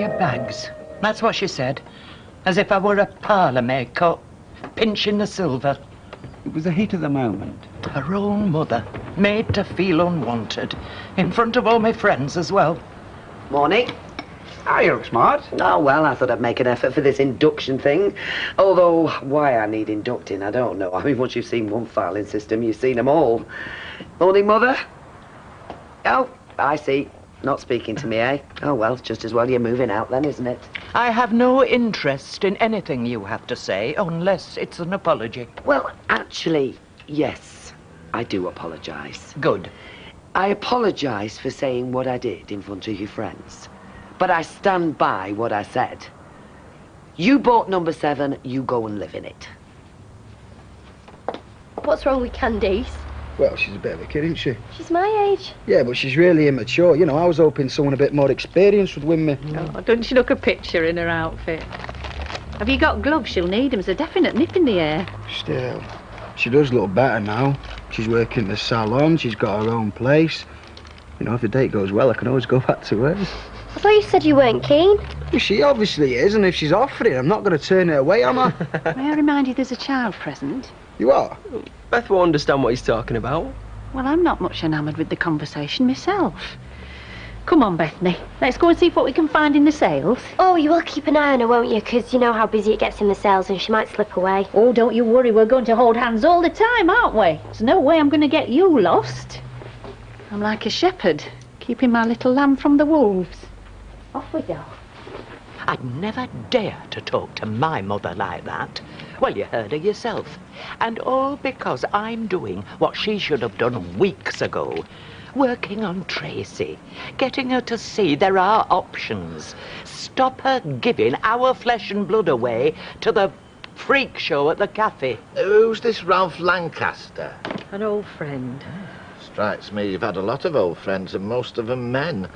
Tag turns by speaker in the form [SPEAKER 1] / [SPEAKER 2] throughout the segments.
[SPEAKER 1] your bags. That's what she said. As if I were a parlourmaid caught pinching the silver.
[SPEAKER 2] It was the heat of the moment.
[SPEAKER 1] Her own mother, made to feel unwanted. In front of all my friends as well.
[SPEAKER 3] Morning.
[SPEAKER 2] Ah, you look smart.
[SPEAKER 3] Oh, well, I thought I'd make an effort for this induction thing. Although, why I need inducting, I don't know. I mean, once you've seen one filing system, you've seen them all. Morning, Mother. Oh, I see. Not speaking to me, eh? Oh, well, it's just as well you're moving out then, isn't it?
[SPEAKER 1] I have no interest in anything you have to say, unless it's an apology.
[SPEAKER 3] Well, actually, yes, I do apologise.
[SPEAKER 1] Good.
[SPEAKER 3] I apologise for saying what I did in front of your friends. But I stand by what I said. You bought number 7, you go and live in it.
[SPEAKER 4] What's wrong with Candice?
[SPEAKER 5] Well, she's a bit of a kid, isn't she?
[SPEAKER 4] She's my age.
[SPEAKER 5] Yeah, but she's really immature. You know, I was hoping someone a bit more experienced would win me.
[SPEAKER 6] Oh, don't you look a picture in her outfit? Have you got gloves? She'll need them. There's a definite nip in the air.
[SPEAKER 5] Still, she does look better now. She's working in the salon, she's got her own place. You know, if the date goes well, I can always go back to hers.
[SPEAKER 4] I thought you said you weren't keen.
[SPEAKER 5] She obviously is, and if she's offering, I'm not going to turn her away, am I?
[SPEAKER 6] May I remind you there's a child present?
[SPEAKER 5] You are?
[SPEAKER 7] Beth won't understand what he's talking about.
[SPEAKER 6] Well, I'm not much enamoured with the conversation myself. Come on, Bethany. Let's go and see what we can find in the sales.
[SPEAKER 4] Oh, you will keep an eye on her, won't you? Because you know how busy it gets in the sales and she might slip away.
[SPEAKER 6] Oh, don't you worry. We're going to hold hands all the time, aren't we? There's no way I'm going to get you lost. I'm like a shepherd, keeping my little lamb from the wolves. Off we go.
[SPEAKER 1] I'd never dare to talk to my mother like that. Well, you heard her yourself. And all because I'm doing what she should have done weeks ago. Working on Tracy. Getting her to see there are options. Stop her giving our flesh and blood away to the freak show at the cafe.
[SPEAKER 8] Who's this Ralph Lancaster?
[SPEAKER 6] An old friend.
[SPEAKER 8] Strikes me you've had a lot of old friends and most of them men.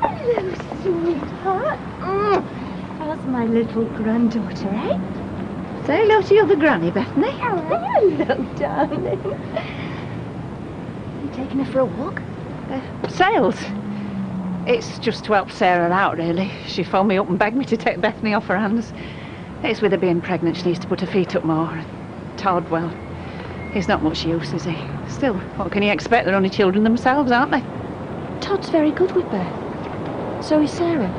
[SPEAKER 4] Hello, sweetheart. How's my little granddaughter, eh?
[SPEAKER 6] Say hello to your other granny, Bethany.
[SPEAKER 4] Hello, darling. You taking her for a walk?
[SPEAKER 6] Sales. It's just to help Sarah out, really. She phoned me up and begged me to take Bethany off her hands. It's with her being pregnant, she needs to put her feet up more. Todd, well, he's not much use, is he? Still, what can you expect? They're only children themselves, aren't they?
[SPEAKER 4] Todd's very good with Beth. So is Sarah.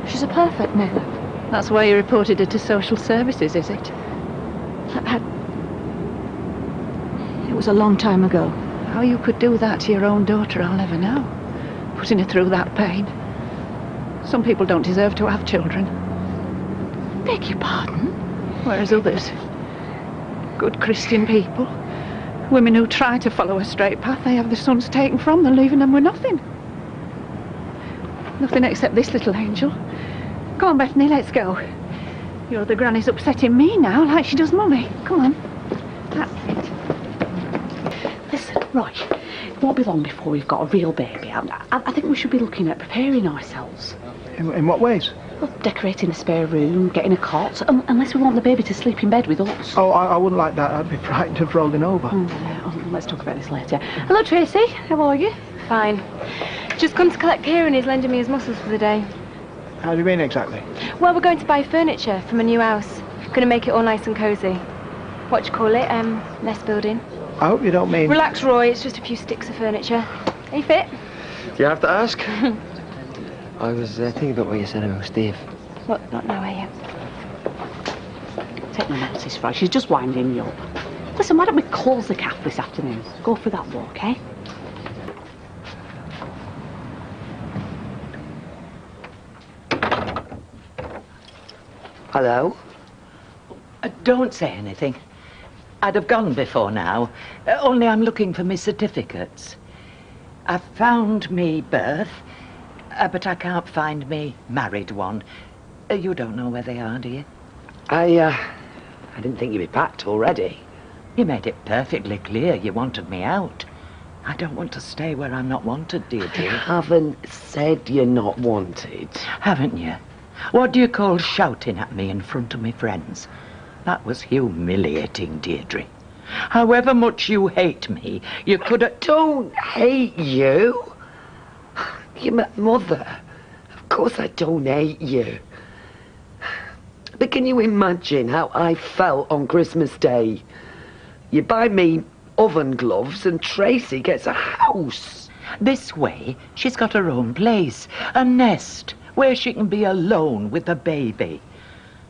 [SPEAKER 4] She's a perfect mother.
[SPEAKER 6] That's why you reported her to social services, is it?
[SPEAKER 4] It was a long time ago.
[SPEAKER 6] How you could do that to your own daughter, I'll never know. Putting her through that pain. Some people don't deserve to have children.
[SPEAKER 4] Beg your pardon?
[SPEAKER 6] Whereas others, good Christian people, women who try to follow a straight path, they have their sons taken from them, leaving them with nothing. Nothing except this little angel. Come on, Bethany, let's go. Your other granny's upsetting me now, like she does Mummy. Come on. That's it.
[SPEAKER 9] Listen, right, it won't be long before we've got a real baby out. I think we should be looking at preparing ourselves.
[SPEAKER 5] In what ways?
[SPEAKER 9] Well, decorating the spare room, getting a cot, unless we want the baby to sleep in bed with us.
[SPEAKER 5] Oh, I wouldn't like that. I'd be frightened of rolling over.
[SPEAKER 9] Let's talk about this later. Hello, Tracy. How are you?
[SPEAKER 10] Fine. Just come to collect Kieran. He's lending me his muscles for the day.
[SPEAKER 5] How do you mean exactly?
[SPEAKER 10] Well, we're going to buy furniture from a new house. Going to make it all nice and cosy. What do you call it? Nest building.
[SPEAKER 5] I hope you don't mean...
[SPEAKER 10] Relax, Roy. It's just a few sticks of furniture. Are you fit?
[SPEAKER 7] Do you have to ask? I was thinking about what you said about Steve.
[SPEAKER 10] What? Not now, are you?
[SPEAKER 9] Take my notice, right? She's just winding me up. Listen, why don't we close the cafe this afternoon? Go for that walk, eh?
[SPEAKER 3] Hello?
[SPEAKER 1] Don't say anything. I'd have gone before now. Only I'm looking for me certificates. I found me birth, but I can't find me married one. You don't know where they are, do you?
[SPEAKER 3] I didn't think you'd be packed already.
[SPEAKER 1] You made it perfectly clear you wanted me out. I don't want to stay where I'm not wanted, Deirdre.
[SPEAKER 3] I haven't said you're not wanted.
[SPEAKER 1] Haven't you? What do you call shouting at me in front of me friends? That was humiliating, Deirdre. However much you hate me, you could have...
[SPEAKER 3] Don't hate you. You're my mother. Of course I don't hate you. But can you imagine how I felt on Christmas Day? You buy me oven gloves and Tracy gets a house.
[SPEAKER 1] This way, she's got her own place, a nest, where she can be alone with the baby.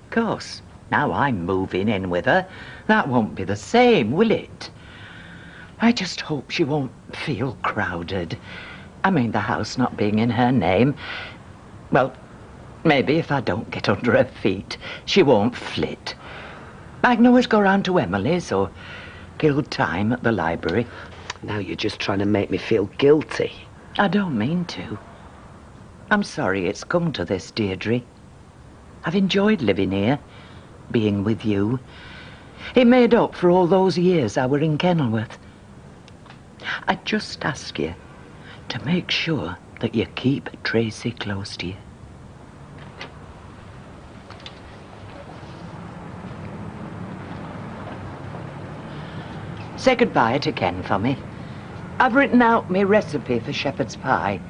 [SPEAKER 1] Of course, now I'm moving in with her, that won't be the same, will it? I just hope she won't feel crowded. I mean, the house not being in her name. Well, maybe if I don't get under her feet, she won't flit. I can always go round to Emily's or kill time at the library.
[SPEAKER 3] Now you're just trying to make me feel guilty.
[SPEAKER 1] I don't mean to. I'm sorry it's come to this, Deirdre. I've enjoyed living here, being with you. It made up for all those years I were in Kenilworth. I just ask you to make sure that you keep Tracy close to you. Say goodbye to Ken for me. I've written out my recipe for shepherd's pie.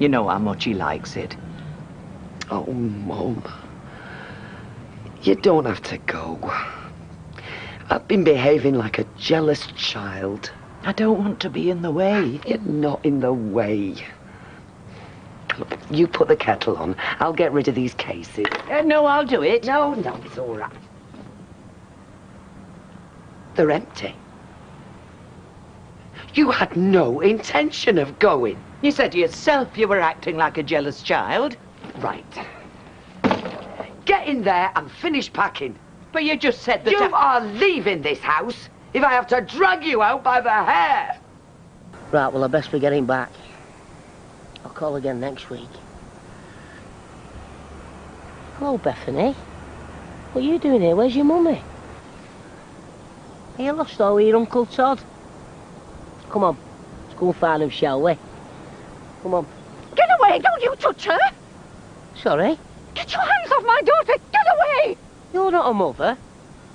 [SPEAKER 1] You know how much he likes it.
[SPEAKER 3] Oh, Mum. You don't have to go. I've been behaving like a jealous child.
[SPEAKER 1] I don't want to be in the way.
[SPEAKER 3] You're not in the way. Look, you put the kettle on. I'll get rid of these cases.
[SPEAKER 1] No, I'll do it.
[SPEAKER 3] No, it's all right. They're empty. You had no intention of going.
[SPEAKER 1] You said to yourself you were acting like a jealous child.
[SPEAKER 3] Right. Get in there and finish packing.
[SPEAKER 1] But you just said that
[SPEAKER 3] You are leaving this house if I have to drag you out by the hair.
[SPEAKER 11] Right, well, I best be getting back. I'll call again next week. Hello, Bethany. What are you doing here? Where's your mummy? Are you lost over your Uncle Todd? Come on, let's go and find him, shall we? Come on.
[SPEAKER 6] Get away! Don't you touch her!
[SPEAKER 11] Sorry?
[SPEAKER 6] Get your hands off my daughter! Get away!
[SPEAKER 11] You're not a mother.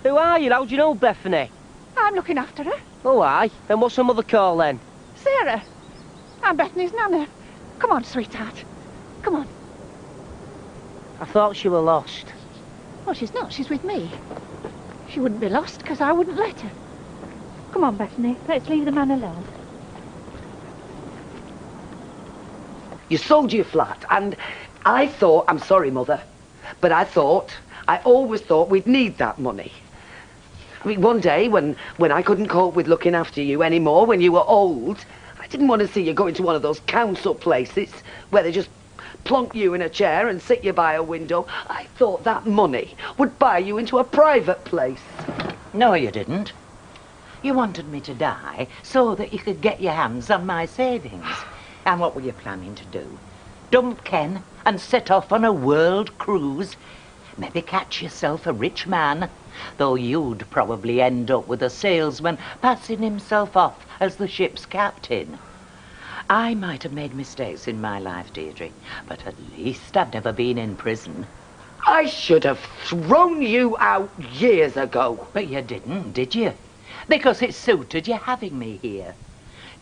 [SPEAKER 11] Who are you? How do you know Bethany?
[SPEAKER 6] I'm looking after her.
[SPEAKER 11] Oh, aye. Then what's her mother called then?
[SPEAKER 6] Sarah. I'm Bethany's nana. Come on, sweetheart. Come on.
[SPEAKER 11] I thought she were lost.
[SPEAKER 6] Oh, she's not. She's with me. She wouldn't be lost because I wouldn't let her. Come on, Bethany. Let's leave the man alone.
[SPEAKER 3] You sold your flat, and I thought, I'm sorry, Mother, but I always thought we'd need that money. I mean, one day when I couldn't cope with looking after you anymore, when you were old, I didn't want to see you go into one of those council places where they just plonk you in a chair and sit you by a window. I thought that money would buy you into a private place.
[SPEAKER 1] No, you didn't. You wanted me to die so that you could get your hands on my savings. And what were you planning to do? Dump Ken and set off on a world cruise? Maybe catch yourself a rich man, though you'd probably end up with a salesman passing himself off as the ship's captain. I might have made mistakes in my life, Deirdre, but at least I've never been in prison.
[SPEAKER 3] I should have thrown you out years ago.
[SPEAKER 1] But you didn't, did you? Because it suited you having me here.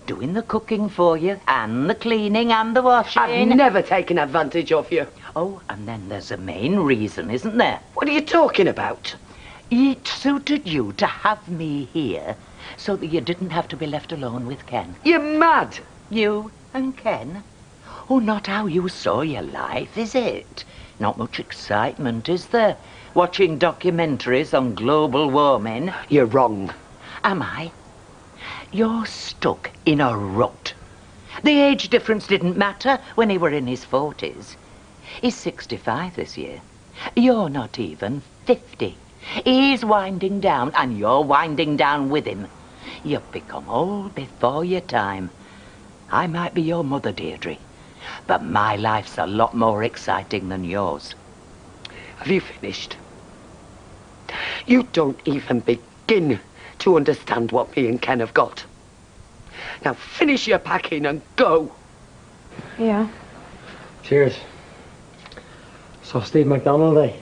[SPEAKER 1] Doing the cooking for you, and the cleaning, and the washing.
[SPEAKER 3] I've never taken advantage of you.
[SPEAKER 1] Oh, and then there's a main reason, isn't there?
[SPEAKER 3] What are you talking about?
[SPEAKER 1] It suited you to have me here so that you didn't have to be left alone with Ken.
[SPEAKER 3] You're mad.
[SPEAKER 1] You and Ken? Oh, not how you saw your life, is it? Not much excitement, is there? Watching documentaries on global warming.
[SPEAKER 3] You're wrong.
[SPEAKER 1] Am I? You're stuck in a rut. The age difference didn't matter when he were in his 40s. He's 65 this year. You're not even 50. He's winding down, and you're winding down with him. You've become old before your time. I might be your mother, Deirdre, but my life's a lot more exciting than yours.
[SPEAKER 3] Have you finished? You don't even begin to understand what me and Ken have got. Now finish your packing and go.
[SPEAKER 10] Yeah.
[SPEAKER 7] Cheers. So Steve McDonald, eh?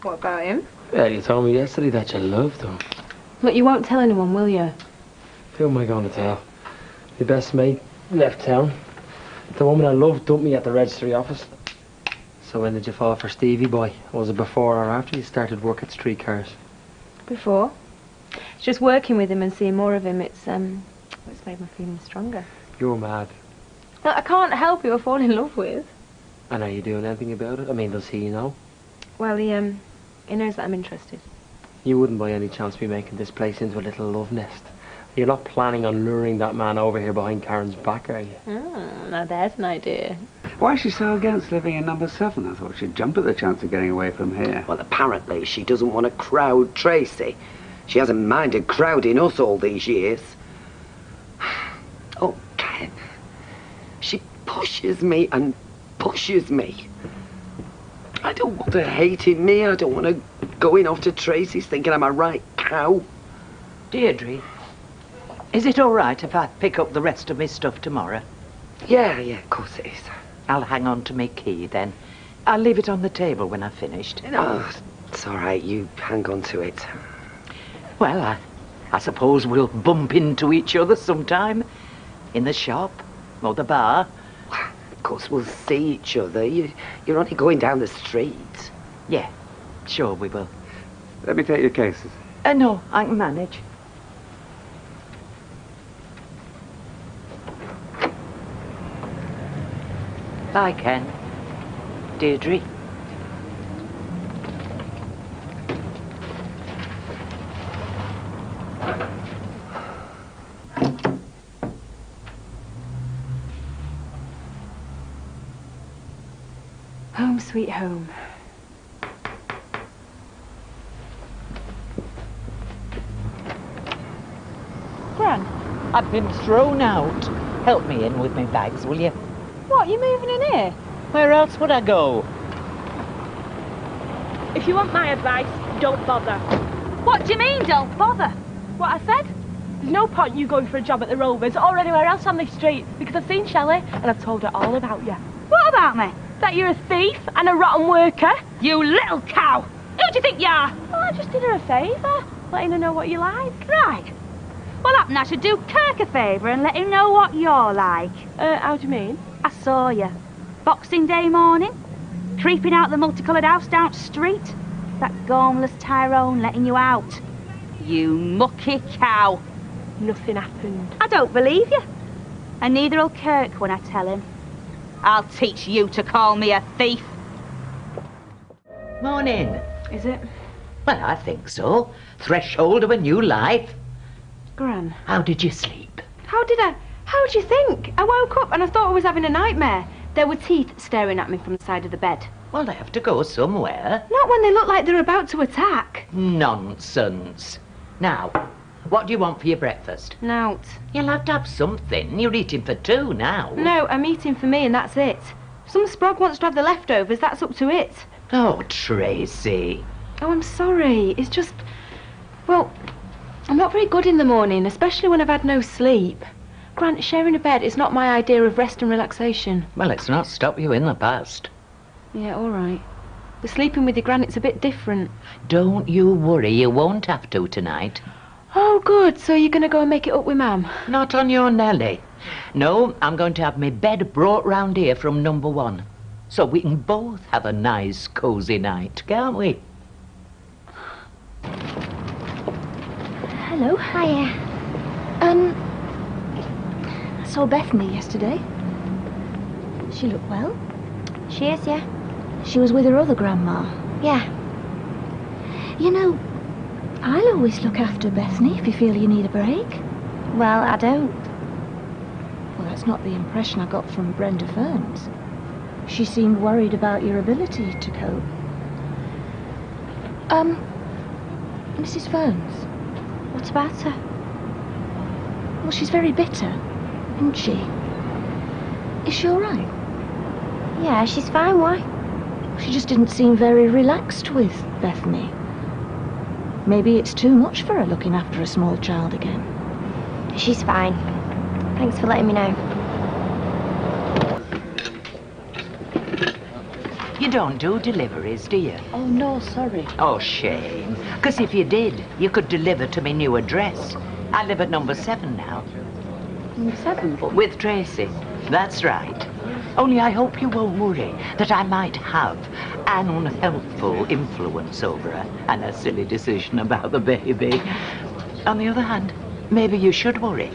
[SPEAKER 10] What about him?
[SPEAKER 7] Yeah, you told me yesterday that you loved him.
[SPEAKER 10] Look, you won't tell anyone, will you?
[SPEAKER 7] Who am I going to tell? Your best mate left town. The woman I loved dumped me at the registry office. So when did you fall for Stevie boy? Was it before or after you started work at Streetcars?
[SPEAKER 10] Before. It's just working with him and seeing more of him, it's made my feelings stronger.
[SPEAKER 7] You're mad.
[SPEAKER 10] No, I can't help who I fall in love with.
[SPEAKER 7] And are you doing anything about it? I mean, does he know?
[SPEAKER 10] Well, he knows that I'm interested.
[SPEAKER 7] You wouldn't by any chance be making this place into a little love nest. You're not planning on luring that man over here behind Karen's back, are you?
[SPEAKER 10] Now there's an idea.
[SPEAKER 2] Why is she so against living in number 7? I thought she'd jump at the chance of getting away from here.
[SPEAKER 3] Well, apparently she doesn't want to crowd Tracy. She hasn't minded crowding us all these years. Oh, Ken. She pushes me and pushes me. I don't want her hating me. I don't want her going off to Tracy's thinking I'm a right cow.
[SPEAKER 1] Deirdre, is it all right if I pick up the rest of my stuff tomorrow?
[SPEAKER 3] Yeah, of course it is.
[SPEAKER 1] I'll hang on to my key then. I'll leave it on the table when I've finished.
[SPEAKER 3] No, it's all right. You hang on to it.
[SPEAKER 1] Well, I suppose we'll bump into each other sometime. In the shop or the bar.
[SPEAKER 3] Of course we'll see each other. You're only going down the street.
[SPEAKER 1] Yeah, sure we will.
[SPEAKER 2] Let me take your cases.
[SPEAKER 1] No, I can manage. Bye, Ken. Deirdre.
[SPEAKER 10] Home sweet home.
[SPEAKER 1] Gran, I've been thrown out. Help me in with my bags, will you?
[SPEAKER 10] What, you moving in here?
[SPEAKER 1] Where else would I go?
[SPEAKER 12] If you want my advice, don't bother.
[SPEAKER 10] What do you mean, don't bother?
[SPEAKER 12] What I said? There's no point you going for a job at the Rovers or anywhere else on this street, because I've seen Shelley and I've told her all about you.
[SPEAKER 10] What about me?
[SPEAKER 12] That you're a thief and a rotten worker. You little cow! Who do you think you are? Well, I just did her a favour, letting her know what you like.
[SPEAKER 10] Right. Well, happen I should do Kirk a favour and let him know what you're like.
[SPEAKER 12] How do you mean?
[SPEAKER 10] I saw you. Boxing Day morning, creeping out the multicoloured house down the street. That gormless Tyrone letting you out. You mucky cow.
[SPEAKER 12] Nothing happened.
[SPEAKER 10] I don't believe you. And neither'll Kirk when I tell him. I'll teach you to call me a thief.
[SPEAKER 1] Morning.
[SPEAKER 10] Is it?
[SPEAKER 1] Well, I think so. Threshold of a new life.
[SPEAKER 10] Gran.
[SPEAKER 1] How did you sleep?
[SPEAKER 10] How do you think? I woke up and I thought I was having a nightmare. There were teeth staring at me from the side of the bed.
[SPEAKER 1] Well, they have to go somewhere.
[SPEAKER 10] Not when they look like they're about to attack.
[SPEAKER 1] Nonsense. Now, what do you want for your breakfast?
[SPEAKER 10] Nout.
[SPEAKER 1] You'll have to have something. You're eating for 2 now.
[SPEAKER 10] No, I'm eating for me and that's it. If some sprog wants to have the leftovers, that's up to it.
[SPEAKER 1] Oh, Tracy.
[SPEAKER 10] Oh, I'm sorry. It's just... Well, I'm not very good in the morning, especially when I've had no sleep. Grant, sharing a bed is not my idea of rest and relaxation.
[SPEAKER 1] Well, it's not stopped you in the past.
[SPEAKER 10] Yeah, all right. But sleeping with your gran, it's a bit different.
[SPEAKER 1] Don't you worry, you won't have to tonight.
[SPEAKER 10] Oh, good. So you're going to go and make it up with Mam?
[SPEAKER 1] Not on your Nelly. No, I'm going to have my bed brought round here from number 1. So we can both have a nice, cosy night, can't we?
[SPEAKER 4] Hello. Hiya. I saw Bethany yesterday. She looked well.
[SPEAKER 10] She is, yeah.
[SPEAKER 4] She was with her other grandma.
[SPEAKER 10] Yeah.
[SPEAKER 4] You know, I'll always look after Bethany if you feel you need a break.
[SPEAKER 10] Well, I don't.
[SPEAKER 4] Well, that's not the impression I got from Brenda Ferns. She seemed worried about your ability to cope. Mrs. Ferns.
[SPEAKER 10] What about her?
[SPEAKER 4] Well, she's very bitter, isn't she? Is she all right?
[SPEAKER 10] Yeah, she's fine. Why?
[SPEAKER 4] She just didn't seem very relaxed with Bethany. Maybe it's too much for her looking after a small child again.
[SPEAKER 10] She's fine. Thanks for letting me know.
[SPEAKER 1] You don't do deliveries, do you?
[SPEAKER 4] Oh, no, sorry.
[SPEAKER 1] Oh, shame. Because if you did, you could deliver to my new address. I live at number 7 now.
[SPEAKER 10] Number 7?
[SPEAKER 1] With Tracy. That's right. Only I hope you won't worry that I might have an unhelpful influence over her and a silly decision about the baby. On the other hand, maybe you should worry.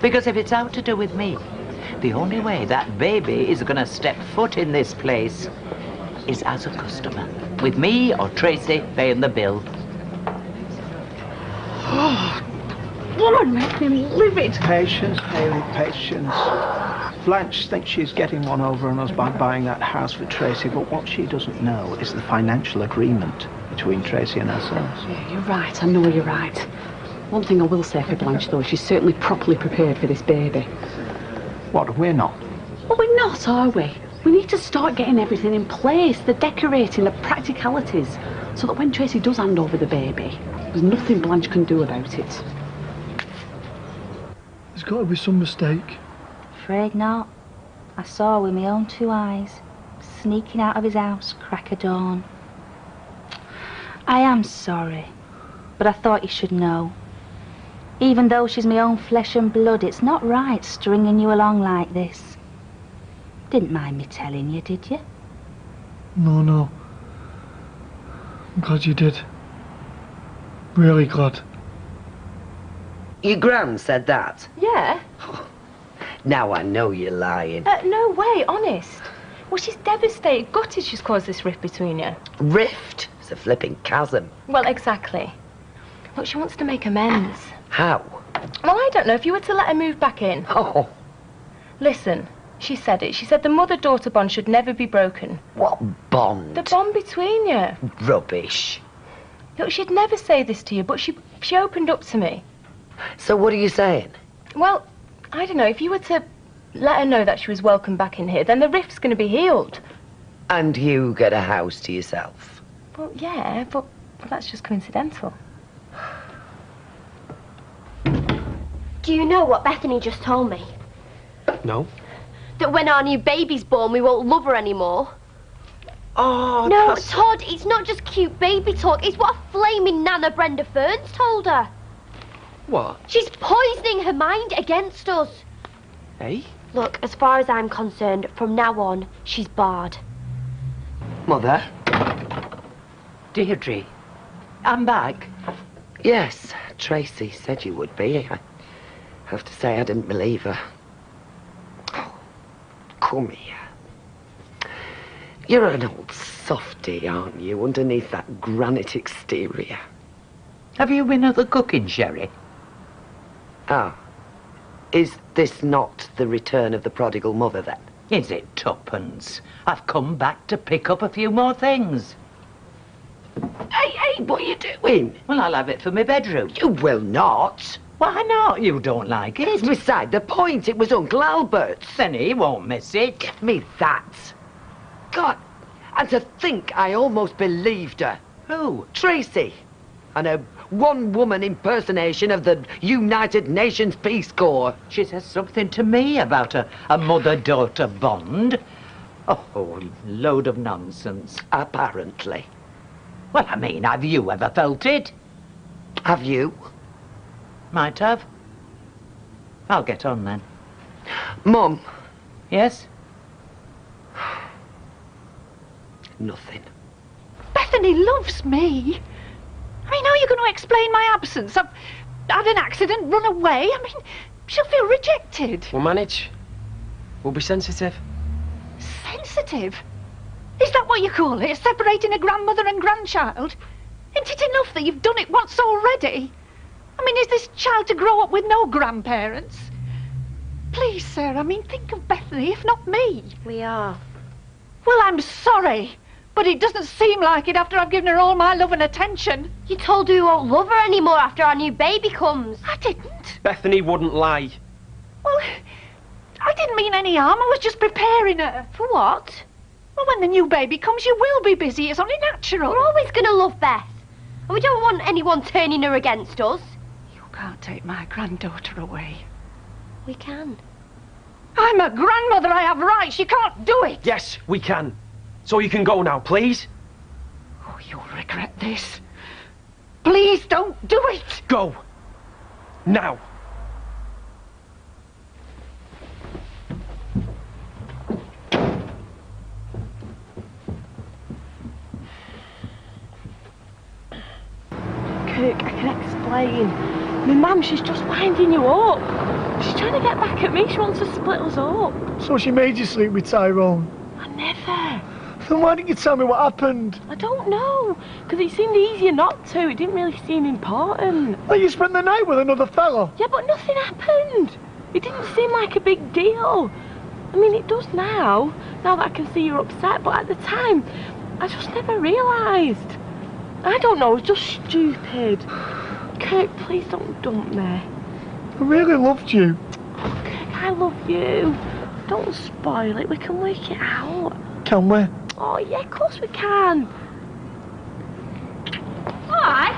[SPEAKER 1] Because if it's out to do with me, the only way that baby is going to step foot in this place is as a customer, with me or Tracy paying the bill.
[SPEAKER 9] Oh, woman, make me livid.
[SPEAKER 13] Patience, Hayley, patience. Blanche thinks she's getting one over on us by buying that house for Tracy, but what she doesn't know is the financial agreement between Tracy and ourselves.
[SPEAKER 9] Yeah, you're right, I know you're right. One thing I will say for Blanche, though, she's certainly properly prepared for this baby.
[SPEAKER 13] What, we're not?
[SPEAKER 9] Well, we're not, are we? We need to start getting everything in place, the decorating, the practicalities, so that when Tracy does hand over the baby, there's nothing Blanche can do about it.
[SPEAKER 14] There's got to be some mistake.
[SPEAKER 10] Afraid not. I saw with my own 2 eyes, sneaking out of his house, crack of dawn. I am sorry, but I thought you should know. Even though she's my own flesh and blood, it's not right stringing you along like this. Didn't mind me telling you, did you?
[SPEAKER 14] No. I'm glad you did. Really glad.
[SPEAKER 3] Your gran said that?
[SPEAKER 12] Yeah.
[SPEAKER 3] Now I know you're lying.
[SPEAKER 12] No way, honest. Well, she's devastated, gutted she's caused this rift between you.
[SPEAKER 3] Rift? It's a flipping chasm.
[SPEAKER 12] Well, exactly. Look, she wants to make amends.
[SPEAKER 3] How?
[SPEAKER 12] Well, I don't know. If you were to let her move back in.
[SPEAKER 3] Oh.
[SPEAKER 12] Listen, she said it. She said the mother-daughter bond should never be broken.
[SPEAKER 3] What bond?
[SPEAKER 12] The bond between you.
[SPEAKER 3] Rubbish.
[SPEAKER 12] Look, she'd never say this to you, but she opened up to me.
[SPEAKER 3] So what are you saying?
[SPEAKER 12] Well, I don't know. If you were to let her know that she was welcome back in here, then the rift's going to be healed.
[SPEAKER 3] And you get a house to yourself?
[SPEAKER 12] Well, yeah, but that's just coincidental.
[SPEAKER 15] Do you know what Bethany just told me?
[SPEAKER 7] No.
[SPEAKER 15] That when our new baby's born, we won't love her anymore.
[SPEAKER 3] Oh,
[SPEAKER 15] no, Todd, it's not just cute baby talk. It's what a flaming Nana Brenda Ferns told her.
[SPEAKER 7] What?
[SPEAKER 15] She's poisoning her mind against us.
[SPEAKER 7] Hey?
[SPEAKER 15] Look, as far as I'm concerned, from now on, she's barred.
[SPEAKER 3] Mother?
[SPEAKER 1] Deirdre, I'm back.
[SPEAKER 3] Yes, Tracy said you would be. I have to say I didn't believe her. Oh, come here. You're an old softy, aren't you, underneath that granite exterior?
[SPEAKER 1] Have you been at the cooking, Sherry?
[SPEAKER 3] Ah. Is this not the return of the prodigal mother, then?
[SPEAKER 1] Is it tuppence? I've come back to pick up a few more things.
[SPEAKER 3] Hey, what are you doing?
[SPEAKER 1] Well, I'll have it for my bedroom.
[SPEAKER 3] You will not.
[SPEAKER 1] Why not? You don't like it?
[SPEAKER 3] It's beside the point. It was Uncle Albert's.
[SPEAKER 1] Then he won't miss it.
[SPEAKER 3] Give me that. God, and to think I almost believed her.
[SPEAKER 1] Who?
[SPEAKER 3] Tracy. And a one-woman impersonation of the United Nations Peace Corps.
[SPEAKER 1] She says something to me about a mother-daughter bond. Oh, load of nonsense.
[SPEAKER 3] Apparently.
[SPEAKER 1] Well, I mean, have you ever felt it?
[SPEAKER 3] Have you?
[SPEAKER 1] Might have. I'll get on then.
[SPEAKER 3] Mum.
[SPEAKER 1] Yes?
[SPEAKER 3] Nothing.
[SPEAKER 6] Bethany loves me. I mean, how are you going to explain my absence? I've had an accident, run away. I mean, she'll feel rejected.
[SPEAKER 7] We'll manage. We'll be sensitive.
[SPEAKER 6] Sensitive? Is that what you call it? Separating a grandmother and grandchild? Isn't it enough that you've done it once already? I mean, is this child to grow up with no grandparents? Please, Sarah, I mean, think of Bethany, if not me.
[SPEAKER 15] We are.
[SPEAKER 6] Well, I'm sorry, but it doesn't seem like it after I've given her all my love and attention.
[SPEAKER 15] You told her you won't love her anymore after our new baby comes.
[SPEAKER 6] I didn't.
[SPEAKER 7] Bethany wouldn't lie.
[SPEAKER 6] Well, I didn't mean any harm. I was just preparing her.
[SPEAKER 15] For what?
[SPEAKER 6] Well, when the new baby comes, you will be busy. It's only natural.
[SPEAKER 15] We're always going to love Beth. And we don't want anyone turning her against us.
[SPEAKER 6] You can't take my granddaughter away.
[SPEAKER 15] We can.
[SPEAKER 6] I'm a grandmother. I have rights. You can't do it.
[SPEAKER 7] Yes, we can. So you can go now, please.
[SPEAKER 6] Oh, you'll regret this. Please don't do it.
[SPEAKER 7] Go. Now.
[SPEAKER 12] Kirk, I can explain. My mum, she's just winding you up. She's trying to get back at me. She wants to split us up.
[SPEAKER 14] So she made you sleep with Tyrone?
[SPEAKER 12] I never.
[SPEAKER 14] Then why didn't you tell me what happened?
[SPEAKER 12] I don't know. Because it seemed easier not to. It didn't really seem important.
[SPEAKER 14] Well, you spent the night with another fella.
[SPEAKER 12] Yeah, but nothing happened. It didn't seem like a big deal. I mean, it does now that I can see you're upset, but at the time, I just never realised. I don't know, it was just stupid. Kirk, please don't dump me.
[SPEAKER 14] I really loved you.
[SPEAKER 12] Oh, Kirk, I love you. Don't spoil it, we can work it out.
[SPEAKER 14] Can we?
[SPEAKER 12] Oh, yeah, of course we can.
[SPEAKER 10] Why?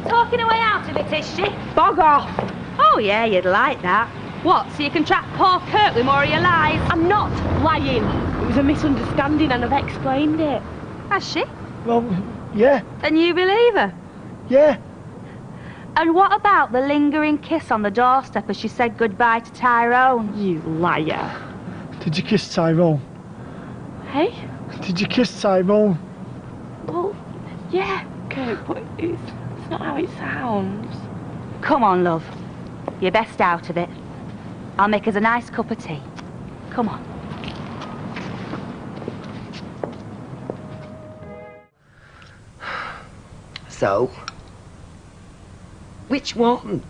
[SPEAKER 10] Talking her way out of it, is she?
[SPEAKER 12] Bog off.
[SPEAKER 10] Oh, yeah, you'd like that. What, so you can trap poor Kurt with more of your lies?
[SPEAKER 12] I'm not lying. It was a misunderstanding and I've explained it.
[SPEAKER 10] Has she?
[SPEAKER 14] Well, yeah.
[SPEAKER 10] And you believe her?
[SPEAKER 14] Yeah.
[SPEAKER 10] And what about the lingering kiss on the doorstep as she said goodbye to Tyrone?
[SPEAKER 12] You liar.
[SPEAKER 14] Did you kiss Tyrone?
[SPEAKER 12] Hey?
[SPEAKER 14] Did you kiss Tyrone?
[SPEAKER 12] Well, yeah, Kirk, but it's not how it sounds.
[SPEAKER 10] Come on, love. You're best out of it. I'll make us a nice cup of tea. Come on.
[SPEAKER 3] So? Which one?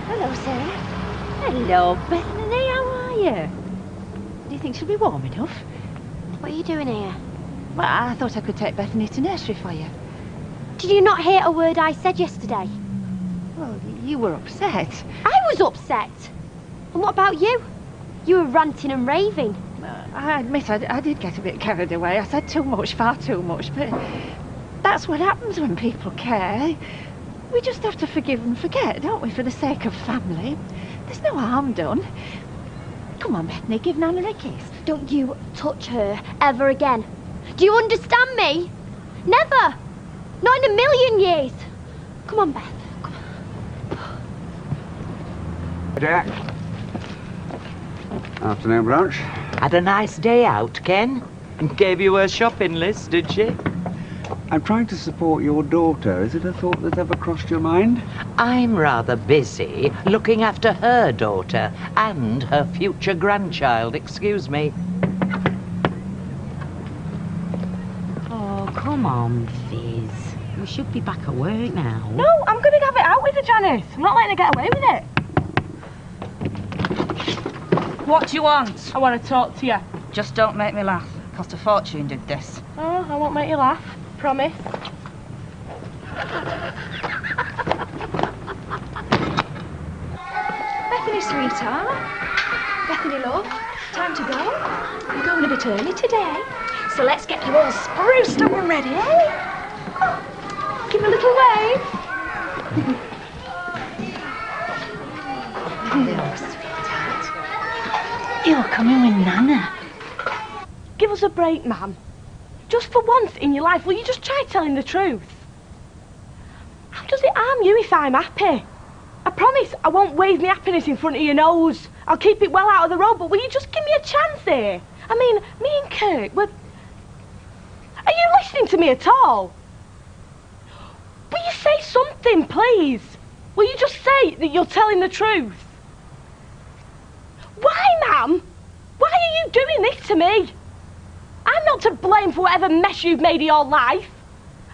[SPEAKER 4] Hello, Sarah. Hello, Bethany. How are you? Do you think she'll be warm enough?
[SPEAKER 15] What are you doing here?
[SPEAKER 4] Well, I thought I could take Bethany to nursery for you.
[SPEAKER 15] Did you not hear a word I said yesterday?
[SPEAKER 4] Well, you were upset.
[SPEAKER 15] I was upset. And what about you? You were ranting and raving.
[SPEAKER 4] I admit I did get a bit carried away. I said too much, far too much, but that's what happens when people care. We just have to forgive and forget, don't we, for the sake of family. There's no harm done. Come on, Bethany, give Nana a kiss.
[SPEAKER 15] Don't you touch her ever again. Do you understand me? Never. Not in a million years. Come on, Beth. Come on.
[SPEAKER 2] Jack. Afternoon, Branch.
[SPEAKER 1] Had a nice day out, Ken? Gave you a shopping list, did she?
[SPEAKER 2] I'm trying to support your daughter. Is it a thought that ever crossed your mind?
[SPEAKER 1] I'm rather busy looking after her daughter and her future grandchild, excuse me.
[SPEAKER 9] Oh, come on, Fizz. We should be back at work now.
[SPEAKER 12] No, I'm going to have it out with her, Janice. I'm not letting her get away with it.
[SPEAKER 10] What do you want?
[SPEAKER 12] I want to talk to you.
[SPEAKER 10] Just don't make me laugh. Cost a fortune did this.
[SPEAKER 12] Oh, I won't make you laugh. Promise.
[SPEAKER 4] Bethany, sweetheart. Bethany, love. Time to go. You're going a bit early today. So let's get you all spruced up and ready, eh? Come on. Give a little wave. Hello, sweetheart. You're coming with Nana.
[SPEAKER 12] Give us a break, Mum. Just for once in your life, will you just try telling the truth? How does it harm you if I'm happy? I promise I won't wave my happiness in front of your nose. I'll keep it well out of the road, but will you just give me a chance here? I mean, me and Kirk, we're... Are you listening to me at all? Will you say something, please? Will you just say that you're telling the truth? Why, Ma'am? Why are you doing this to me? I'm not to blame for whatever mess you've made of your life.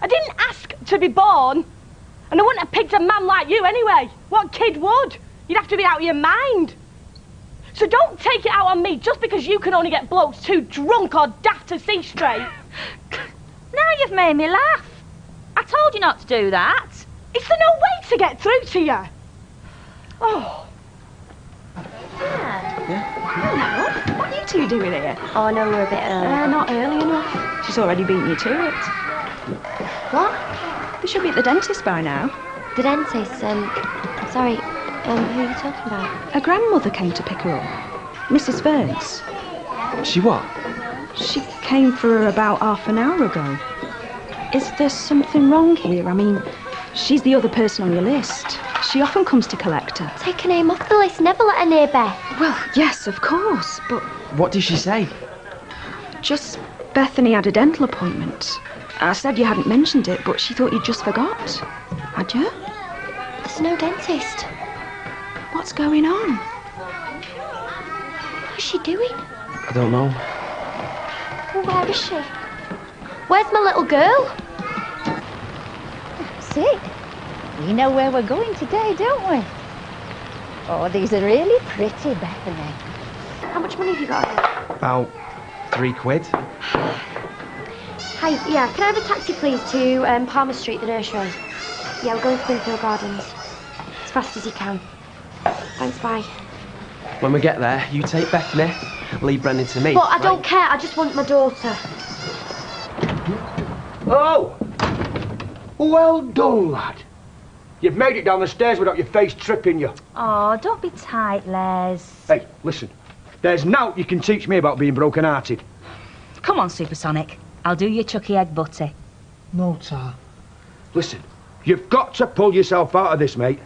[SPEAKER 12] I didn't ask to be born. And I wouldn't have picked a man like you anyway. What kid would? You'd have to be out of your mind. So don't take it out on me just because you can only get blokes too drunk or daft to see straight.
[SPEAKER 10] Now you've made me laugh. I told you not to do that.
[SPEAKER 12] Is there no way to get through to you? Oh.
[SPEAKER 4] Hello. What are you two doing here?
[SPEAKER 15] Oh, no, we're a bit early.
[SPEAKER 4] Not early enough. She's already beaten you to it.
[SPEAKER 15] What?
[SPEAKER 4] We should be at the dentist by now.
[SPEAKER 15] The dentist, sorry, who are you talking about?
[SPEAKER 4] Her grandmother came to pick her up. Mrs. Burns.
[SPEAKER 7] She what?
[SPEAKER 4] She came for her about half an hour ago. Is there something wrong here? I mean, she's the other person on your list. She often comes to collect her.
[SPEAKER 15] Take her name off the list, never let her near Beth.
[SPEAKER 4] Well, yes, of course, but...
[SPEAKER 7] What did she say?
[SPEAKER 4] Just
[SPEAKER 16] Bethany had a dental appointment. I said you hadn't mentioned it, but she thought you'd just forgot. Had you?
[SPEAKER 15] There's no dentist.
[SPEAKER 16] What's going on?
[SPEAKER 15] What's she doing?
[SPEAKER 7] I don't know.
[SPEAKER 15] Well, where is she? Where's my little girl?
[SPEAKER 6] That's it. We know where we're going today, don't we? Oh, these are really pretty, Bethany.
[SPEAKER 15] How much money have you got?
[SPEAKER 7] About £3.
[SPEAKER 15] Hi, yeah, can I have a taxi, please, to Palmer Street, the nursery? Yeah, we're going to Springfield Gardens. As fast as you can. Thanks, bye.
[SPEAKER 7] When we get there, you take Bethany, leave Brendan to me.
[SPEAKER 15] But I don't care, I just want my daughter.
[SPEAKER 17] Oh! Well done, lad. You've made it down the stairs without your face tripping you.
[SPEAKER 10] Oh, don't be tight, Les.
[SPEAKER 17] Hey, listen. There's nought you can teach me about being broken-hearted.
[SPEAKER 10] Come on, Supersonic. I'll do your chucky egg butty.
[SPEAKER 14] No, Tar.
[SPEAKER 17] Listen, you've got to pull yourself out of this, mate.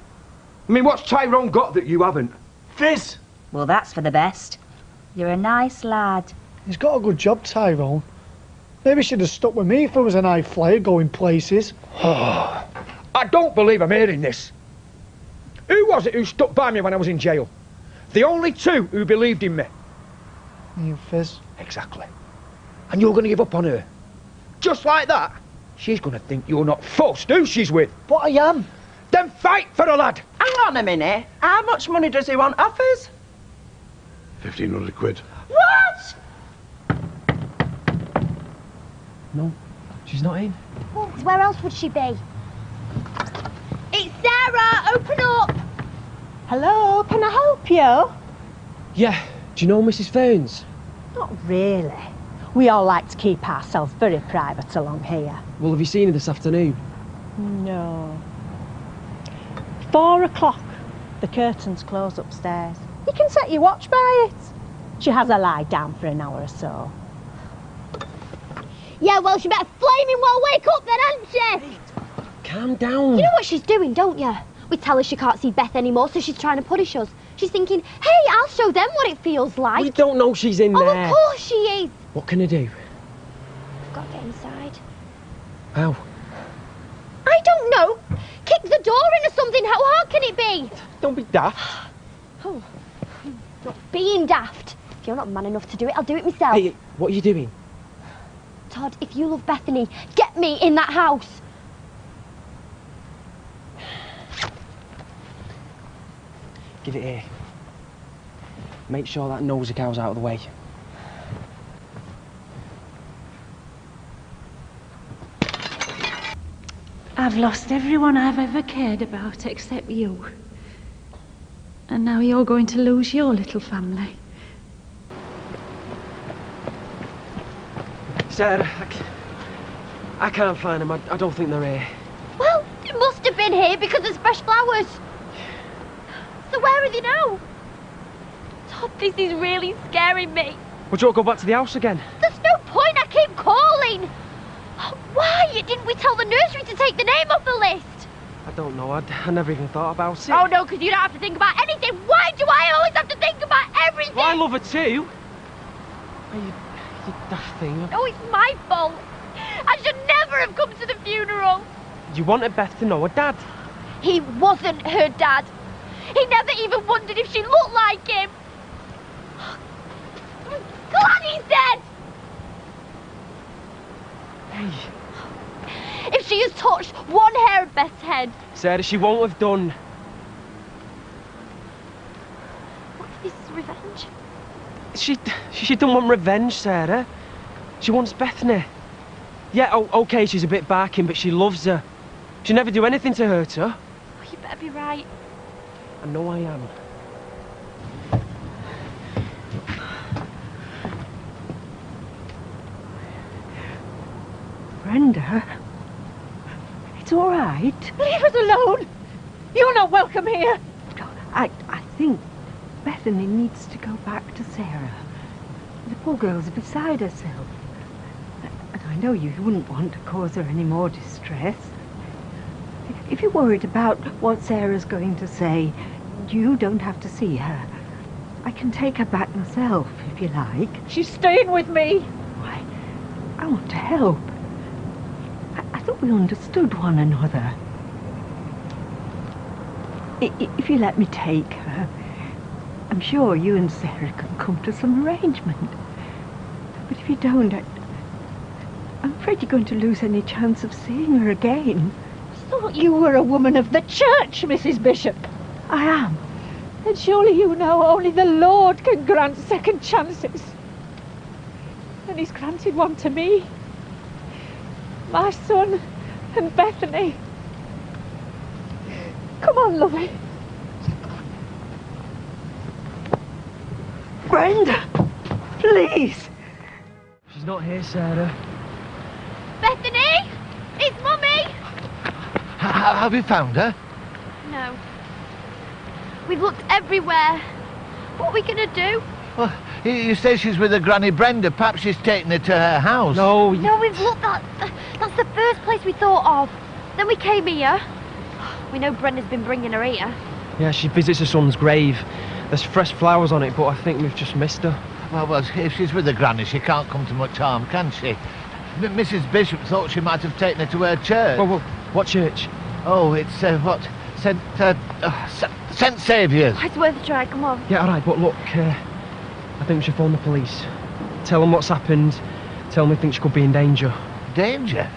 [SPEAKER 17] I mean, what's Tyrone got that you haven't?
[SPEAKER 14] Fizz!
[SPEAKER 10] Well, that's for the best. You're a nice lad.
[SPEAKER 14] He's got a good job, Tyrone. Maybe should have stuck with me if I was an high flyer going places.
[SPEAKER 17] I don't believe I'm hearing this. Who was it who stuck by me when I was in jail? The only two who believed in me.
[SPEAKER 14] You, Fizz.
[SPEAKER 17] Exactly. And you're going to give up on her? Just like that? She's going to think you're not fussed who she's with.
[SPEAKER 14] But I am.
[SPEAKER 17] Then fight for her, lad.
[SPEAKER 18] Hang on a minute. How much money does he want off us?
[SPEAKER 19] 1,500 quid.
[SPEAKER 18] What?
[SPEAKER 7] No, she's not in.
[SPEAKER 15] Well, where else would she be? It's Sarah! Open up!
[SPEAKER 20] Hello, can I help you?
[SPEAKER 7] Yeah, do you know Mrs. Ferns?
[SPEAKER 20] Not really. We all like to keep ourselves very private along here.
[SPEAKER 7] Well, have you seen her this afternoon?
[SPEAKER 20] No. 4 o'clock. The curtains close upstairs. You can set your watch by it. She has a lie down for an hour or so.
[SPEAKER 15] Yeah, well, she better flaming well wake up then, hasn't she?
[SPEAKER 7] Calm down.
[SPEAKER 15] You know what she's doing, don't you? We tell her she can't see Beth anymore, so she's trying to punish us. She's thinking, hey, I'll show them what it feels like.
[SPEAKER 7] We don't know she's in there.
[SPEAKER 15] Oh, of course she is.
[SPEAKER 7] What can I do?
[SPEAKER 15] I've got to get inside.
[SPEAKER 7] How?
[SPEAKER 15] I don't know. Kick the door in or something. How hard can it be?
[SPEAKER 7] Don't be daft.
[SPEAKER 15] Oh, not being daft. If you're not man enough to do it, I'll do it myself.
[SPEAKER 7] Hey, what are you doing?
[SPEAKER 15] Todd, if you love Bethany, get me in that house.
[SPEAKER 7] Give it here. Make sure that nosy cow's out of the way.
[SPEAKER 6] I've lost everyone I've ever cared about except you. And now you're going to lose your little family.
[SPEAKER 7] Sarah, I can't find them. I don't think they're here.
[SPEAKER 15] Well, they must have been here because there's fresh flowers. So where are they now? Todd, this is really scaring me.
[SPEAKER 7] Would you all go back to the house again?
[SPEAKER 15] There's no point, I keep calling. Why didn't we tell the nursery to take the name off the list?
[SPEAKER 7] I don't know. I never even thought about it.
[SPEAKER 15] Oh no, because you don't have to think about anything. Why do I always have to think about everything?
[SPEAKER 7] Well, I love her too. Oh, you daft thing.
[SPEAKER 15] No, it's my fault. I should never have come to the funeral.
[SPEAKER 7] You wanted Beth to know her dad.
[SPEAKER 15] He wasn't her dad. He never even wondered if she looked like him. I'm glad he's dead.
[SPEAKER 7] Hey.
[SPEAKER 15] If she has touched one hair of Beth's head.
[SPEAKER 7] Sarah, she won't have done.
[SPEAKER 15] What if this is revenge?
[SPEAKER 7] She don't want revenge, Sarah. She wants Bethany. Yeah, okay, she's a bit barking, but she loves her. She'll never do anything to hurt her.
[SPEAKER 15] Oh, you better be right.
[SPEAKER 7] I know I am.
[SPEAKER 20] Brenda, it's all right.
[SPEAKER 6] Leave us alone. You're not welcome here.
[SPEAKER 20] I think Bethany needs to go back to Sarah. The poor girl's beside herself. And I know you wouldn't want to cause her any more distress. If you're worried about what Sarah's going to say, you don't have to see her. I can take her back myself, if you like.
[SPEAKER 6] She's staying with me.
[SPEAKER 20] Why, I want to help. I thought we understood one another. If you let me take her, I'm sure you and Sarah can come to some arrangement. But if you don't, I'm afraid you're going to lose any chance of seeing her again.
[SPEAKER 6] I thought you were a woman of the church, Mrs. Bishop.
[SPEAKER 20] I am.
[SPEAKER 6] Then surely you know only the Lord can grant second chances. And he's granted one to me, my son, and Bethany. Come on, lovey.
[SPEAKER 20] Brenda, please.
[SPEAKER 7] She's not here, Sarah.
[SPEAKER 15] Bethany! It's Mummy!
[SPEAKER 8] Have you found her?
[SPEAKER 15] No. We've looked everywhere. What are we going to do?
[SPEAKER 8] Well, you say she's with her Granny Brenda. Perhaps she's taken her to her house.
[SPEAKER 7] No,
[SPEAKER 15] No, we've looked. That's the first place we thought of. Then we came here. We know Brenda's been bringing her here.
[SPEAKER 7] Yeah, she visits her son's grave. There's fresh flowers on it, but I think we've just missed her.
[SPEAKER 8] Well, if she's with her granny, she can't come to much harm, can she? Mrs. Bishop thought she might have taken her to her church.
[SPEAKER 7] Well, what church?
[SPEAKER 8] Oh, it's, St. Saviour's.
[SPEAKER 15] It's worth a try, come on.
[SPEAKER 7] Yeah, all right, but look, I think we should phone the police. Tell them what's happened. Tell them we think she could be in danger.
[SPEAKER 8] Danger?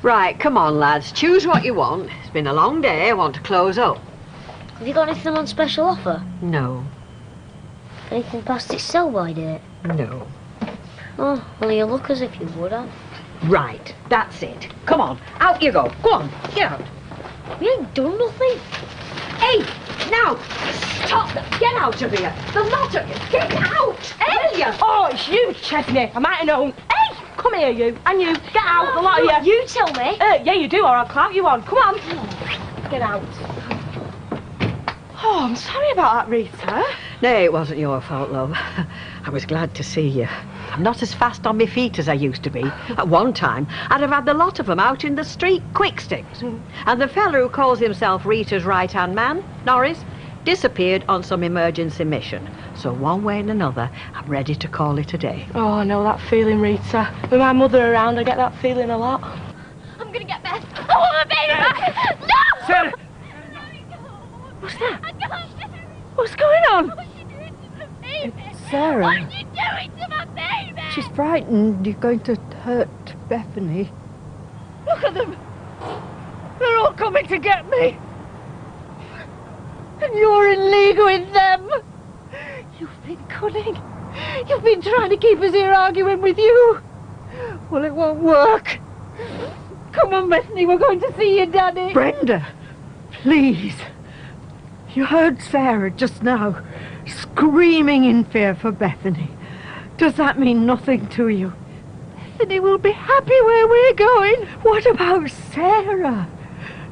[SPEAKER 21] Right, come on, lads. Choose what you want. It's been a long day. I want to close up.
[SPEAKER 11] Have you got anything on special offer?
[SPEAKER 21] No.
[SPEAKER 11] Anything past its sell-by date?
[SPEAKER 21] No.
[SPEAKER 11] Oh, well, you look as if you would have.
[SPEAKER 21] Right, that's it. Come on, out you go. Go on, get out.
[SPEAKER 11] We ain't done nothing.
[SPEAKER 21] Hey, now, stop. Get out of here. The lot of you, get out. Hey, you.
[SPEAKER 12] Oh, it's you, Chesney. I might have known. Hey, come here, you. And you, get out, the lot of you.
[SPEAKER 15] You tell me.
[SPEAKER 12] Yeah, you do, or I'll clamp you on. Come on. Get out. Oh, I'm sorry about that, Rita.
[SPEAKER 21] No, it wasn't your fault, love. I was glad to see you. I'm not as fast on my feet as I used to be. At one time, I'd have had the lot of them out in the street, quick sticks. And the fella who calls himself Rita's right-hand man, Norris, disappeared on some emergency mission. So one way and another, I'm ready to call it a day.
[SPEAKER 12] Oh, I know that feeling, Rita. With my mother around, I get that feeling a lot.
[SPEAKER 15] I'm going to get Beth. I want my baby back. No!
[SPEAKER 12] Sarah!
[SPEAKER 21] What's that?
[SPEAKER 15] I can't.
[SPEAKER 21] What's going on?
[SPEAKER 15] What are you doing to my baby?
[SPEAKER 20] It's Sarah.
[SPEAKER 15] What are you doing to my baby?
[SPEAKER 20] She's frightened you're going to hurt Bethany.
[SPEAKER 6] Look at them. They're all coming to get me. And you're in league with them. You've been cunning. You've been trying to keep us here arguing with you. Well, it won't work. Come on, Bethany, we're going to see your daddy.
[SPEAKER 20] Brenda, please. You heard Sarah just now, screaming in fear for Bethany. Does that mean nothing to you? Bethany will be happy where we're going. What about Sarah?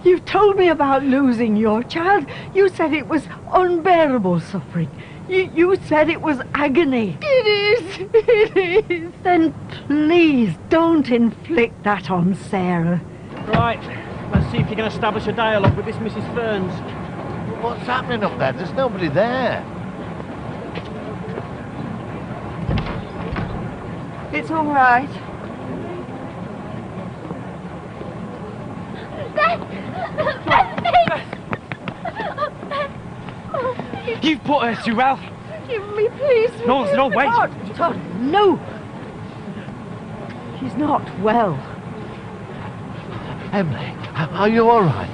[SPEAKER 20] You've told me about losing your child. You said it was unbearable suffering. You said it was agony. It is. Then please don't inflict that on Sarah.
[SPEAKER 7] Right, let's see if you can establish a dialogue with this Mrs. Ferns.
[SPEAKER 8] What's happening up there? There's nobody there.
[SPEAKER 20] It's all right.
[SPEAKER 7] You've put her to Ralph.
[SPEAKER 20] Give me, please.
[SPEAKER 7] No, there's no way.
[SPEAKER 20] Todd, no. She's not well.
[SPEAKER 8] Emily, are you all right?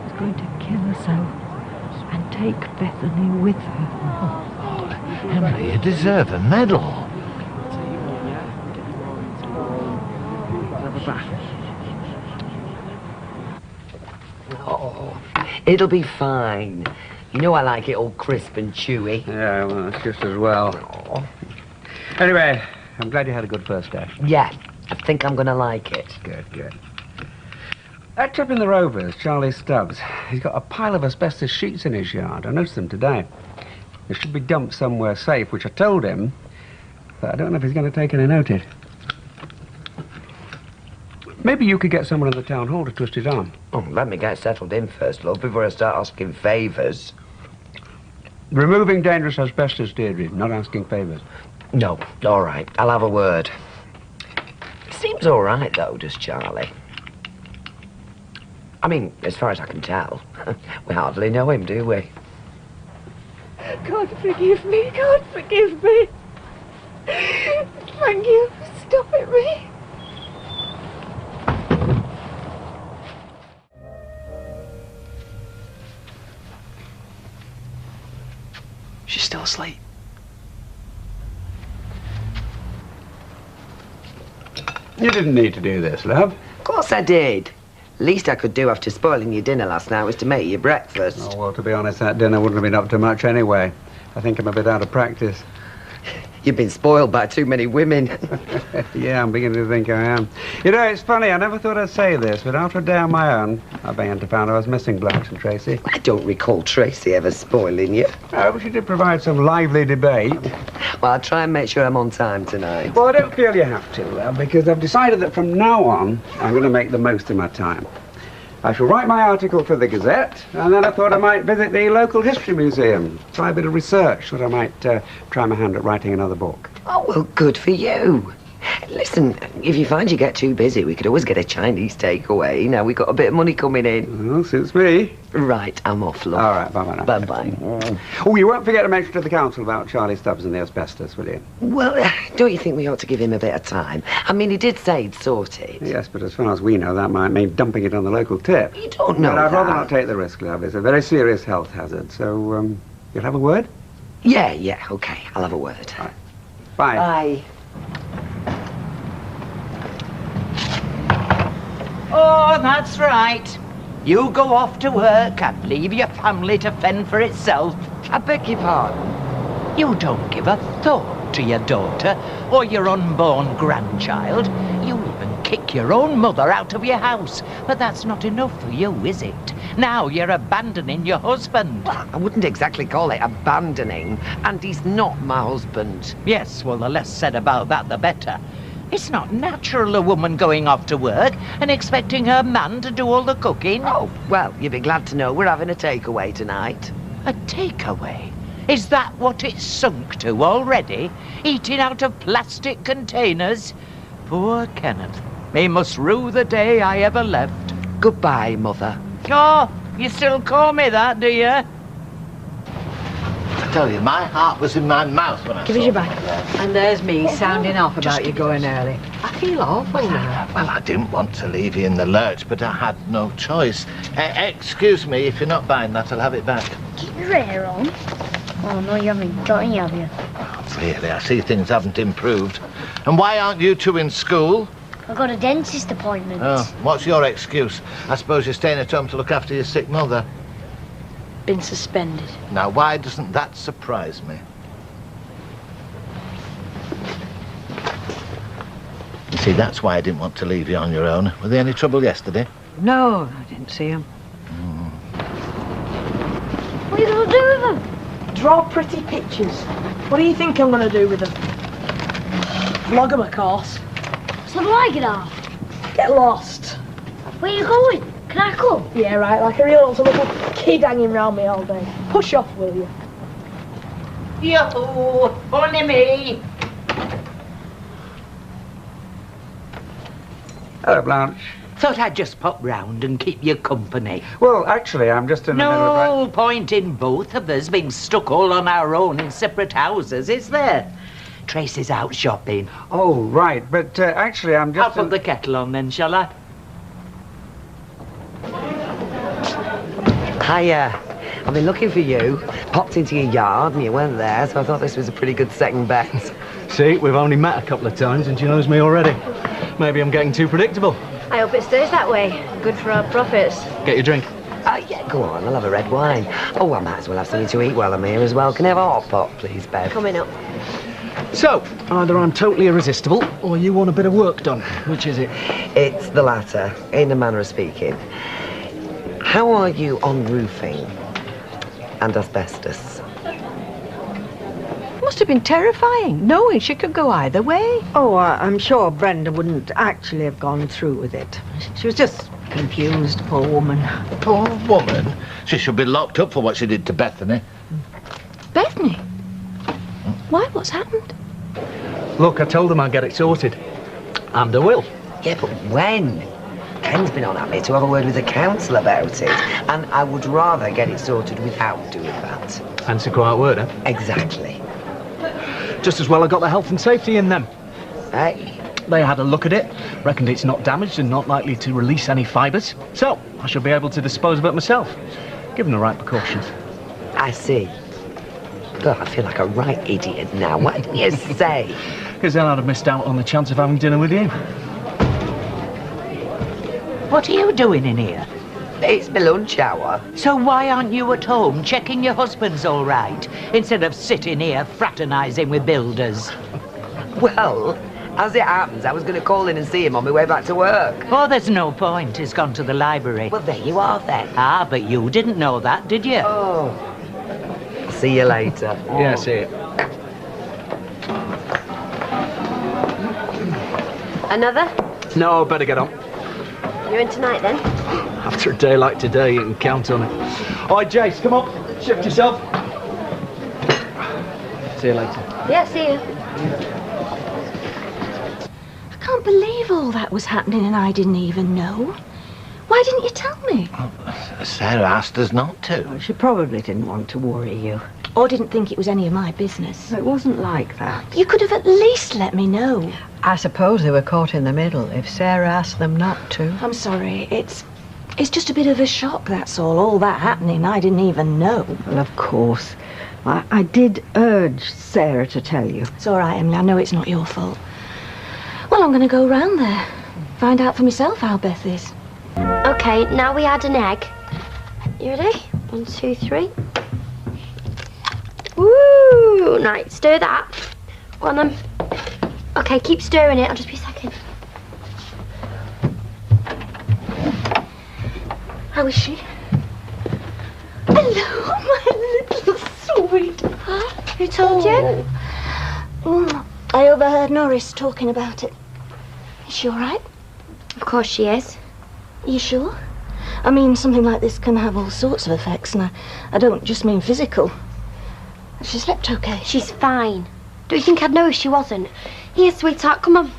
[SPEAKER 20] She's going to kill herself and take Bethany with her.
[SPEAKER 8] Emily, you deserve a medal.
[SPEAKER 3] Oh, it'll be fine. You know I like it all crisp and chewy.
[SPEAKER 2] Yeah, well, that's just as well. Anyway, I'm glad you had a good first day.
[SPEAKER 3] Yeah, I think I'm gonna like it.
[SPEAKER 2] Good, good. That chap in the Rovers, Charlie Stubbs, he's got a pile of asbestos sheets in his yard. I noticed them today. They should be dumped somewhere safe, which I told him, but I don't know if he's going to take any notice. Maybe you could get someone in the town hall to twist his arm.
[SPEAKER 3] Oh, let me get settled in first, love, before I start asking favours.
[SPEAKER 2] Removing dangerous asbestos, Deirdre, not asking favours.
[SPEAKER 3] No, all right, I'll have a word. Seems all right, though, does Charlie? I mean, as far as I can tell, we hardly know him, do we?
[SPEAKER 4] God forgive me, God forgive me. Thank you for stopping me.
[SPEAKER 7] She's still asleep.
[SPEAKER 2] You didn't need to do this, love.
[SPEAKER 3] Of course I did. Least I could do after spoiling your dinner last night was to make you breakfast.
[SPEAKER 2] Oh, well, to be honest, that dinner wouldn't have been up to much anyway. I think I'm a bit out of practice.
[SPEAKER 3] You've been spoiled by too many women.
[SPEAKER 2] Yeah, I'm beginning to think I am. You know, it's funny, I never thought I'd say this, but after a day on my own, I began to find I was missing Blanche and Tracy.
[SPEAKER 3] I don't recall Tracy ever spoiling you.
[SPEAKER 2] Oh, but she did provide some lively debate.
[SPEAKER 3] Well, I'll try and make sure I'm on time tonight.
[SPEAKER 2] Well, I don't feel you have to, love, because I've decided that from now on, I'm going to make the most of my time. I shall write my article for the Gazette, and then I thought I might visit the local history museum, try a bit of research, or I might try my hand at writing another book.
[SPEAKER 3] Oh, well, good for you. Listen, if you find you get too busy, we could always get a Chinese takeaway. Now we've got a bit of money coming in.
[SPEAKER 2] Well, suits me.
[SPEAKER 3] Right, I'm off, love.
[SPEAKER 2] All right, bye-bye now.
[SPEAKER 3] Bye-bye.
[SPEAKER 2] Oh, you won't forget to mention to the council about Charlie Stubbs and the asbestos, will you?
[SPEAKER 3] Well, don't you think we ought to give him a bit of time? I mean, he did say he'd sort it.
[SPEAKER 2] Yes, but as far as we know, that might mean dumping it on the local tip.
[SPEAKER 3] You don't know
[SPEAKER 2] But I'd rather
[SPEAKER 3] that.
[SPEAKER 2] not take the risk, love. It's a very serious health hazard. So, you'll have a word?
[SPEAKER 3] Yeah, okay. I'll have a word.
[SPEAKER 2] All right. Bye.
[SPEAKER 3] Bye.
[SPEAKER 1] Oh, that's right. You go off to work and leave your family to fend for itself.
[SPEAKER 3] I beg your pardon.
[SPEAKER 1] You don't give a thought to your daughter or your unborn grandchild. You even kick your own mother out of your house. But that's not enough for you, is it? Now you're abandoning your husband.
[SPEAKER 3] Well, I wouldn't exactly call it abandoning, and he's not my husband.
[SPEAKER 1] Yes, well, the less said about that, the better. It's not natural, a woman going off to work and expecting her man to do all the cooking.
[SPEAKER 3] Oh, well, you'll be glad to know we're having a takeaway tonight.
[SPEAKER 1] A takeaway? Is that what it's sunk to already? Eating out of plastic containers? Poor Kenneth. He must rue the day I ever left.
[SPEAKER 3] Goodbye, Mother.
[SPEAKER 1] Oh, you still call me that, do you?
[SPEAKER 8] I tell you, my heart was in my mouth when I
[SPEAKER 21] Give
[SPEAKER 8] saw
[SPEAKER 21] us your
[SPEAKER 8] that.
[SPEAKER 21] bag. And there's me sounding off about you going early. I feel awful now.
[SPEAKER 8] Well, I didn't want to leave you in the lurch, but I had no choice. Excuse me, if you're not buying that, I'll have it back.
[SPEAKER 15] Keep your hair on. Oh, no, you haven't got any, have you?
[SPEAKER 8] Oh, really, I see things haven't improved. And why aren't you two in school?
[SPEAKER 15] I've got a dentist appointment.
[SPEAKER 8] Oh, what's your excuse? I suppose you're staying at home to look after your sick mother.
[SPEAKER 16] Been suspended.
[SPEAKER 8] Now, why doesn't that surprise me? You see, that's why I didn't want to leave you on your own. Were there any trouble yesterday?
[SPEAKER 21] No, I didn't see him.
[SPEAKER 15] What are you going to do with them?
[SPEAKER 12] Draw pretty pictures. What do you think I'm going to do with them? Vlog them, of course.
[SPEAKER 15] So do I get off?
[SPEAKER 12] Get lost.
[SPEAKER 15] Where are you going? Can I come?
[SPEAKER 12] Yeah, right, like a real little kid hanging round me all day. Push off, will you?
[SPEAKER 1] Yoo-hoo! Only me!
[SPEAKER 2] Hello, Blanche.
[SPEAKER 1] Thought I'd just pop round and keep you company.
[SPEAKER 2] Well, actually, I'm just in the middle of...
[SPEAKER 1] No point in both of us being stuck all on our own in separate houses, is there? Tracy's out shopping.
[SPEAKER 2] Oh, right, but actually, I'm just...
[SPEAKER 1] I'll put the kettle on then, shall I?
[SPEAKER 3] Hiya. I've been looking for you. Popped into your yard and you weren't there, so I thought this was a pretty good second bet.
[SPEAKER 5] See, we've only met a couple of times and she knows me already. Maybe I'm getting too predictable.
[SPEAKER 15] I hope it stays that way. Good for our profits.
[SPEAKER 5] Get your drink.
[SPEAKER 3] Yeah, go on, I'll have a red wine. Oh, I might as well have something to eat while I'm here as well. Can I have a hot pot, please, Bev?
[SPEAKER 15] Coming up.
[SPEAKER 5] So, either I'm totally irresistible or you want a bit of work done. Which is it?
[SPEAKER 3] It's the latter, in a manner of speaking. How are you on roofing and asbestos?
[SPEAKER 21] must have been terrifying, knowing she could go either way. Oh, I'm sure Brenda wouldn't actually have gone through with it. She was just confused, poor woman.
[SPEAKER 8] Poor woman? She should be locked up for what she did to Bethany.
[SPEAKER 16] Bethany? Why? What's happened?
[SPEAKER 5] Look, I told them I'd get it sorted. And I will.
[SPEAKER 3] Yeah, but when? Ken's been on at me to have a word with the council about it, and I would rather get it sorted without doing that.
[SPEAKER 5] Fancy quiet word, eh?
[SPEAKER 3] Exactly.
[SPEAKER 5] Just as well I got the health and safety in them.
[SPEAKER 3] Hey?
[SPEAKER 5] They had a look at it, reckoned it's not damaged and not likely to release any fibres. So, I shall be able to dispose of it myself, given the right precautions.
[SPEAKER 3] I see. God, I feel like a right idiot now. What did you say?
[SPEAKER 5] Because then I'd have missed out on the chance of having dinner with you.
[SPEAKER 1] What are you doing in here?
[SPEAKER 3] It's my lunch hour.
[SPEAKER 1] So why aren't you at home checking your husband's all right, instead of sitting here fraternising with builders?
[SPEAKER 3] Well, as it happens, I was going to call in and see him on my way back to work.
[SPEAKER 1] Oh, there's no point. He's gone to the library.
[SPEAKER 3] Well, there you are then.
[SPEAKER 1] Ah, but you didn't know that, did you?
[SPEAKER 3] Oh. See you later.
[SPEAKER 5] Yeah, see you.
[SPEAKER 15] Another?
[SPEAKER 5] No, better get on.
[SPEAKER 15] You're in tonight then?
[SPEAKER 5] After a day like today, you can count on it. All right, Jace, come on. Shift yourself. See you later.
[SPEAKER 15] Yeah, see you.
[SPEAKER 16] I can't believe all that was happening and I didn't even know. Why didn't you tell me?
[SPEAKER 8] Sarah asked us not to.
[SPEAKER 21] Well, she probably didn't want to worry you.
[SPEAKER 16] Or didn't think it was any of my business.
[SPEAKER 21] It wasn't like that.
[SPEAKER 16] You could have at least let me know.
[SPEAKER 21] I suppose they were caught in the middle if Sarah asked them not to.
[SPEAKER 16] I'm sorry, it's just a bit of a shock, that's all that happening, I didn't even know.
[SPEAKER 21] Well, of course. I did urge Sarah to tell you.
[SPEAKER 16] It's all right, Emily, I know it's not your fault. Well, I'm going to go round there, find out for myself how Beth is.
[SPEAKER 15] Okay, now we add an egg. You ready? 1, 2, 3. Woo! Right, stir that. Go on then. Okay, keep stirring it. I'll just be a second. How is she? Hello, my little sweetheart. Who told you?
[SPEAKER 16] I overheard Norris talking about it. Is she all right?
[SPEAKER 15] Of course she is.
[SPEAKER 16] Are you sure? I mean, something like this can have all sorts of effects, and I don't just mean physical. She slept okay.
[SPEAKER 15] She's fine. Don't you think I'd know if she wasn't? Here, sweetheart, come on.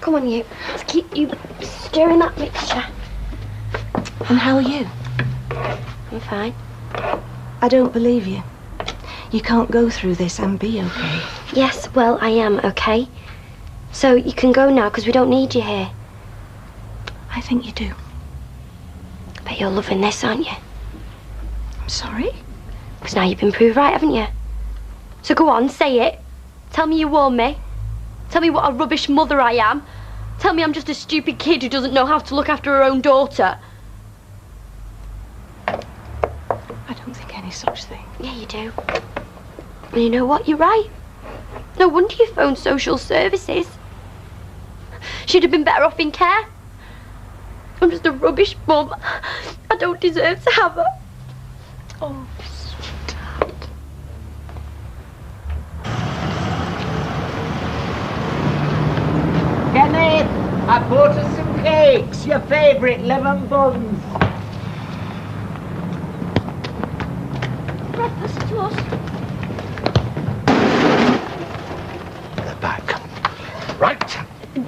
[SPEAKER 15] Come on, you. Let's keep you stirring that mixture.
[SPEAKER 16] And how are you?
[SPEAKER 15] I'm fine.
[SPEAKER 16] I don't believe you. You can't go through this and be okay.
[SPEAKER 15] Yes, well, I am okay. So you can go now, because we don't need you here.
[SPEAKER 16] I think you do.
[SPEAKER 15] I bet you're loving this, aren't you?
[SPEAKER 16] I'm sorry?
[SPEAKER 15] Because now you've been proved right, haven't you? So go on, say it. Tell me you warned me. Tell me what a rubbish mother I am. Tell me I'm just a stupid kid who doesn't know how to look after her own daughter.
[SPEAKER 16] I don't think any such thing.
[SPEAKER 15] Yeah, you do. And you know what? You're right. No wonder you phoned social services. She'd have been better off in care. I'm just a rubbish mum. I don't deserve to have her.
[SPEAKER 16] Oh, sweetheart.
[SPEAKER 1] Kenneth, I bought us some cakes, your favourite lemon buns.
[SPEAKER 16] Breakfast to us.
[SPEAKER 8] They're back. Right.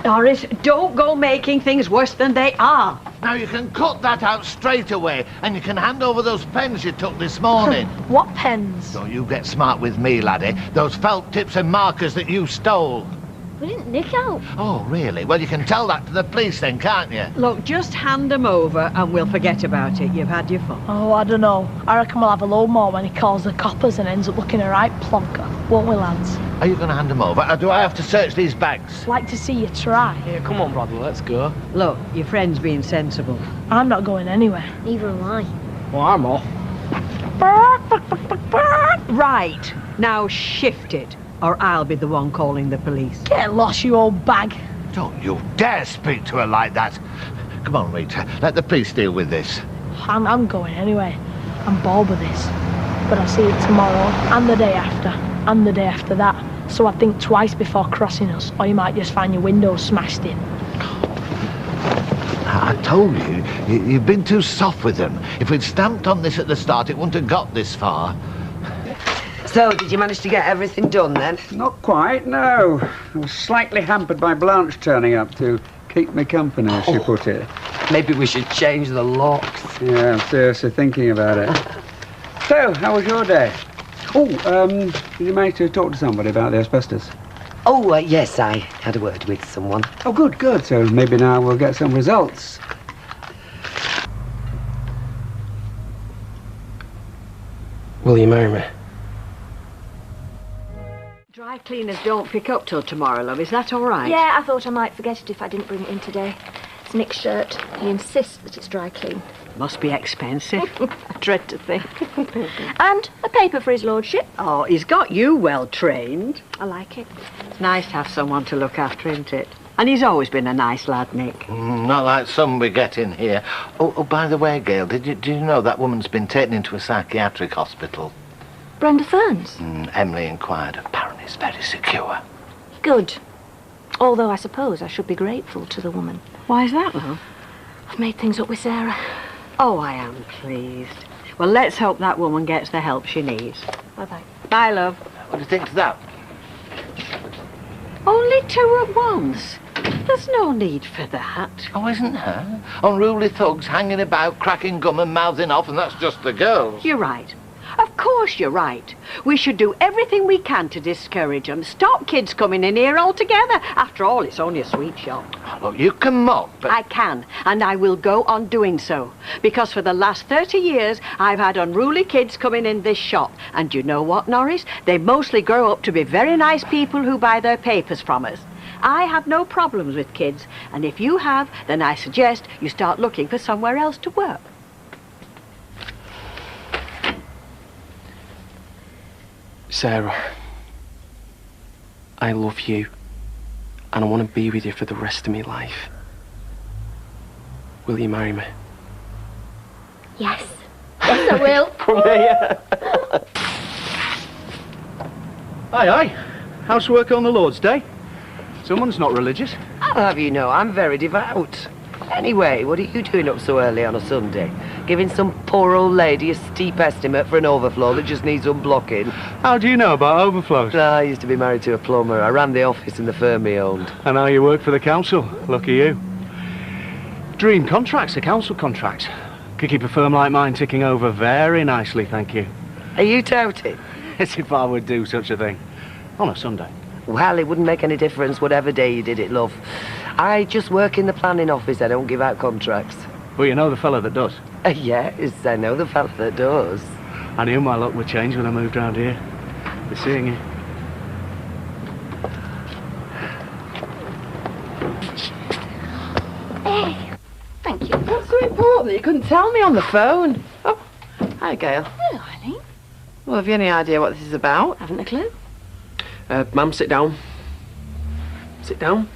[SPEAKER 21] Doris, don't go making things worse than they are.
[SPEAKER 8] Now you can cut that out straight away, and you can hand over those pens you took this morning.
[SPEAKER 12] What pens?
[SPEAKER 8] So you get smart with me, laddie. Those felt tips and markers that you stole.
[SPEAKER 15] We didn't nick out.
[SPEAKER 8] Oh, really? Well, you can tell that to the police then, can't you?
[SPEAKER 21] Look, just hand them over and we'll forget about it. You've had your fun.
[SPEAKER 12] Oh, I don't know. I reckon we'll have a load more when he calls the coppers and ends up looking a right plonker. Won't we, lads?
[SPEAKER 8] Are you going to hand them over, or do I have to search these bags?
[SPEAKER 12] Like to see you try.
[SPEAKER 7] Yeah, come on, brother, let's go.
[SPEAKER 21] Look, your friend's being sensible.
[SPEAKER 12] I'm not going anywhere.
[SPEAKER 15] Neither am I.
[SPEAKER 7] Well, I'm off.
[SPEAKER 21] Right, now shift it, or I'll be the one calling the police.
[SPEAKER 12] Get lost, you old bag.
[SPEAKER 8] Don't you dare speak to her like that. Come on, Rita, let the police deal with this.
[SPEAKER 12] I'm going anyway. I'm bored with this. But I'll see you tomorrow and the day after.
[SPEAKER 13] and the day after that. So I'd think twice before crossing us, or you might just find your windows smashed in.
[SPEAKER 8] I told you, you've been too soft with them. If we'd stamped on this at the start, it wouldn't have got this far.
[SPEAKER 3] So, did you manage to get everything done then?
[SPEAKER 2] Not quite, no. I was slightly hampered by Blanche turning up to keep me company, as she put it.
[SPEAKER 3] Maybe we should change the locks.
[SPEAKER 2] Yeah, I'm seriously thinking about it. So, how was your day? Oh, did you manage to talk to somebody about the asbestos?
[SPEAKER 3] Oh, yes, I had a word with someone.
[SPEAKER 2] Oh, good, good. So maybe now we'll get some results.
[SPEAKER 7] Will you marry me?
[SPEAKER 21] Dry cleaners don't pick up till tomorrow, love. Is that all right?
[SPEAKER 16] Yeah, I thought I might forget it if I didn't bring it in today. It's Nick's shirt. He insists that it's dry clean.
[SPEAKER 21] Must be expensive. I dread to think.
[SPEAKER 16] And a paper for his lordship.
[SPEAKER 21] Oh, he's got you well trained.
[SPEAKER 16] I like it.
[SPEAKER 21] It's nice to have someone to look after, isn't it? And he's always been a nice lad, Nick.
[SPEAKER 8] Not like some we get in here. Oh, by the way, Gail, do you know that woman's been taken into a psychiatric hospital?
[SPEAKER 16] Brenda Ferns.
[SPEAKER 8] Emily inquired. Apparently it's very secure.
[SPEAKER 16] Good. Although I suppose I should be grateful to the woman.
[SPEAKER 21] Why is that, love?
[SPEAKER 16] I've made things up with Sarah.
[SPEAKER 21] Oh, I am pleased. Well, let's hope that woman gets the help she needs.
[SPEAKER 16] Bye-bye.
[SPEAKER 21] Bye, love.
[SPEAKER 8] What do you think of that?
[SPEAKER 21] Only two at once. There's no need for that.
[SPEAKER 8] Oh, isn't there? Unruly thugs hanging about, cracking gum and mouthing off, and that's just the girls.
[SPEAKER 21] You're right. Of course you're right. We should do everything we can to discourage them. Stop kids coming in here altogether. After all, it's only a sweet shop.
[SPEAKER 8] Look, you can mock, but...
[SPEAKER 21] I can, and I will go on doing so. Because for the last 30 years, I've had unruly kids coming in this shop. And you know what, Norris? They mostly grow up to be very nice people who buy their papers from us. I have no problems with kids, and if you have, then I suggest you start looking for somewhere else to work.
[SPEAKER 7] Sarah, I love you, and I want to be with you for the rest of my life. Will you marry me?
[SPEAKER 15] Yes. Yes, I will.
[SPEAKER 7] Come here.
[SPEAKER 5] Aye. How's work on the Lord's Day? Someone's not religious.
[SPEAKER 3] I'll have you know, I'm very devout. Anyway, what are you doing up so early on a Sunday? Giving some poor old lady a steep estimate for an overflow that just needs unblocking?
[SPEAKER 5] How do you know about overflows?
[SPEAKER 3] I used to be married to a plumber. I ran the office in the firm he owned.
[SPEAKER 5] And now you work for the council. Lucky you. Dream contracts are council contracts. Could keep a firm like mine ticking over very nicely, thank you.
[SPEAKER 3] Are you touting?
[SPEAKER 5] As if I would do such a thing. On a Sunday.
[SPEAKER 3] Well, it wouldn't make any difference whatever day you did it, love. I just work in the planning office. I don't give out contracts.
[SPEAKER 5] Well, you know the fella that does?
[SPEAKER 3] Yes, I know the fella that does.
[SPEAKER 5] I knew my luck would change when I moved round here. For seeing you.
[SPEAKER 15] Hey, thank you.
[SPEAKER 22] What's so important that you couldn't tell me on the phone? Oh, hi, Gail.
[SPEAKER 16] Hello, Eileen.
[SPEAKER 22] Well, have you any idea what this is about?
[SPEAKER 16] Haven't a clue.
[SPEAKER 7] Ma'am, sit down. Sit down.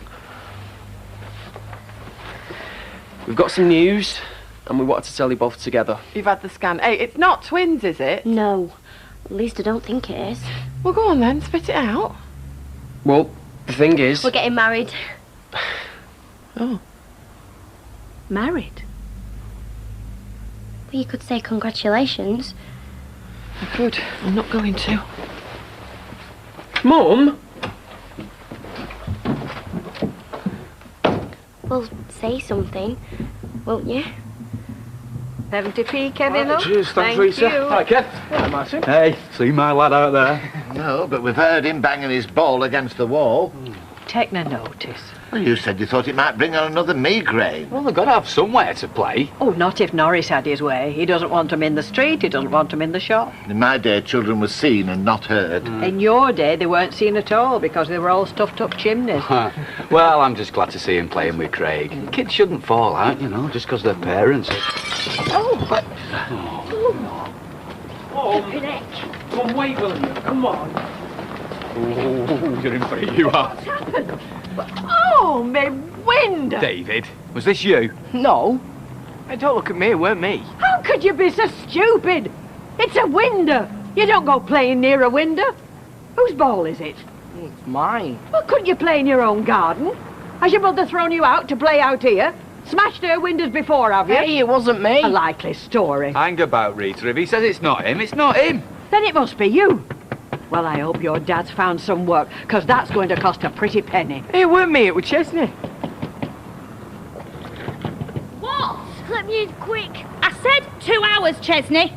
[SPEAKER 7] We've got some news, and we wanted to tell you both together.
[SPEAKER 22] You've had the scan. Hey, it's not twins, is it?
[SPEAKER 15] No. At least I don't think it is.
[SPEAKER 22] Well, go on then, spit it out.
[SPEAKER 7] Well, the thing is...
[SPEAKER 15] We're getting married.
[SPEAKER 22] Oh.
[SPEAKER 15] Married? Well, you could say congratulations.
[SPEAKER 22] I could. I'm not going to.
[SPEAKER 7] Mum?
[SPEAKER 15] Well, say something, won't you?
[SPEAKER 21] 70p, Kevin.
[SPEAKER 5] Right, cheers, thanks,
[SPEAKER 21] Thank
[SPEAKER 5] Lisa.
[SPEAKER 21] you.
[SPEAKER 5] Hi, Kev. Hi, Martin. Hey, see my lad out there?
[SPEAKER 8] No, but we've heard him banging his ball against the wall.
[SPEAKER 21] Take no notice.
[SPEAKER 8] Well, you said you thought it might bring on another migraine.
[SPEAKER 23] Well, they've got to have somewhere to play.
[SPEAKER 21] Oh, not if Norris had his way. He doesn't want them in the street, he doesn't want them in the shop.
[SPEAKER 8] In my day, children were seen and not heard.
[SPEAKER 21] In your day, they weren't seen at all because they were all stuffed up chimneys.
[SPEAKER 23] Well, I'm just glad to see him playing with Craig. Kids shouldn't fall out, you know, just because their parents.
[SPEAKER 22] Oh, but... Oh, Mum, wait, will you? Come on.
[SPEAKER 23] Oh, you're in for it, you are.
[SPEAKER 22] What's happened? Oh, my window!
[SPEAKER 23] David, was this you?
[SPEAKER 22] No. Hey, don't look at me, it weren't me.
[SPEAKER 21] How could you be so stupid? It's a window. You don't go playing near a window. Whose ball is it?
[SPEAKER 22] It's mine.
[SPEAKER 21] Well, couldn't you play in your own garden? Has your mother thrown you out to play out here? Smashed her windows before, have you?
[SPEAKER 22] Hey, it wasn't me.
[SPEAKER 21] A likely story.
[SPEAKER 23] Hang about, Rita. If he says it's not him, it's not him.
[SPEAKER 21] Then it must be you. Well, I hope your dad's found some work, because that's going to cost a pretty penny.
[SPEAKER 22] It weren't me, it was Chesney.
[SPEAKER 9] What? Let me in quick. I said 2 hours, Chesney.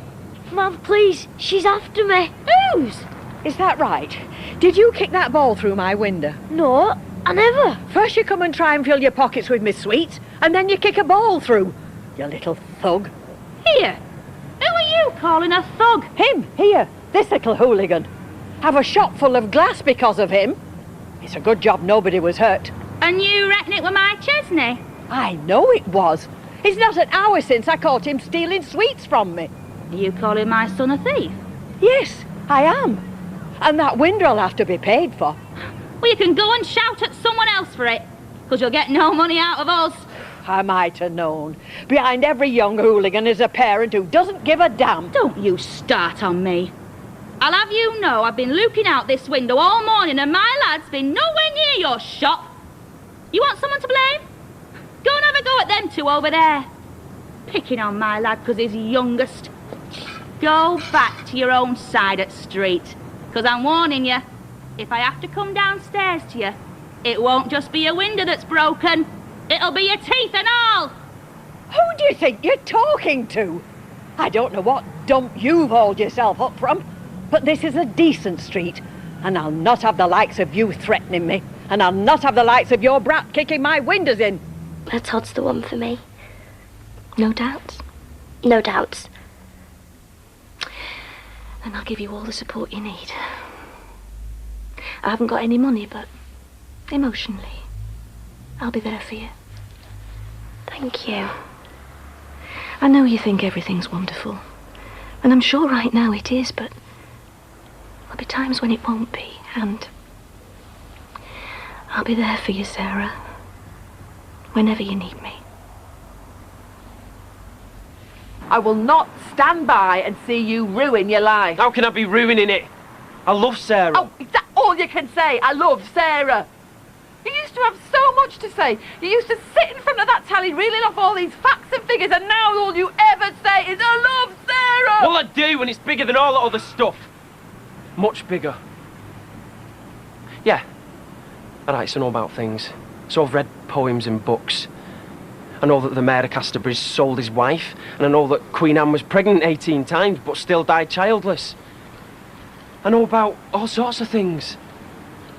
[SPEAKER 9] Mum, please. She's after me.
[SPEAKER 21] Whose? Is that right? Did you kick that ball through my window?
[SPEAKER 9] No, I never.
[SPEAKER 21] First you come and try and fill your pockets with my sweets, and then you kick a ball through. You little thug.
[SPEAKER 9] Here. Who are you calling a thug?
[SPEAKER 21] Him, here. This little hooligan. Have a shop full of glass because of him. It's a good job nobody was hurt.
[SPEAKER 9] And you reckon it were my Chesney?
[SPEAKER 21] I know it was. It's not an hour since I caught him stealing sweets from me.
[SPEAKER 9] Are you calling my son a thief?
[SPEAKER 21] Yes, I am. And that window'll have to be paid for.
[SPEAKER 9] Well, you can go and shout at someone else for it, because you'll get no money out of us.
[SPEAKER 21] I might have known. Behind every young hooligan is a parent who doesn't give a damn.
[SPEAKER 9] Don't you start on me. I'll have you know I've been looking out this window all morning and my lad's been nowhere near your shop. You want someone to blame? Go and have a go at them two over there. Picking on my lad because he's youngest. Go back to your own side at street, because I'm warning you, if I have to come downstairs to you, it won't just be a window that's broken. It'll be your teeth and all.
[SPEAKER 21] Who do you think you're talking to? I don't know what dump you've hauled yourself up from, but this is a decent street, and I'll not have the likes of you threatening me, and I'll not have the likes of your brat kicking my windows in.
[SPEAKER 15] Todd's the one for me. No doubts. No doubts. And I'll give you all the support you need. I haven't got any money, but emotionally, I'll be there for you. Thank you. I know you think everything's wonderful, and I'm sure right now it is, but there'll be times when it won't be, and I'll be there for you, Sarah, whenever you need me.
[SPEAKER 22] I will not stand by and see you ruin your life.
[SPEAKER 7] How can I be ruining it? I love Sarah.
[SPEAKER 22] Oh, is that all you can say? I love Sarah. You used to have so much to say. You used to sit in front of that tally reeling off all these facts and figures, and now all you ever say is, I love Sarah!
[SPEAKER 7] Well, I do, and it's bigger than all that other stuff. Much bigger. Yeah. I write to know about things. So I've read poems and books. I know that the Mayor of Casterbridge sold his wife, and I know that Queen Anne was pregnant 18 times, but still died childless. I know about all sorts of things.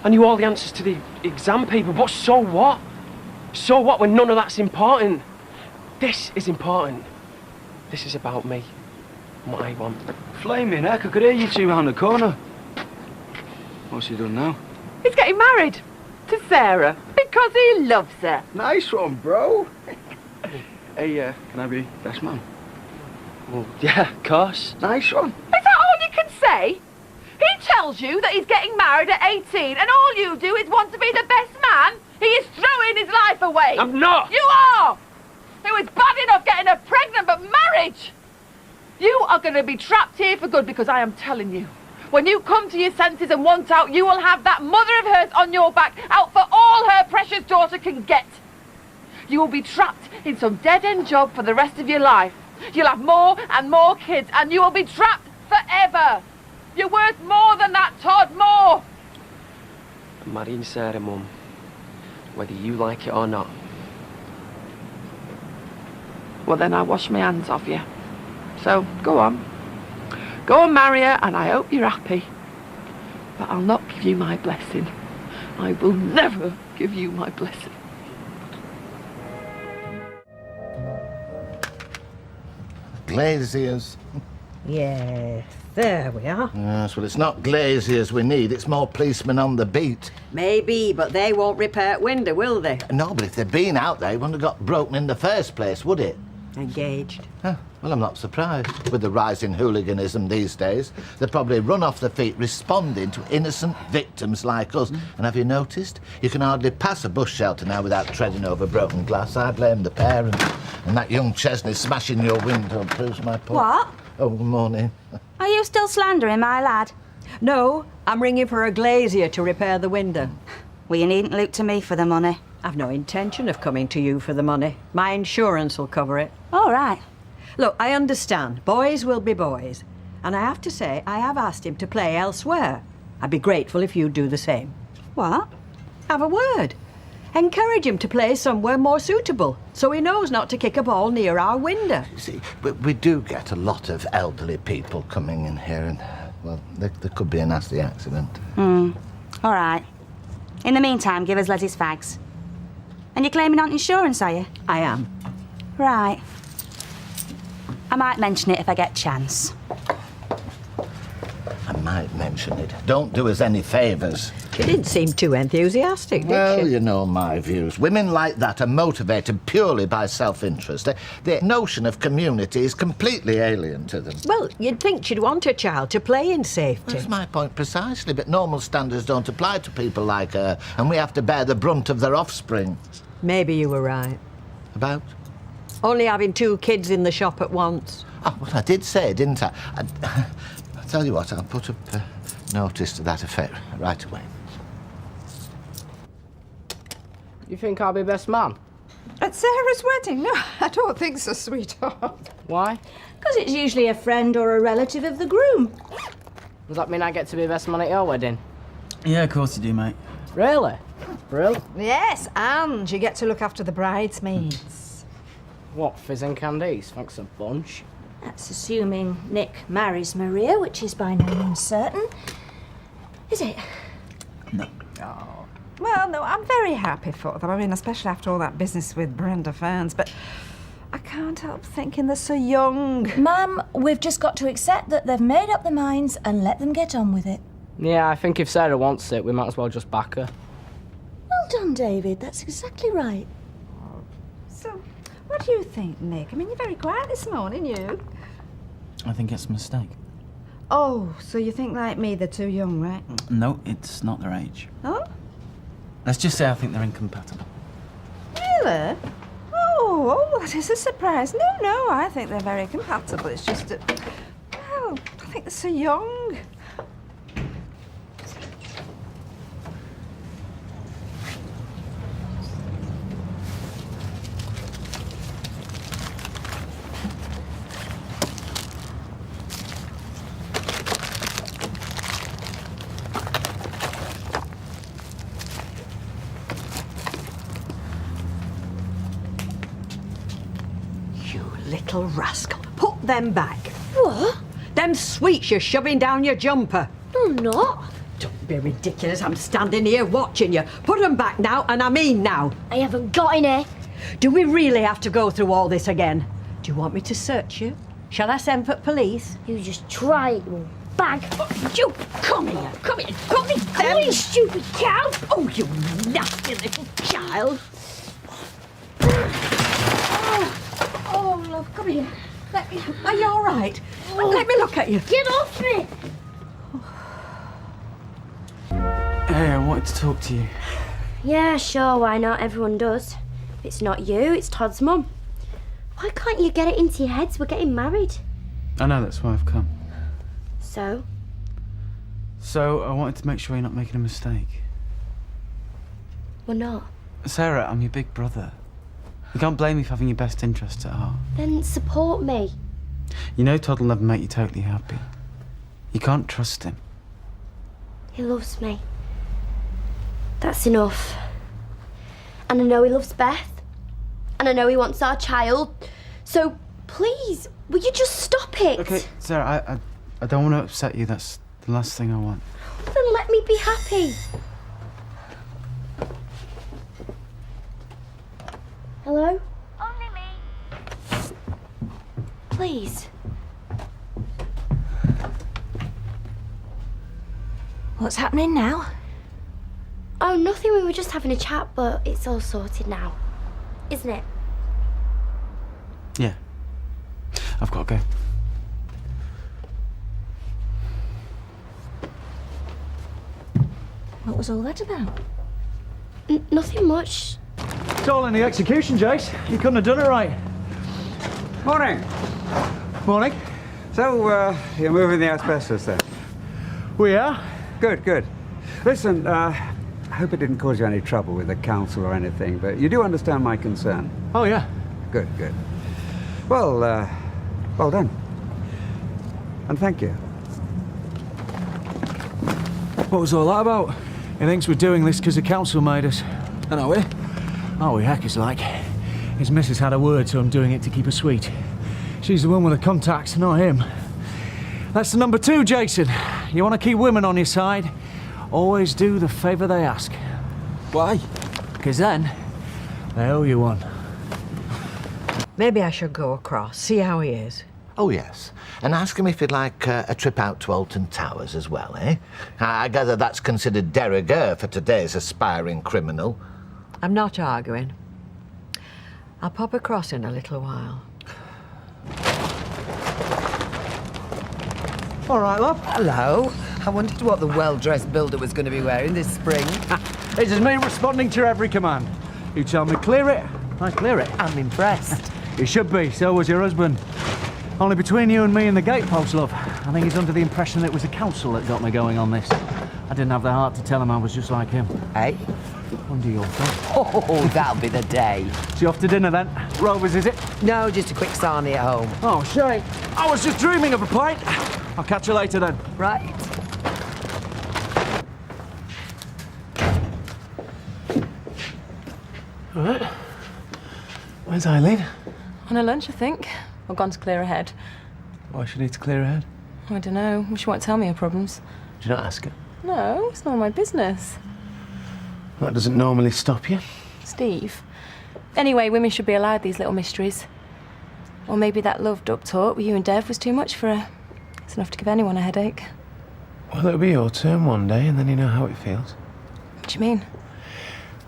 [SPEAKER 7] I knew all the answers to the exam paper, but so what? So what when none of that's important? This is important. This is about me, and what I want.
[SPEAKER 5] Flaming heck, I could hear you two round the corner. What's he done now?
[SPEAKER 22] He's getting married to Sarah because he loves her.
[SPEAKER 5] Nice one, bro. Hey, can I be best man?
[SPEAKER 7] Well, yeah, of course.
[SPEAKER 5] Nice one.
[SPEAKER 22] Is that all you can say? He tells you that he's getting married at 18, and all you do is want to be the best man. He is throwing his life away.
[SPEAKER 7] I'm not.
[SPEAKER 22] You are. It was bad enough getting her pregnant, but marriage. You are going to be trapped here for good, because I am telling you, when you come to your senses and want out, you will have that mother of hers on your back, out for all her precious daughter can get. You will be trapped in some dead-end job for the rest of your life. You'll have more and more kids, and you will be trapped forever. You're worth more than that, Todd, more.
[SPEAKER 7] I'm marrying Sarah, Mum. Whether you like it or not.
[SPEAKER 22] Well, then I wash my hands off you. So, go on. Go and marry her, and I hope you're happy. But I'll not give you my blessing. I will never give you my blessing.
[SPEAKER 8] Glaziers.
[SPEAKER 21] Yes, there we are.
[SPEAKER 8] Yes, well, it's not glaziers we need, it's more policemen on the beat.
[SPEAKER 21] Maybe, but they won't repair window, will they?
[SPEAKER 8] No, but if they'd been out there, it wouldn't have got broken in the first place, would it?
[SPEAKER 21] Engaged.
[SPEAKER 8] Huh, well, I'm not surprised. With the rise in hooliganism these days, they probably run off their feet responding to innocent victims like us. And have you noticed? You can hardly pass a bus shelter now without treading over broken glass. I blame the parents. And that young Chesney smashing your window proves my point.
[SPEAKER 10] What?
[SPEAKER 8] Oh, good morning.
[SPEAKER 10] Are you still slandering my lad?
[SPEAKER 21] No, I'm ringing for a glazier to repair the window.
[SPEAKER 10] Well, you needn't look to me for the money.
[SPEAKER 21] I've no intention of coming to you for the money. My insurance will cover it.
[SPEAKER 10] All right.
[SPEAKER 21] Look, I understand. Boys will be boys. And I have to say, I have asked him to play elsewhere. I'd be grateful if you'd do the same.
[SPEAKER 10] What?
[SPEAKER 21] Have a word. Encourage him to play somewhere more suitable, so he knows not to kick a ball near our window.
[SPEAKER 8] You see, we do get a lot of elderly people coming in here, and, well, there could be a nasty accident.
[SPEAKER 10] All right. In the meantime, give us Leslie's fags. And you're claiming on insurance, are you?
[SPEAKER 21] I am.
[SPEAKER 10] Right. I might mention it if I get a chance.
[SPEAKER 8] I might mention it. Don't do us any favours.
[SPEAKER 21] You didn't seem too enthusiastic, did you?
[SPEAKER 8] Well, you know my views. Women like that are motivated purely by self-interest. The notion of community is completely alien to them.
[SPEAKER 21] Well, you'd think she'd want her child to play in safety.
[SPEAKER 8] That's my point precisely, but normal standards don't apply to people like her, and we have to bear the brunt of their offspring.
[SPEAKER 21] Maybe you were right.
[SPEAKER 8] About?
[SPEAKER 21] Only having 2 kids in the shop at once.
[SPEAKER 8] Oh, well, I did say, didn't I? I'll tell you what, I'll put up a notice to that effect right away.
[SPEAKER 14] You think I'll be best man?
[SPEAKER 6] At Sarah's wedding? No, I don't think so, sweetheart.
[SPEAKER 14] Why?
[SPEAKER 16] Because it's usually a friend or a relative of the groom.
[SPEAKER 14] Does that mean I get to be best man at your wedding?
[SPEAKER 17] Yeah, of course you do, mate.
[SPEAKER 14] Really? Brill.
[SPEAKER 6] Yes, and you get to look after the bridesmaids.
[SPEAKER 14] What, fizz and candies? Thanks a bunch.
[SPEAKER 16] That's assuming Nick marries Maria, which is by no means certain. Is it?
[SPEAKER 17] No.
[SPEAKER 6] Oh. Well, no, I'm very happy for them. I mean, especially after all that business with Brenda Ferns, but I can't help thinking they're so young.
[SPEAKER 16] Ma'am, we've just got to accept that they've made up their minds and let them get on with it.
[SPEAKER 14] Yeah, I think if Sarah wants it, we might as well just back her.
[SPEAKER 16] Well done, David. That's exactly right.
[SPEAKER 6] So, what do you think, Nick? I mean, you're very quiet this morning, you.
[SPEAKER 17] I think it's a mistake.
[SPEAKER 6] Oh, so you think like me, they're too young, right?
[SPEAKER 17] No, it's not their age.
[SPEAKER 6] Oh?
[SPEAKER 17] Let's just say I think they're incompatible.
[SPEAKER 6] Really? Oh, that is a surprise. No, I think they're very compatible. It's just that, well, I think they're so young.
[SPEAKER 21] Little rascal. Put them back.
[SPEAKER 16] What?
[SPEAKER 21] Them sweets you're shoving down your jumper.
[SPEAKER 16] No, I'm not.
[SPEAKER 21] Don't be ridiculous. I'm standing here watching you. Put them back now, and I mean now.
[SPEAKER 16] I haven't got any.
[SPEAKER 21] Do we really have to go through all this again? Do you want me to search you? Shall I send for police?
[SPEAKER 16] You just try it, you bag.
[SPEAKER 21] You come here. Come here. Put me
[SPEAKER 16] Come on, you stupid cow.
[SPEAKER 21] Oh, you nasty little child. Oh, love, come here. Are you all right? Let me look at you.
[SPEAKER 16] Get off me!
[SPEAKER 17] Hey, I wanted to talk to you.
[SPEAKER 15] Yeah, sure, why not? Everyone does. If it's not you, it's Todd's mum. Why can't you get it into your heads we're getting married?
[SPEAKER 17] I know, that's why I've come.
[SPEAKER 15] So?
[SPEAKER 17] So, I wanted to make sure you're not making a mistake.
[SPEAKER 15] We're not.
[SPEAKER 17] Sarah, I'm your big brother. You can't blame me for having your best interests at heart.
[SPEAKER 15] Then support me.
[SPEAKER 17] You know Todd will never make you totally happy. You can't trust him.
[SPEAKER 15] He loves me. That's enough. And I know he loves Beth. And I know he wants our child. So, please, will you just stop it?
[SPEAKER 17] Okay, Sarah, I don't want to upset you. That's the last thing I want.
[SPEAKER 15] Then let me be happy. Hello?
[SPEAKER 24] Only me.
[SPEAKER 15] Please.
[SPEAKER 16] What's happening now?
[SPEAKER 15] Oh, nothing. We were just having a chat, but it's all sorted now. Isn't it?
[SPEAKER 17] Yeah. I've got to go.
[SPEAKER 16] What was all that about?
[SPEAKER 15] Nothing much.
[SPEAKER 25] It's all in the execution, Jace. You couldn't have done it right.
[SPEAKER 2] Morning.
[SPEAKER 25] Morning.
[SPEAKER 2] So, you're moving the asbestos then?
[SPEAKER 25] We are.
[SPEAKER 2] Good, good. Listen, I hope it didn't cause you any trouble with the council or anything, but you do understand my concern.
[SPEAKER 25] Oh, yeah.
[SPEAKER 2] Good, good. Well, well done. And thank you.
[SPEAKER 25] What was all that about? He thinks we're doing this because the council made us. And are we? Oh, we hackers like. His missus had a word, so I'm doing it to keep her sweet. She's the one with the contacts, not him. That's the number 2, Jason. You want to keep women on your side? Always do the favour they ask.
[SPEAKER 17] Why?
[SPEAKER 25] Because then, they owe you one.
[SPEAKER 21] Maybe I should go across, see how he is.
[SPEAKER 8] Oh, yes. And ask him if he'd like a trip out to Alton Towers as well, eh? I gather that's considered de rigueur for today's aspiring criminal.
[SPEAKER 21] I'm not arguing. I'll pop across in a little while.
[SPEAKER 4] All right, love.
[SPEAKER 3] Hello. I wondered what the well-dressed builder was going to be wearing this spring.
[SPEAKER 25] It's just me responding to your every command. You tell me clear it, I clear it.
[SPEAKER 3] I'm impressed.
[SPEAKER 25] You should be, so was your husband. Only between you and me and the gatepost, love. I think he's under the impression that it was the council that got me going on this. I didn't have the heart to tell him I was just like him.
[SPEAKER 3] Hey?
[SPEAKER 25] Under your thumb.
[SPEAKER 3] Oh, that'll be the day.
[SPEAKER 25] So you off to dinner then? Rovers, is it?
[SPEAKER 3] No, just a quick sarnie at home.
[SPEAKER 25] Oh, shame. I was just dreaming of a pint. I'll catch you later then.
[SPEAKER 3] Right.
[SPEAKER 5] All right. Where's Eileen?
[SPEAKER 11] On her lunch, I think. Or gone to clear her head.
[SPEAKER 5] Why should she need to clear her head?
[SPEAKER 11] I don't know. She won't tell me her problems.
[SPEAKER 5] Did you not ask her?
[SPEAKER 11] No, it's none of my business.
[SPEAKER 5] That doesn't normally stop you.
[SPEAKER 11] Steve. Anyway, women should be allowed these little mysteries. Or maybe that loved-up talk with you and Dev was too much for her. It's enough to give anyone a headache.
[SPEAKER 5] Well, it'll be your turn one day, and then you know how it feels.
[SPEAKER 11] What do you mean?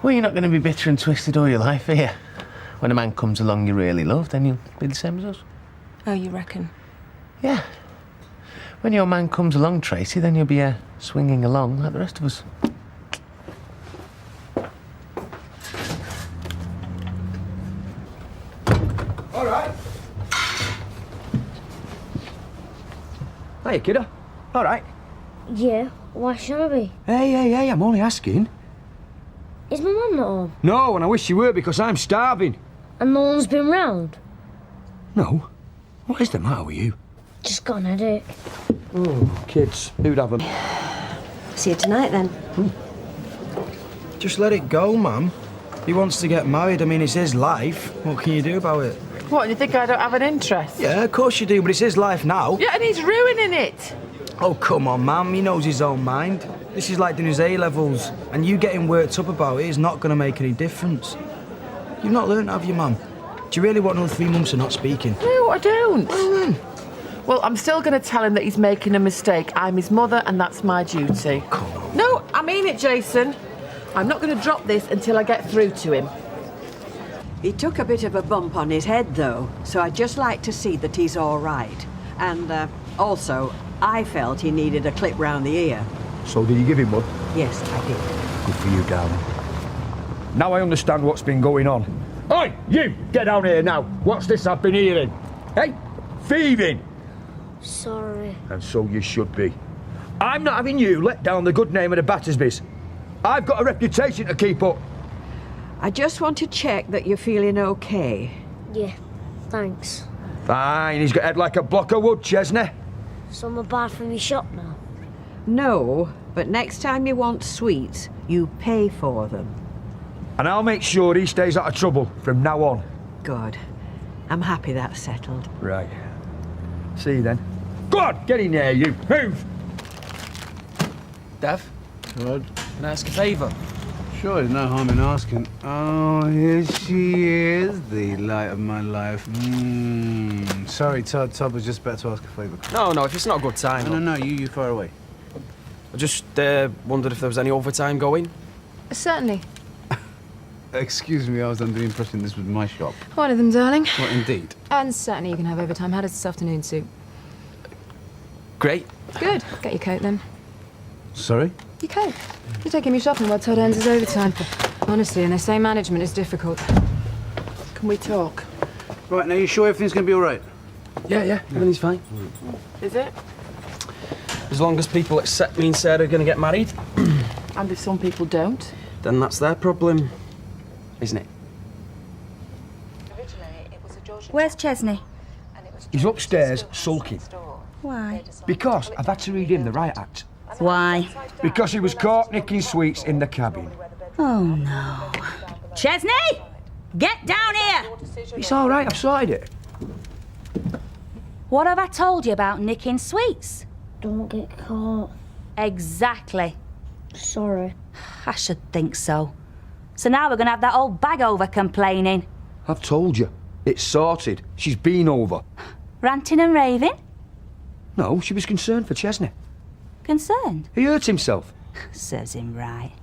[SPEAKER 5] Well, you're not going to be bitter and twisted all your life, are you? When a man comes along you really love, then you'll be the same as us.
[SPEAKER 11] Oh, you reckon?
[SPEAKER 5] Yeah. When your man comes along, Tracy, then you'll be swinging along like the rest of us.
[SPEAKER 4] All right. Hiya, kiddo. All right.
[SPEAKER 18] Yeah, why should I be?
[SPEAKER 4] Hey, I'm only asking.
[SPEAKER 18] Is my mum not home?
[SPEAKER 4] No, and I wish she were because I'm starving.
[SPEAKER 18] And no one's been round?
[SPEAKER 4] No. What is the matter with you?
[SPEAKER 18] Just got an headache.
[SPEAKER 4] Oh, kids, who'd have them?
[SPEAKER 11] See you tonight, then.
[SPEAKER 17] Just let it go, Mum. He wants to get married. I mean, it's his life. What can you do about it?
[SPEAKER 22] What, you think I don't have an interest?
[SPEAKER 17] Yeah, of course you do, but it's his life now.
[SPEAKER 22] Yeah, and he's ruining it.
[SPEAKER 17] Oh, come on, Mum. He knows his own mind. This is like doing his A-levels, and you getting worked up about it is not going to make any difference. You've not learned, have you, Mum? Do you really want another 3 months of not speaking?
[SPEAKER 22] No, I don't.
[SPEAKER 17] Well, then.
[SPEAKER 22] Well, I'm still going to tell him that he's making a mistake. I'm his mother, and that's my duty.
[SPEAKER 17] Come on.
[SPEAKER 22] No, I mean it, Jason. I'm not going to drop this until I get through to him.
[SPEAKER 21] He took a bit of a bump on his head, though, so I'd just like to see that he's all right. And also, I felt he needed a clip round the ear.
[SPEAKER 4] So did you give him one?
[SPEAKER 21] Yes, I did.
[SPEAKER 4] Good for you, darling. Now I understand what's been going on. Oi, you! Get down here now. What's this I've been hearing? Hey? Thieving!
[SPEAKER 18] Sorry.
[SPEAKER 4] And so you should be. I'm not having you let down the good name of the Battersbys. I've got a reputation to keep up.
[SPEAKER 21] I just want to check that you're feeling okay.
[SPEAKER 18] Yeah, thanks.
[SPEAKER 4] Fine, he's got a head like a block of wood, Chesney.
[SPEAKER 18] So I'm barred from your shop now?
[SPEAKER 21] No, but next time you want sweets, you pay for them.
[SPEAKER 4] And I'll make sure he stays out of trouble from now on.
[SPEAKER 21] Good. I'm happy that's settled.
[SPEAKER 4] Right. See you then. Go on, get in there, you. Move!
[SPEAKER 17] Dev?
[SPEAKER 25] Good.
[SPEAKER 17] Can I ask a favour?
[SPEAKER 25] Sure, there's no harm in asking. Oh, here she is, the light of my life. Sorry, Todd was just about to ask a favour.
[SPEAKER 7] No, if it's not a good time.
[SPEAKER 25] No, you far away.
[SPEAKER 7] I just wondered if there was any overtime going.
[SPEAKER 11] Certainly.
[SPEAKER 25] Excuse me, I was under the impression this was my shop.
[SPEAKER 11] One of them, darling.
[SPEAKER 25] What, indeed?
[SPEAKER 11] And certainly you can have overtime. How does this afternoon suit?
[SPEAKER 7] Great.
[SPEAKER 11] Good. Get your coat, then.
[SPEAKER 25] Sorry?
[SPEAKER 11] Your coat. You're taking me shopping while Todd ends his overtime. Honestly, and they say management is difficult.
[SPEAKER 22] Can we talk?
[SPEAKER 25] Right, now you sure everything's going to be all right?
[SPEAKER 7] Yeah, everything's fine.
[SPEAKER 22] Is it?
[SPEAKER 25] There's
[SPEAKER 7] As long as people accept me and Sarah are going to get married,
[SPEAKER 22] And if some people don't?
[SPEAKER 7] then that's their problem, isn't it?
[SPEAKER 10] Where's Chesney?
[SPEAKER 4] He's upstairs sulking.
[SPEAKER 10] Why?
[SPEAKER 4] Because I've had to read him the riot act.
[SPEAKER 10] Why?
[SPEAKER 4] Because he was caught nicking sweets in the cabin.
[SPEAKER 10] Oh, no. Chesney! Get down here!
[SPEAKER 4] It's all right, I've sorted it.
[SPEAKER 10] What have I told you about nicking sweets?
[SPEAKER 18] Don't get caught.
[SPEAKER 10] Exactly.
[SPEAKER 18] Sorry.
[SPEAKER 10] I should think so. So now we're going to have that old bag over complaining.
[SPEAKER 4] I've told you. It's sorted. She's been over.
[SPEAKER 10] Ranting and raving?
[SPEAKER 4] No, she was concerned for Chesney.
[SPEAKER 10] Concerned?
[SPEAKER 4] He hurt himself.
[SPEAKER 10] Serves him right.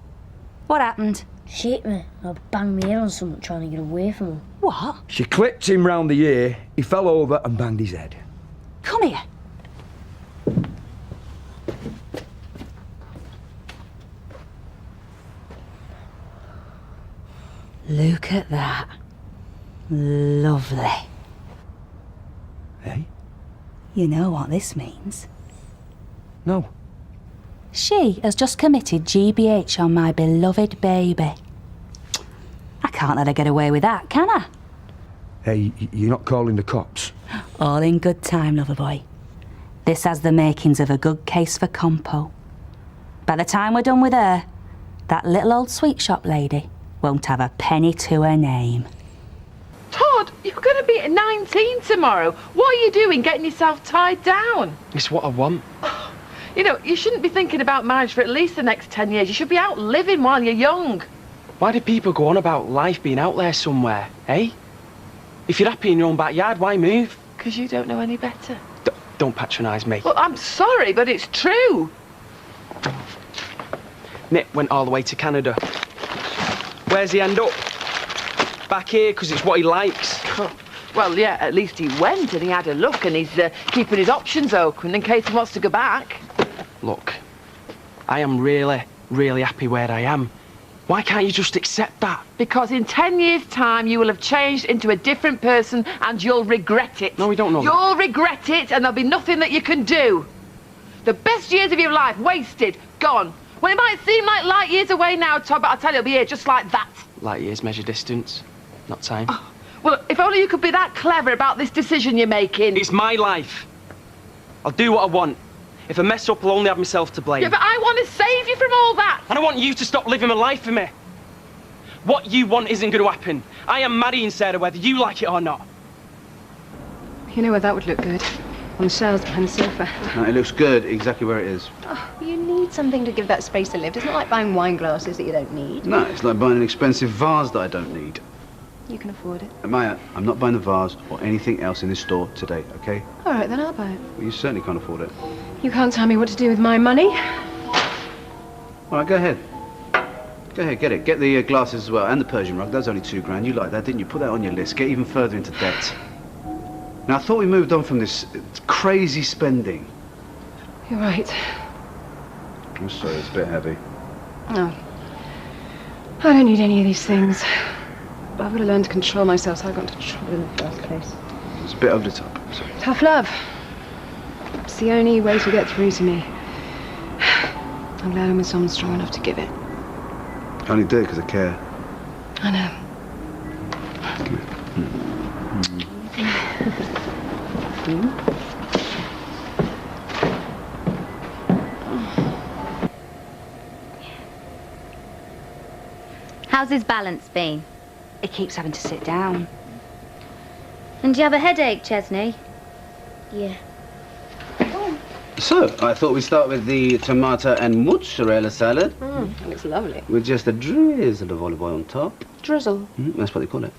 [SPEAKER 10] What happened?
[SPEAKER 18] She hit me. I banged my head on someone trying to get away from her.
[SPEAKER 10] What?
[SPEAKER 4] She clipped him round the ear, he fell over and banged his head.
[SPEAKER 10] Come here. Look at that. Lovely.
[SPEAKER 4] Hey?
[SPEAKER 10] You know what this means?
[SPEAKER 4] No.
[SPEAKER 10] She has just committed GBH on my beloved baby. I can't let her get away with that, can I?
[SPEAKER 4] Hey, you're not calling the cops?
[SPEAKER 10] All in good time, lover boy. This has the makings of a good case for compo. By the time we're done with her, that little old sweet shop lady won't have a penny to her name.
[SPEAKER 22] Todd, you're going to be 19 tomorrow. What are you doing getting yourself tied down?
[SPEAKER 7] It's what I want.
[SPEAKER 22] You know, you shouldn't be thinking about marriage for at least the next 10 years. You should be out living while you're young.
[SPEAKER 7] Why do people go on about life being out there somewhere, eh? If you're happy in your own backyard, why move?
[SPEAKER 22] Because you don't know any better.
[SPEAKER 7] Don't patronise me.
[SPEAKER 22] Well, I'm sorry, but it's true.
[SPEAKER 7] Nick went all the way to Canada. Where's he end up? Back here, because it's what he likes.
[SPEAKER 22] Well, yeah, at least he went and he had a look and he's keeping his options open in case he wants to go back.
[SPEAKER 7] Look, I am really, really happy where I am. Why can't you just accept that?
[SPEAKER 22] Because in 10 years' time, you will have changed into a different person and you'll regret it.
[SPEAKER 7] No, we don't know that.
[SPEAKER 22] You'll regret it and there'll be nothing that you can do. The best years of your life wasted, gone. Well, it might seem like light years away now, Todd, but I'll tell you, it'll be here just like that.
[SPEAKER 7] Light years measure distance, not time.
[SPEAKER 22] Oh, well, if only you could be that clever about this decision you're making.
[SPEAKER 7] It's my life. I'll do what I want. If I mess up, I'll only have myself to blame.
[SPEAKER 22] Yeah, but I want to save you from all that.
[SPEAKER 7] And I want you to stop living my life for me. What you want isn't going to happen. I am marrying Sarah whether you like it or not.
[SPEAKER 11] You know where that would look good? On the shelves behind the sofa.
[SPEAKER 23] No, it looks good exactly where it is.
[SPEAKER 11] Oh, you need something to give that space a lift. It's not like buying wine glasses that you don't need.
[SPEAKER 23] No, it's like buying an expensive vase that I don't need.
[SPEAKER 11] You can afford it.
[SPEAKER 23] Maya, I'm not buying the vase or anything else in this store today, okay?
[SPEAKER 11] All right, then I'll buy it.
[SPEAKER 23] Well, you certainly can't afford it.
[SPEAKER 11] You can't tell me what to do with my money.
[SPEAKER 23] All right, go ahead. Go ahead, get it. Get the glasses as well, and the Persian rug. That's only £2 You like that, didn't you? Put that on your list. Get even further into debt. Now, I thought we moved on from this crazy spending.
[SPEAKER 11] You're right.
[SPEAKER 23] I'm sorry, it's a bit heavy.
[SPEAKER 11] No. I don't need any of these things. I've got to learn to control myself, so I got into trouble in the first place.
[SPEAKER 23] It's a bit over the top. Sorry.
[SPEAKER 11] Tough love. It's the only way to get through to me. I'm glad I'm with someone strong enough to give it.
[SPEAKER 23] I only do it because I care.
[SPEAKER 11] I know.
[SPEAKER 9] How's his balance been?
[SPEAKER 10] He keeps having to sit down.
[SPEAKER 9] And do you have a headache, Chesney?
[SPEAKER 18] Yeah.
[SPEAKER 23] So, I thought we'd start with the tomato and mozzarella salad.
[SPEAKER 11] That looks lovely.
[SPEAKER 23] With just a drizzle of olive oil on top.
[SPEAKER 11] Drizzle.
[SPEAKER 23] That's what they call it.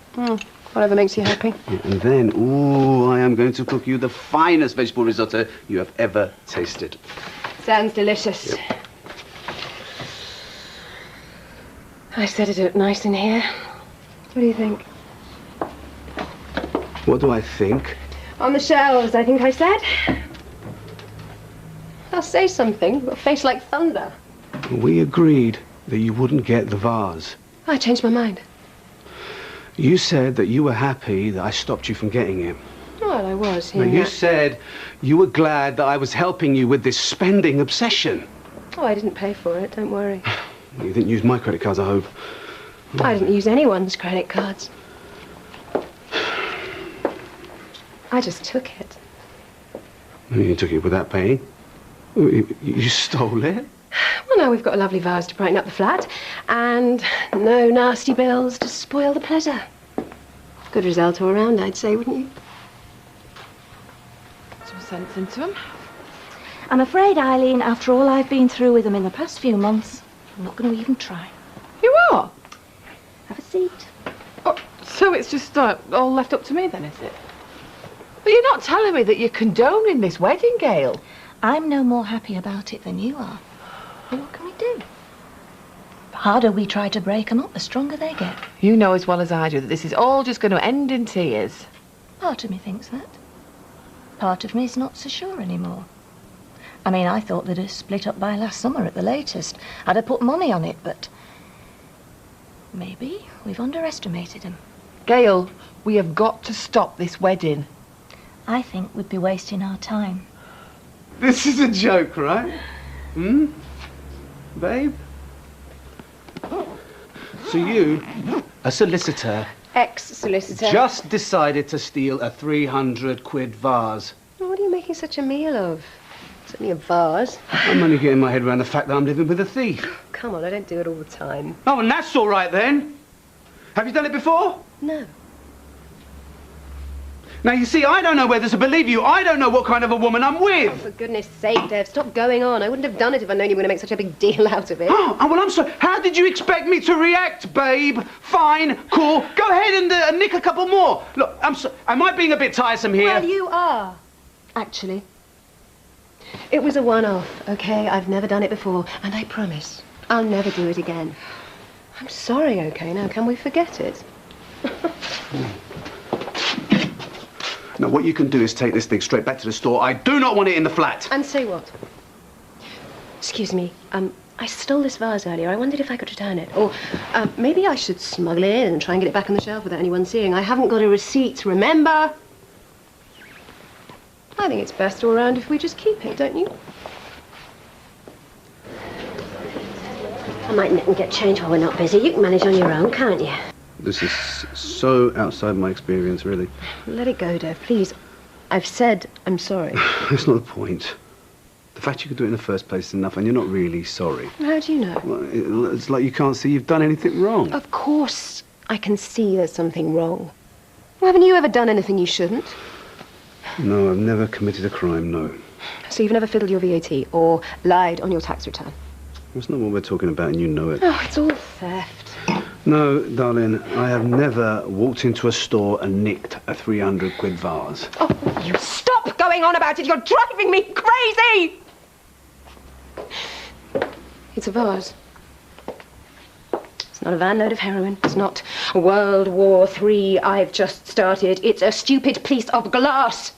[SPEAKER 11] Whatever makes you happy.
[SPEAKER 23] And then, ooh, I am going to cook you the finest vegetable risotto you have ever tasted.
[SPEAKER 11] Sounds delicious.
[SPEAKER 23] Yep.
[SPEAKER 11] I said it looked nice in here. What do you think?
[SPEAKER 23] What do I think?
[SPEAKER 11] On the shelves, I think I said. I'll say something. You've got a face like thunder.
[SPEAKER 23] We agreed that you wouldn't get the vase.
[SPEAKER 11] I changed my mind.
[SPEAKER 23] You said that you were happy that I stopped you from getting it.
[SPEAKER 11] Well, I
[SPEAKER 1] I was.
[SPEAKER 23] No, you said you were glad that I was helping you with this spending obsession.
[SPEAKER 1] Oh, I didn't pay for it, don't worry.
[SPEAKER 23] You didn't use my credit cards, I hope.
[SPEAKER 1] I didn't use anyone's credit cards. I just took it.
[SPEAKER 23] You took it without paying? You stole it?
[SPEAKER 1] Well, now we've got a lovely vase to brighten up the flat, and no nasty bills to spoil the pleasure. Good result all round, I'd say, wouldn't you?
[SPEAKER 22] Some sense into him.
[SPEAKER 16] I'm afraid, Eileen, after all I've been through with them in the past few months, I'm not going to even try.
[SPEAKER 22] You are?
[SPEAKER 16] Have a seat.
[SPEAKER 22] Oh, so it's just all left up to me then, is it? But you're not telling me that you're condoning this wedding, Gail.
[SPEAKER 16] I'm no more happy about it than you are. But what can we do? The harder we try to break them up, the stronger they get.
[SPEAKER 22] You know as well as I do that this is all just going to end in tears.
[SPEAKER 16] Part of me thinks that. Part of me's not so sure anymore. I mean, I thought they'd have split up by last summer at the latest. I'd have put money on it, but maybe we've underestimated him.
[SPEAKER 22] Gail, we have got to stop this wedding.
[SPEAKER 16] I think we'd be wasting our time.
[SPEAKER 23] This is a joke, right? Hmm? Babe? So you, a solicitor,
[SPEAKER 1] Ex-solicitor.
[SPEAKER 23] just decided to steal a 300 quid vase.
[SPEAKER 1] What are you making such a meal of? It's only a vase.
[SPEAKER 23] I'm only getting my head around the fact that I'm living with a thief.
[SPEAKER 1] Come on, I don't do it all the time.
[SPEAKER 23] Oh, and that's all right then. Have you done it before?
[SPEAKER 1] No.
[SPEAKER 23] Now, you see, I don't know whether to believe you. I don't know what kind of a woman I'm with.
[SPEAKER 1] For goodness sake, Dev, stop going on. I wouldn't have done it if I'd known you were going to make such a big deal out of it.
[SPEAKER 23] Oh, well, I'm sorry. How did you expect me to react, babe? Fine, cool. Go ahead and nick a couple more. Look, am I being a bit tiresome here?
[SPEAKER 1] Well, you are, actually. It was a one-off, okay? I've never done it before, and I promise I'll never do it again. I'm sorry, okay? Now, can we forget it?
[SPEAKER 23] Now, what you can do is take this thing straight back to the store. I do not want it in the flat.
[SPEAKER 1] And say what? Excuse me, I stole this vase earlier. I wondered if I could return it. Or maybe I should smuggle it in and try and get it back on the shelf without anyone seeing. I haven't got a receipt, remember? I think it's best all round if we just keep it, don't you? I might nip and get change while we're not busy. You can manage on your own, can't you?
[SPEAKER 23] This is so outside my experience, really.
[SPEAKER 1] Let it go, Dev, please. I've said I'm sorry.
[SPEAKER 23] That's not the point. The fact you could do it in the first place is enough, and you're not really sorry.
[SPEAKER 1] How do you know?
[SPEAKER 23] Well, it's like you can't see you've done anything wrong.
[SPEAKER 1] Of course I can see there's something wrong. Well, haven't you ever done anything you shouldn't?
[SPEAKER 23] No, I've never committed a crime, no.
[SPEAKER 1] So you've never fiddled your VAT or lied on your tax return?
[SPEAKER 23] That's not what we're talking about, and you know it.
[SPEAKER 1] Oh, it's all theft.
[SPEAKER 23] No, darling, I have never walked into a store and nicked a 300 quid vase.
[SPEAKER 1] Oh, you stop going on about it. You're driving me crazy. It's a vase. It's not a van load of heroin. It's not World War III I've just started. It's a stupid piece of glass.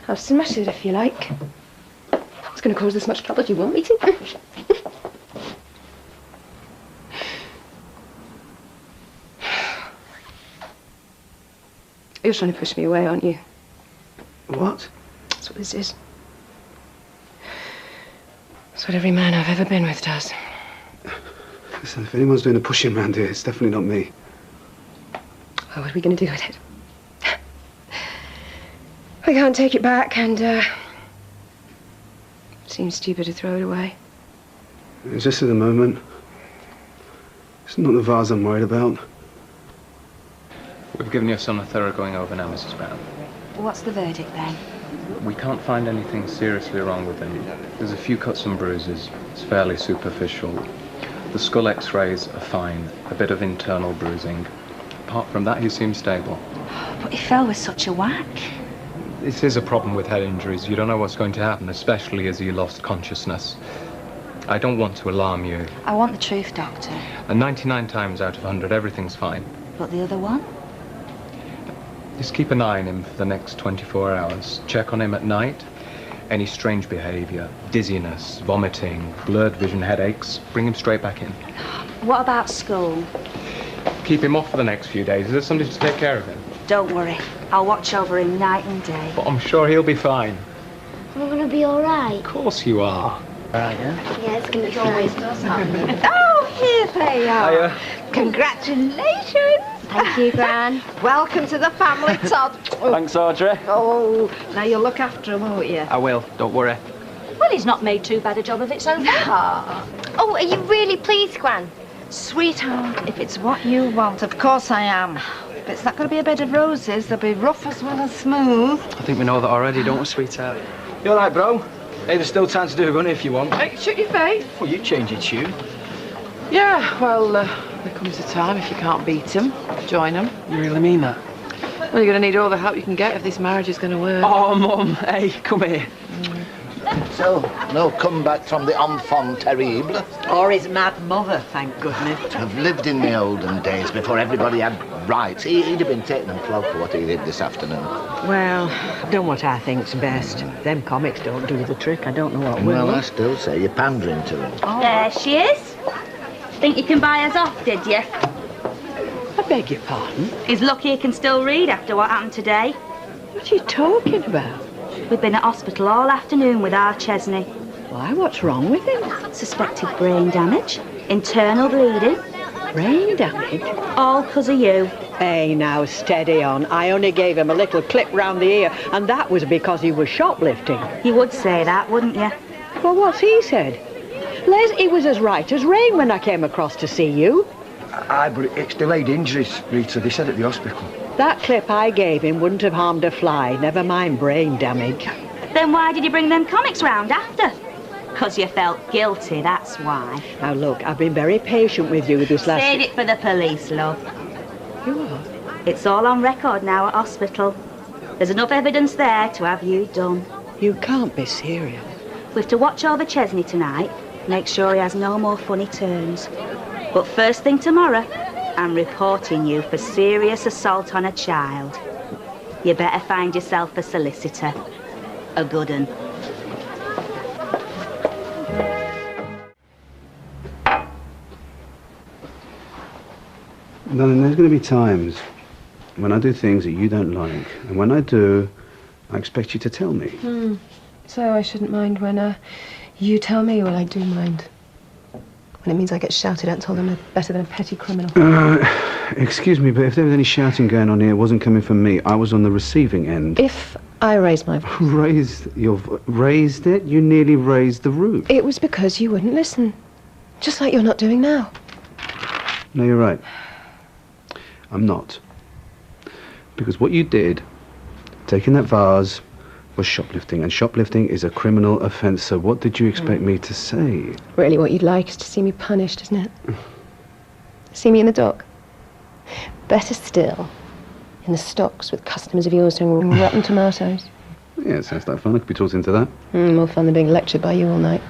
[SPEAKER 1] I'll smash it if you like. What's going to cause this much trouble? Do you want me to? You're trying to push me away, aren't you?
[SPEAKER 23] What?
[SPEAKER 1] That's what this is. That's what every man I've ever been with does.
[SPEAKER 23] Listen, if anyone's doing the pushing around here, it's definitely not me.
[SPEAKER 1] Well, what are we going to do with it? I can't take it back, and it seems stupid to throw it away.
[SPEAKER 23] It's just at the moment. It's not the vase I'm worried about.
[SPEAKER 12] We've given your son a thorough going over now, Mrs. Brown.
[SPEAKER 10] What's the verdict then?
[SPEAKER 12] We can't find anything seriously wrong with him. There's a few cuts and bruises. It's fairly superficial. The skull x-rays are fine. A bit of internal bruising. Apart from that, he seems stable.
[SPEAKER 10] But he fell with such a whack.
[SPEAKER 12] This is a problem with head injuries. You don't know what's going to happen, especially as he lost consciousness. I don't want to alarm you.
[SPEAKER 10] I want the truth, Doctor.
[SPEAKER 12] And 99 times out of 100, everything's fine.
[SPEAKER 10] But the other one?
[SPEAKER 12] Just keep an eye on him for the next 24 hours. Check on him at night. Any strange behaviour, dizziness, vomiting, blurred vision, headaches, bring him straight back in.
[SPEAKER 10] What about school?
[SPEAKER 12] Keep him off for the next few days. Is there somebody to take care of him?
[SPEAKER 10] Don't worry. I'll watch over him night and day.
[SPEAKER 12] But I'm sure he'll be fine.
[SPEAKER 24] I'm gonna be alright.
[SPEAKER 12] Of course you are. Right, yeah?
[SPEAKER 24] Yeah, it's gonna be fine.
[SPEAKER 21] Oh, here they are.
[SPEAKER 12] Hiya.
[SPEAKER 21] Congratulations.
[SPEAKER 24] Thank you, Gran.
[SPEAKER 21] Welcome to the family, Todd.
[SPEAKER 12] Thanks, Audrey.
[SPEAKER 21] Oh, now you'll look after him, won't you?
[SPEAKER 12] I will, don't worry.
[SPEAKER 18] Well, he's not made too bad a job of it so far.
[SPEAKER 24] Oh, are you really pleased, Gran?
[SPEAKER 21] Sweetheart, if it's what you want, of course I am. But it's not going to be a bed of roses. They'll be rough as well as smooth.
[SPEAKER 7] I think we know that already, don't we, sweetheart?
[SPEAKER 17] You all right, bro? Hey, there's still time to do a run if you want.
[SPEAKER 22] Hey, shut your face.
[SPEAKER 17] Well, you change your tune.
[SPEAKER 22] Yeah, well, there comes a time if you can't beat them, join them.
[SPEAKER 7] You really mean that?
[SPEAKER 22] Well, you're going to need all the help you can get if this marriage is going to work.
[SPEAKER 7] Oh, Mum, hey, come here.
[SPEAKER 8] So, no comeback from the enfant terrible?
[SPEAKER 21] Or his mad mother, thank goodness.
[SPEAKER 8] To have lived in the olden days before everybody had rights. He'd have been taken and flogged for what he did this afternoon.
[SPEAKER 21] Well, I've done what I think's best. Them comics don't do the trick. I don't know what will.
[SPEAKER 8] Well, I still say you're pandering to him.
[SPEAKER 10] Oh. There she is. Think you can buy us off, did you?
[SPEAKER 21] I beg your pardon?
[SPEAKER 10] He's lucky he can still read after what happened today.
[SPEAKER 21] What are you talking about?
[SPEAKER 10] We've been at hospital all afternoon with our Chesney.
[SPEAKER 21] Why, what's wrong with him?
[SPEAKER 10] Suspected brain damage, internal bleeding.
[SPEAKER 21] Brain damage?
[SPEAKER 10] All 'cause of you.
[SPEAKER 21] Hey, now, steady on. I only gave him a little clip round the ear, and that was because he was shoplifting.
[SPEAKER 10] You would say that, wouldn't you?
[SPEAKER 21] Well, what's he said? Les, he was as right as rain when I came across to see you.
[SPEAKER 17] Aye, but it's delayed injuries, Rita. They said at the hospital.
[SPEAKER 21] That clip I gave him wouldn't have harmed a fly, never mind brain damage.
[SPEAKER 10] Then why did you bring them comics round after? 'Cause you felt guilty, that's why.
[SPEAKER 21] Now, look, I've been very patient with you this last...
[SPEAKER 10] Save it for the police, love.
[SPEAKER 21] You are?
[SPEAKER 10] It's all on record now at hospital. There's enough evidence there to have you done.
[SPEAKER 21] You can't be serious.
[SPEAKER 10] We've to watch over Chesney tonight, make sure he has no more funny turns. But first thing tomorrow, I'm reporting you for serious assault on a child. You better find yourself a solicitor. A good un.
[SPEAKER 23] Darling, there's going to be times when I do things that you don't like. And when I do, I expect you to tell me.
[SPEAKER 1] So I shouldn't mind when you tell me, or I do mind. When it means I get shouted at and told I'm better than a petty criminal.
[SPEAKER 23] Excuse me, but if there was any shouting going on here, it wasn't coming from me. I was on the receiving end.
[SPEAKER 1] If I raised my voice...
[SPEAKER 23] Raised it? You nearly raised the roof.
[SPEAKER 1] It was because you wouldn't listen. Just like you're not doing now.
[SPEAKER 23] No, you're right. I'm not. Because what you did, taking that vase, was shoplifting, and shoplifting is a criminal offence, so what did you expect me to say?
[SPEAKER 1] Really what you'd like is to see me punished, isn't it? See me in the dock. Better still, in the stocks with customers of yours doing rotten tomatoes.
[SPEAKER 23] Yeah, it sounds like fun. I could be talked into that.
[SPEAKER 1] More fun than being lectured by you all night.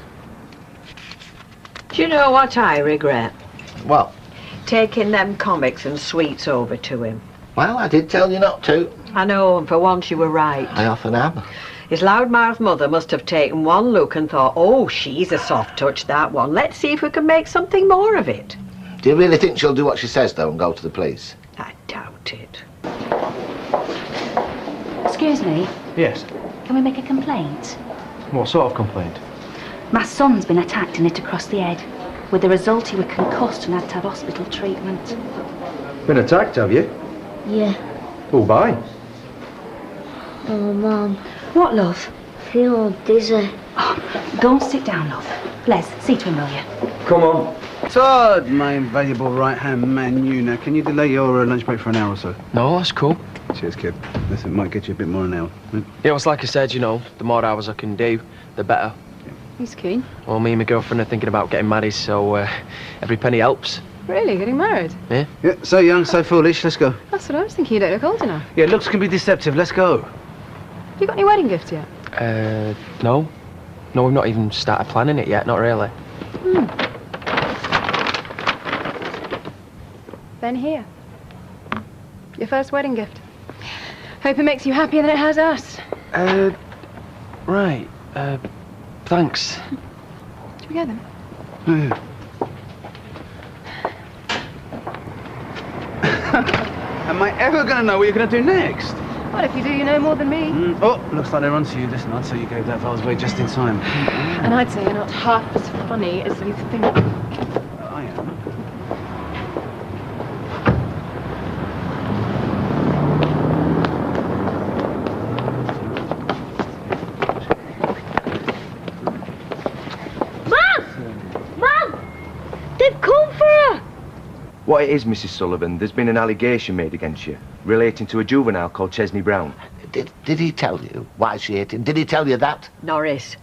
[SPEAKER 21] Do you know what I regret?
[SPEAKER 8] What?
[SPEAKER 21] Taking them comics and sweets over to him.
[SPEAKER 8] Well, I did tell you not to.
[SPEAKER 21] I know, and for once you were right.
[SPEAKER 8] I often am.
[SPEAKER 21] His loudmouth mother must have taken one look and thought, oh, she's a soft touch, that one. Let's see if we can make something more of it.
[SPEAKER 8] Do you really think she'll do what she says, though, and go to the police?
[SPEAKER 21] I doubt it.
[SPEAKER 10] Excuse me,
[SPEAKER 12] Yes.
[SPEAKER 10] can we make a complaint?
[SPEAKER 12] What sort of complaint?
[SPEAKER 10] My son's been attacked and hit across the head. With the result he was concussed and had to have hospital treatment.
[SPEAKER 12] Been attacked, have you?
[SPEAKER 18] Yeah.
[SPEAKER 12] Who by?
[SPEAKER 18] Oh, Mum.
[SPEAKER 10] What, love?
[SPEAKER 18] I feel all dizzy.
[SPEAKER 10] Oh, go and sit down, love. Les, see to him, will you?
[SPEAKER 12] Come on.
[SPEAKER 23] Todd, my invaluable right-hand man, now, can you delay your lunch break for an hour or so?
[SPEAKER 7] No, that's cool.
[SPEAKER 23] Cheers, kid. Listen, it might get you a bit more an hour. Right?
[SPEAKER 7] Yeah, it's like I said, you know, the more hours I can do, the better.
[SPEAKER 22] He's keen.
[SPEAKER 7] Well, me and my girlfriend are thinking about getting married, so every penny helps.
[SPEAKER 22] Really? Getting married?
[SPEAKER 7] Yeah?
[SPEAKER 23] Yeah, so young, so foolish. Let's go.
[SPEAKER 22] That's what I was thinking. You don't look old enough.
[SPEAKER 23] Yeah, looks can be deceptive. Let's go.
[SPEAKER 22] You got any wedding gifts yet?
[SPEAKER 7] No. No, we've not even started planning it yet, not really.
[SPEAKER 1] Then here. Your first wedding gift. Hope it makes you happier than it has us.
[SPEAKER 7] Right. Thanks.
[SPEAKER 1] Should we go then?
[SPEAKER 23] Yeah. Am I ever going to know what you're going to do next?
[SPEAKER 1] Well, if you do, you know more than me.
[SPEAKER 23] Oh, looks like they're onto you. Listen, I'd say you gave that Val's way just in time.
[SPEAKER 1] And I'd say you're not half as funny as you think.
[SPEAKER 23] I am.
[SPEAKER 15] They've come for her!
[SPEAKER 6] What it is, Mrs. Sullivan, there's been an allegation made against you relating to a juvenile called Chesney Brown.
[SPEAKER 8] Did he tell you why she hit him? Did he tell you that?
[SPEAKER 21] Norris.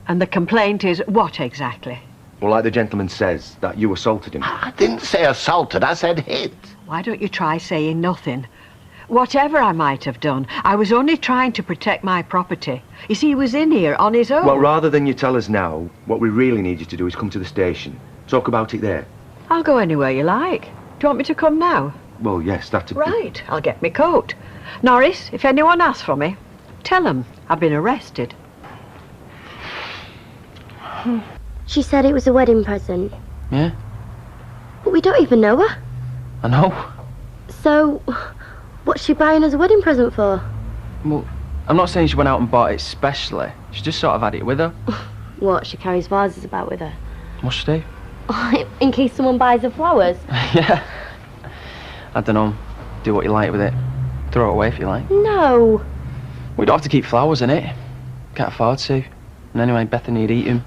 [SPEAKER 21] And the complaint is what exactly?
[SPEAKER 6] Well, like the gentleman says, that you assaulted him.
[SPEAKER 8] I didn't say assaulted, I said hit.
[SPEAKER 21] Why don't you try saying nothing? Whatever I might have done, I was only trying to protect my property. You see, he was in here on his own.
[SPEAKER 6] Well, rather than you tell us now, what we really need you to do is come to the station. Talk about it there.
[SPEAKER 21] I'll go anywhere you like. Do you want me to come now?
[SPEAKER 6] Well, yes, that'd be...
[SPEAKER 21] Right, I'll get my coat. Norris, if anyone asks for me, tell them I've been arrested.
[SPEAKER 15] She said it was a wedding present.
[SPEAKER 7] Yeah,
[SPEAKER 15] But we don't even know her.
[SPEAKER 7] I know.
[SPEAKER 15] So, what's she buying as a wedding present for?
[SPEAKER 7] Well, I'm not saying she went out and bought it specially. She just sort of had it with her.
[SPEAKER 15] What, she carries vases about with her?
[SPEAKER 7] What's she do?
[SPEAKER 15] In case someone buys her flowers?
[SPEAKER 7] Yeah. I don't know. Do what you like with it. Throw it away if you like.
[SPEAKER 15] No.
[SPEAKER 7] We don't have to keep flowers in it. Can't afford to. And anyway, Bethany would eat them.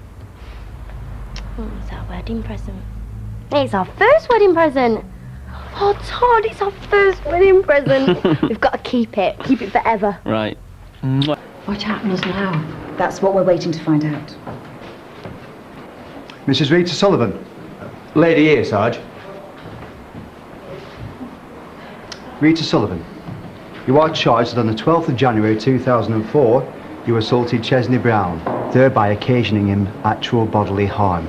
[SPEAKER 15] It's our wedding present. It's our first wedding present. Oh, Todd, it's our first wedding present. We've got to keep it. Keep it forever.
[SPEAKER 7] Right.
[SPEAKER 13] What happens now? That's what we're waiting to find out.
[SPEAKER 23] Mrs. Rita Sullivan. Lady here, Sarge. Rita Sullivan. You are charged that on the 12th of January 2004, you assaulted Chesney Brown, thereby occasioning him actual bodily harm.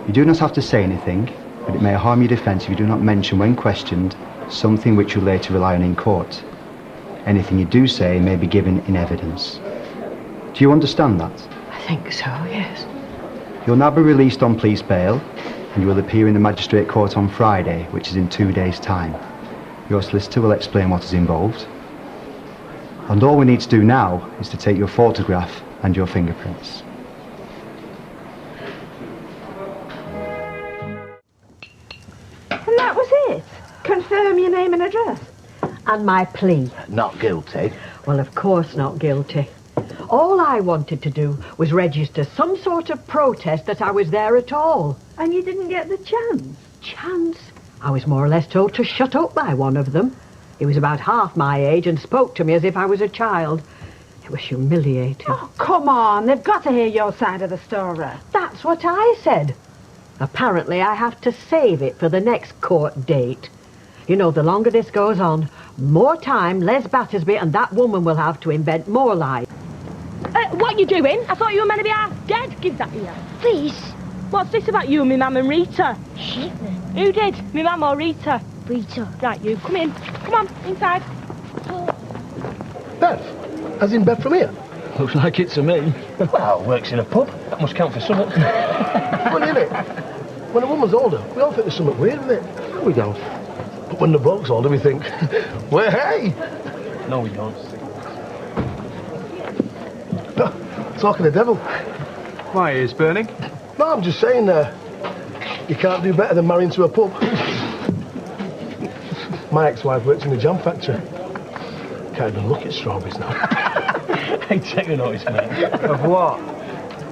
[SPEAKER 23] You do not have to say anything, but it may harm your defence if you do not mention when questioned something which you later rely on in court. Anything you do say may be given in evidence. Do you understand that?
[SPEAKER 21] I think so, yes.
[SPEAKER 23] You'll now be released on police bail, and you will appear in the magistrate court on Friday, which is in 2 days' time. Your solicitor will explain what is involved. And all we need to do now is to take your photograph and your fingerprints.
[SPEAKER 21] And that was it? Confirm your name and address? And my plea?
[SPEAKER 8] Not guilty.
[SPEAKER 21] Well, of course not guilty. All I wanted to do was register some sort of protest that I was there at all. And you didn't get the chance? Chance? I was more or less told to shut up by one of them. He was about half my age and spoke to me as if I was a child. It was humiliating.
[SPEAKER 14] Oh, come on. They've got to hear your side of the story.
[SPEAKER 21] That's what I said. Apparently, I have to save it for the next court date. You know, the longer this goes on, more time Les Battersby and that woman will have to invent more lies.
[SPEAKER 19] What you doing? I thought you were meant to be half dead. Give that here.
[SPEAKER 15] Please.
[SPEAKER 19] What's this about you and me mum and Rita?
[SPEAKER 15] Shit.
[SPEAKER 19] Who did? Me mum or Rita?
[SPEAKER 15] Rita.
[SPEAKER 19] Right, you. Come in. Come on, inside.
[SPEAKER 20] Beth? As in Beth from here?
[SPEAKER 25] Looks like it to me.
[SPEAKER 20] Well, works in a pub. That must count for something. Funny, isn't it? When a woman's older, we all think there's something weird with it. No, we don't. But when the bloke's older, we think, well, hey! No, we don't. Talking to the devil.
[SPEAKER 23] My ears burning?
[SPEAKER 20] No, I'm just saying, you can't do better than marrying to a pub. My ex-wife works in the jam factory. Can't even look at strawberries now. Hey, take the notice, mate.
[SPEAKER 23] Of what?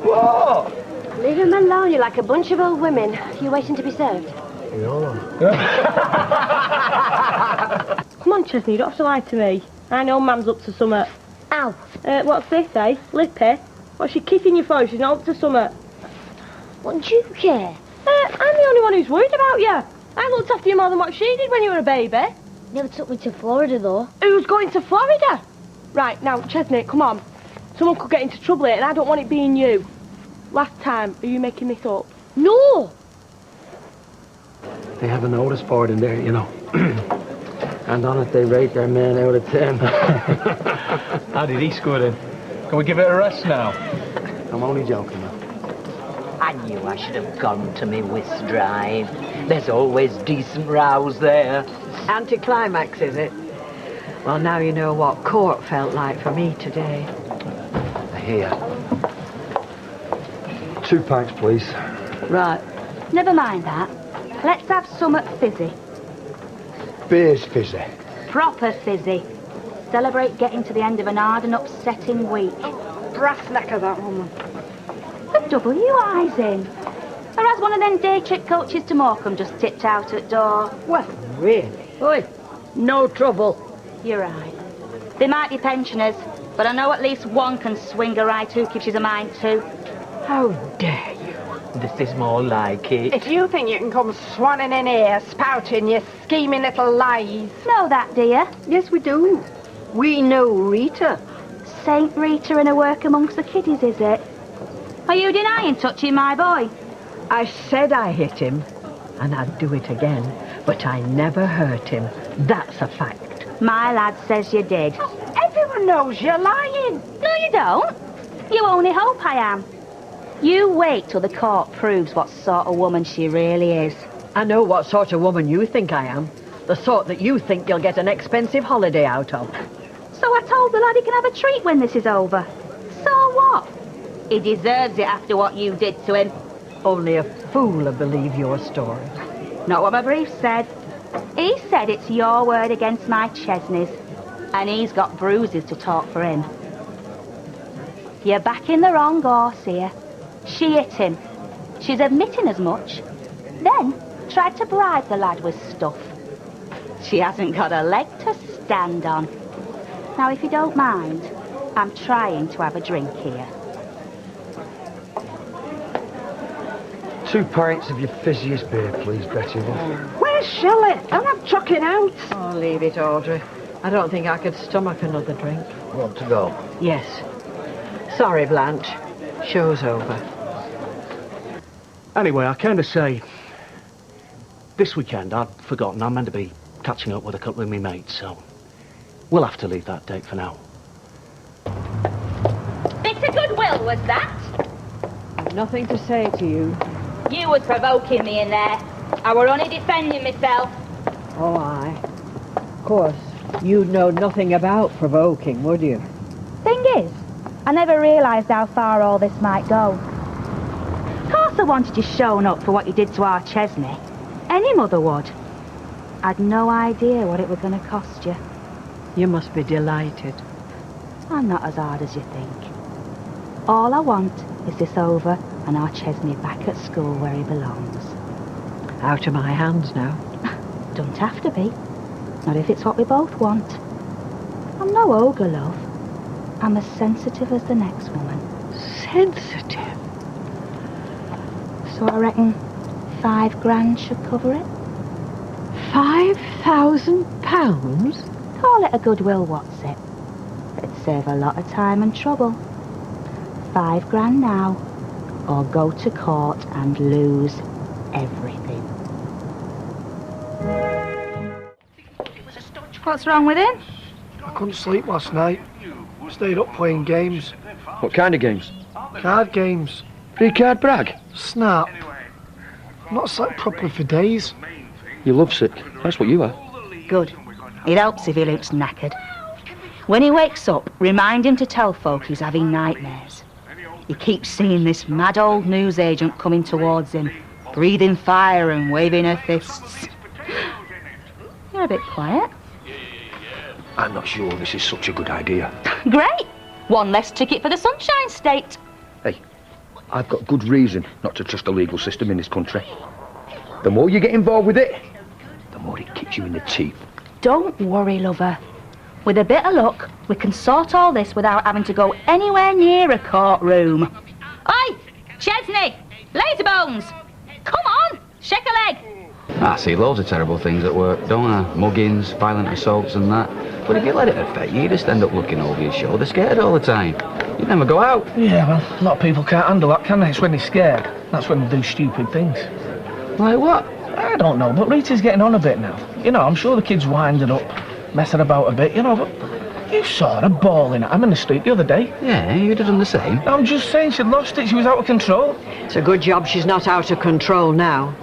[SPEAKER 20] What?
[SPEAKER 15] Leave him alone. You're like a bunch of old women. You're waiting to be served.
[SPEAKER 19] Come on, Chesney, you don't have to lie to me. I know Mum's up to something.
[SPEAKER 15] Ow.
[SPEAKER 19] What's this, eh? Lippy? What's she kicking you for? She's not up to something.
[SPEAKER 15] What do you care?
[SPEAKER 19] I'm the only one who's worried about you. I looked after you more than what she did when you were a baby.
[SPEAKER 15] Never took me to Florida, though.
[SPEAKER 19] Who's going to Florida? Right, now, Chesney, come on. Someone could get into trouble here, and I don't want it being you. Last time, are you making this up?
[SPEAKER 15] No!
[SPEAKER 20] They have a notice board in there, you know. And on it, they rate their men out of 10.
[SPEAKER 25] How did he score then? Can we give it a rest now?
[SPEAKER 20] I'm only joking, man.
[SPEAKER 21] And
[SPEAKER 2] knew I should have gone to me whist drive. There's always decent rows there.
[SPEAKER 21] Anticlimax, is it? Well, now you know what court felt like for me today.
[SPEAKER 20] Here. 2 pints, please.
[SPEAKER 10] Right. Never mind that. Let's have something fizzy.
[SPEAKER 20] Beer's fizzy.
[SPEAKER 10] Proper fizzy. Celebrate getting to the end of an hard and upsetting week.
[SPEAKER 14] Brass neck of that woman.
[SPEAKER 10] The W eyes in. Or has one of them day trip coaches to Morecambe just tipped out at door?
[SPEAKER 21] Well, really? Oi, no trouble.
[SPEAKER 10] You're right. They might be pensioners, but I know at least one can swing a right hook if she's a mind to.
[SPEAKER 21] How dare you?
[SPEAKER 2] This is more like it.
[SPEAKER 14] If you think you can come swanning in here, spouting your scheming little lies.
[SPEAKER 10] Know that, do you?
[SPEAKER 21] Yes, we do. We know Rita.
[SPEAKER 10] Saint Rita and her work amongst the kiddies, is it? Are you denying touching my boy?
[SPEAKER 21] I said I hit him, and I'd do it again, but I never hurt him. That's a fact.
[SPEAKER 10] My lad says you did.
[SPEAKER 14] Everyone knows you're lying.
[SPEAKER 10] No, you don't. You only hope I am. You wait till the court proves what sort of woman she really is.
[SPEAKER 21] I know what sort of woman you think I am. The sort that you think you'll get an expensive holiday out of.
[SPEAKER 10] So I told the lad he can have a treat when this is over. So what? He deserves it after what you did to him.
[SPEAKER 21] Only a fool will believe your story.
[SPEAKER 10] Not what my brief said. He said it's your word against my Chesney's. And he's got bruises to talk for him. You're backing the wrong horse here. She hit him. She's admitting as much. Then tried to bribe the lad with stuff. She hasn't got a leg to stand on. Now, if you don't mind, I'm trying to have a drink here.
[SPEAKER 20] 2 pints of your fizziest beer, please, Betty.
[SPEAKER 14] Where's Shelley? I'll have chucking out.
[SPEAKER 21] Oh, leave it, Audrey. I don't think I could stomach another drink.
[SPEAKER 20] Want to go?
[SPEAKER 21] Yes. Sorry, Blanche. Show's over.
[SPEAKER 3] Anyway, I kind of say, this weekend I'd forgotten I'm meant to be catching up with a couple of my mates, so we'll have to leave that date for now.
[SPEAKER 10] Bit of goodwill, was that?
[SPEAKER 21] I've nothing to say to you.
[SPEAKER 10] You was provoking me in there. I were only defending myself.
[SPEAKER 21] Oh, aye. Of course, you'd know nothing about provoking, would you?
[SPEAKER 10] Thing is, I never realised how far all this might go. Of course I wanted you shown up for what you did to our Chesney. Any mother would. I'd no idea what it was going to cost you.
[SPEAKER 21] You must be delighted.
[SPEAKER 10] I'm not as hard as you think. All I want is this over and our Chesney back at school where he belongs.
[SPEAKER 21] Out of my hands now.
[SPEAKER 10] Don't have to be. Not if it's what we both want. I'm no ogre, love. I'm as sensitive as the next woman.
[SPEAKER 21] Sensitive?
[SPEAKER 10] So I reckon 5 grand should cover it.
[SPEAKER 21] £5,000?
[SPEAKER 10] Call it a goodwill, what's it? It'd save a lot of time and trouble. 5 grand now, or go to court and lose everything. What's wrong with him?
[SPEAKER 20] I couldn't sleep last night. Stayed up playing games.
[SPEAKER 7] What kind of games?
[SPEAKER 20] Card games.
[SPEAKER 7] Free card brag?
[SPEAKER 20] Snap. I've not slept properly for days.
[SPEAKER 7] You're lovesick. That's what you are.
[SPEAKER 10] Good. It helps if he looks knackered. When he wakes up, remind him to tell folk he's having nightmares. He keeps seeing this mad old newsagent coming towards him, breathing fire and waving her fists. You're a bit quiet.
[SPEAKER 3] I'm not sure this is such a good idea.
[SPEAKER 10] Great! One less ticket for the Sunshine State.
[SPEAKER 6] Hey, I've got good reason not to trust the legal system in this country. The more you get involved with it, the more it kicks you in the teeth.
[SPEAKER 10] Don't worry, lover. With a bit of luck, we can sort all this without having to go anywhere near a courtroom. Oi! Chesney! Lazybones! Come on! Shake a leg!
[SPEAKER 4] I see loads of terrible things at work, don't I? Muggings, violent assaults and that. But if you let it affect you, you just end up looking over your shoulder, scared all the time. You never go out.
[SPEAKER 20] Yeah, well, a lot of people can't handle that, can they? It's when they're scared. That's when they do stupid things.
[SPEAKER 4] Like what?
[SPEAKER 20] I don't know, but Rita's getting on a bit now. You know, I'm sure the kid's winding up, messing about a bit, you know, but You saw her bawling at him in the street the other day.
[SPEAKER 4] Yeah, you'd have done the same.
[SPEAKER 20] I'm just saying she'd lost it. She was out of control.
[SPEAKER 21] It's a good job she's not out of control now.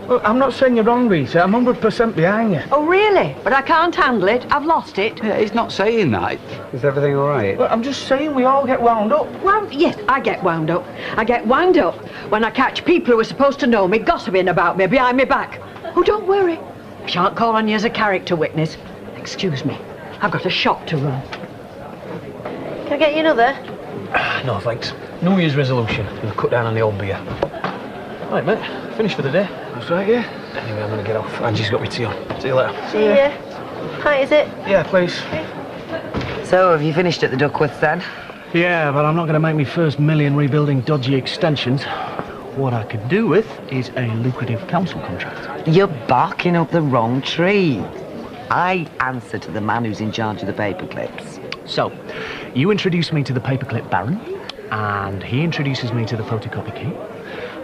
[SPEAKER 20] Well, I'm not saying you're wrong, Rita. I'm 100% behind you.
[SPEAKER 21] Oh, really? But I can't handle it. I've lost it.
[SPEAKER 4] Yeah, he's not saying that. Is everything all right?
[SPEAKER 20] Well, I'm just saying we all get wound up.
[SPEAKER 21] Yes, I get wound up. I get wound up when I catch people who are supposed to know me gossiping about me behind my back. Oh, don't worry. I shan't call on you as a character witness. Excuse me. I've got a shop to run.
[SPEAKER 1] Can I get you another?
[SPEAKER 20] No, thanks. New Year's resolution. We'll cut down on the old beer. Right, mate. Finished for the day.
[SPEAKER 21] That's right, yeah.
[SPEAKER 20] Anyway, I'm going to get off. Angie's got me tea on. See you later.
[SPEAKER 1] See ya. Hi, is it?
[SPEAKER 20] Yeah, please.
[SPEAKER 2] So, have you finished at the Duckworth then?
[SPEAKER 3] Yeah, but I'm not going to make me first million rebuilding dodgy extensions. What I could do with is a lucrative council contract.
[SPEAKER 2] You're barking up the wrong tree. I answer to the man who's in charge of the paper clips.
[SPEAKER 3] So, you introduce me to the paperclip baron, and he introduces me to the photocopy king.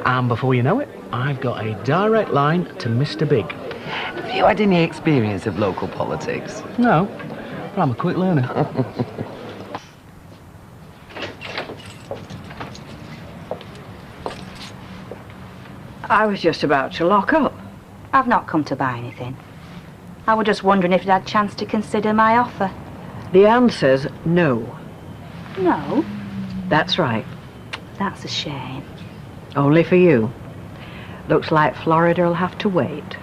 [SPEAKER 3] And before you know it, I've got a direct line to Mr. Big.
[SPEAKER 2] Have you had any experience of local politics?
[SPEAKER 3] No, but I'm a quick learner.
[SPEAKER 21] I was just about to lock up.
[SPEAKER 10] I've not come to buy anything. I was just wondering if you'd had a chance to consider my offer.
[SPEAKER 21] The answer's no.
[SPEAKER 10] No?
[SPEAKER 21] That's right.
[SPEAKER 10] That's a shame.
[SPEAKER 21] Only for you. Looks like Florida'll have to wait.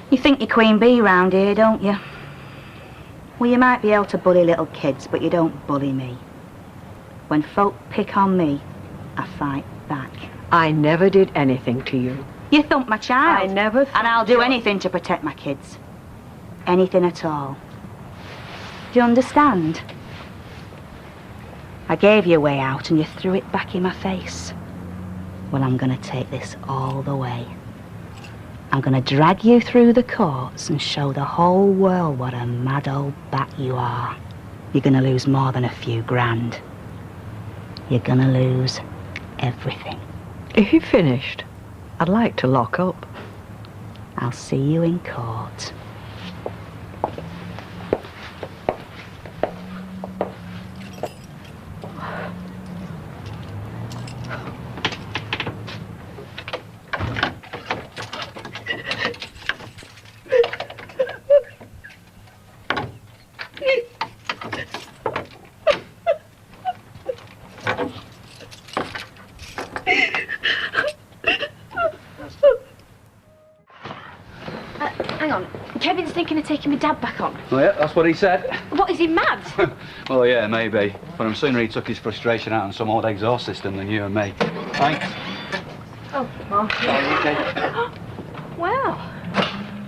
[SPEAKER 10] You think you're Queen Bee round here, don't you? Well, you might be able to bully little kids, but you don't bully me. When folk pick on me, I fight back.
[SPEAKER 21] I never did anything to you.
[SPEAKER 10] You thumped my child.
[SPEAKER 21] I never
[SPEAKER 10] And I'll do anything to protect my kids. Anything at all. Do you understand? I gave you a way out and you threw it back in my face. Well, I'm going to take this all the way. I'm going to drag you through the courts and show the whole world what a mad old bat you are. You're going to lose more than a few grand. You're going to lose everything.
[SPEAKER 21] If you've finished, I'd like to lock up.
[SPEAKER 10] I'll see you in court.
[SPEAKER 18] Hang on. Kevin's thinking of taking my dad back on.
[SPEAKER 4] Oh, yeah, that's what he said.
[SPEAKER 18] What, is he mad?
[SPEAKER 4] Well, yeah, maybe. But I'm sooner he took his frustration out on some old exhaust system than you and me. Thanks.
[SPEAKER 1] Oh, well,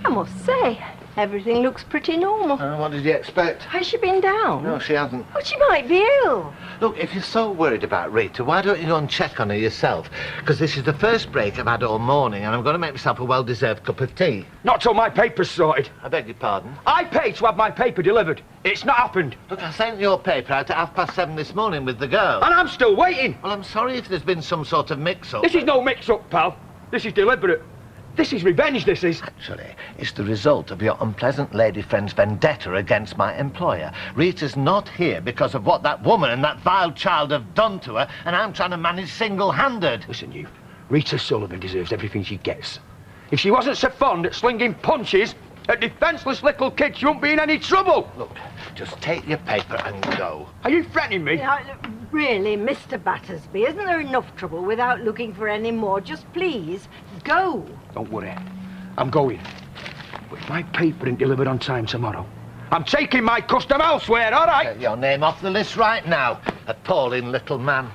[SPEAKER 1] I must say, everything looks pretty normal.
[SPEAKER 8] What did you expect?
[SPEAKER 1] Has she been down?
[SPEAKER 8] No, she hasn't.
[SPEAKER 1] Oh, she might be ill.
[SPEAKER 8] Look, if you're so worried about Rita, why don't you go and check on her yourself? Because this is the first break I've had all morning, and I'm going to make myself a well-deserved cup of tea.
[SPEAKER 6] Not till my paper's sorted.
[SPEAKER 8] I beg your pardon?
[SPEAKER 6] I paid to have my paper delivered. It's not happened.
[SPEAKER 8] Look, I sent your paper out at 7:30 this morning with the girl.
[SPEAKER 6] And I'm still waiting.
[SPEAKER 8] Well, I'm sorry if there's been some sort of mix-up.
[SPEAKER 6] This is no mix-up, pal. This is deliberate. This is revenge, this is.
[SPEAKER 8] Actually, it's the result of your unpleasant lady friend's vendetta against my employer. Rita's not here because of what that woman and that vile child have done to her, and I'm trying to manage single-handed.
[SPEAKER 6] Listen, you. Rita Sullivan deserves everything she gets. If she wasn't so fond at slinging punches at defenceless little kids, she wouldn't be in any trouble.
[SPEAKER 8] Look, just take your paper and go.
[SPEAKER 6] Are you threatening me?
[SPEAKER 14] Really, Mr. Battersby, isn't there enough trouble without looking for any more? Just please, go.
[SPEAKER 6] Don't worry. I'm going. But if my paper ain't delivered on time tomorrow, I'm taking my custom elsewhere, all right?
[SPEAKER 8] Get your name off the list right now. Appalling little man.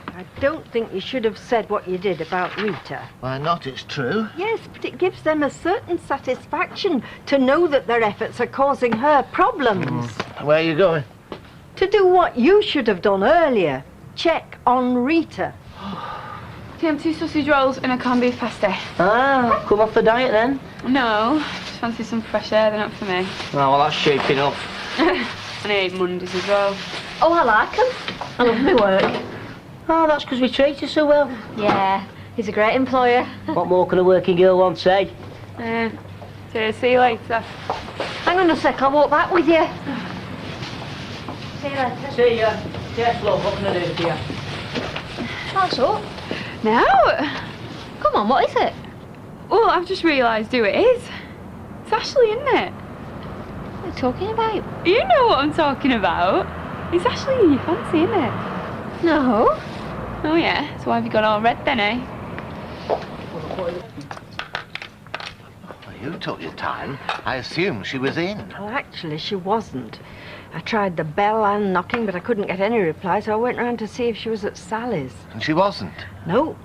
[SPEAKER 14] I don't think you should have said what you did about Rita.
[SPEAKER 8] Why not? It's true.
[SPEAKER 14] Yes, but it gives them a certain satisfaction to know that their efforts are causing her problems.
[SPEAKER 8] Where are you going?
[SPEAKER 14] To do what you should have done earlier. Check on Rita.
[SPEAKER 5] Tim, 2 sausage rolls and a corned beef pasty.
[SPEAKER 9] Ah, come off the diet then?
[SPEAKER 5] No, just fancy some fresh air, they're not for me.
[SPEAKER 9] Oh, well, that's shaping up.
[SPEAKER 5] And I hate Mondays as well.
[SPEAKER 14] Oh, I like them. I love my work.
[SPEAKER 9] Oh, that's because we treat you so well.
[SPEAKER 18] Yeah, he's a great employer.
[SPEAKER 9] What more can a working girl want, say?
[SPEAKER 5] See you later.
[SPEAKER 14] Hang on a sec, I'll walk back with you.
[SPEAKER 18] See you later.
[SPEAKER 9] See ya. Yes, love, what can I do for you?
[SPEAKER 18] What's up?
[SPEAKER 5] No.
[SPEAKER 18] Come on, what is it?
[SPEAKER 5] Well, I've just realised who it is. It's Ashley, isn't it?
[SPEAKER 18] What are you talking about?
[SPEAKER 5] You know what I'm talking about. It's Ashley you fancy, isn't it?
[SPEAKER 18] No.
[SPEAKER 5] Oh yeah, so why have you got all red then, eh?
[SPEAKER 8] You took your time. I assumed she was in.
[SPEAKER 14] Well, actually, she wasn't. I tried the bell and knocking, but I couldn't get any reply, so I went round to see if she was at Sally's.
[SPEAKER 8] And she wasn't?
[SPEAKER 14] No.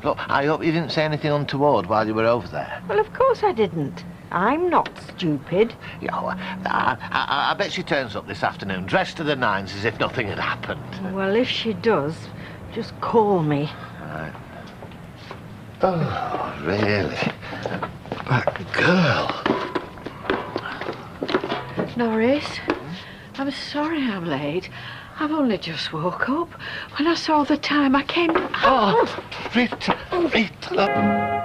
[SPEAKER 8] Look, I hope you didn't say anything untoward while you were over there.
[SPEAKER 14] Well, of course I didn't. I'm not stupid.
[SPEAKER 8] Yeah, well, I bet she turns up this afternoon, dressed to the nines as if nothing had happened.
[SPEAKER 14] Well, if she does, just call me.
[SPEAKER 8] Right. Oh, really? That girl.
[SPEAKER 14] Norris, I'm sorry I'm late. I've only just woke up. When I saw the time, I came...
[SPEAKER 8] Oh, Rita, Rita.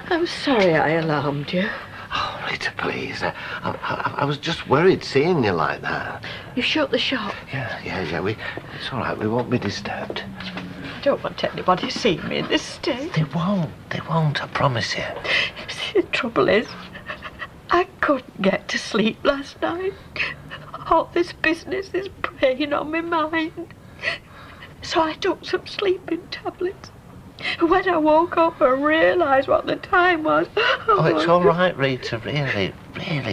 [SPEAKER 14] I'm sorry I alarmed you.
[SPEAKER 8] Oh, Rita, please. I was just worried seeing you like that.
[SPEAKER 14] You shut the shop?
[SPEAKER 8] Yeah. It's all right. We won't be disturbed.
[SPEAKER 14] I don't want anybody seeing me in this state.
[SPEAKER 8] They won't, I promise you.
[SPEAKER 14] The trouble is, I couldn't get to sleep last night. All this business is preying on my mind. So I took some sleeping tablets. When I woke up, I realised what the time was.
[SPEAKER 8] Oh, it's all right, Rita, really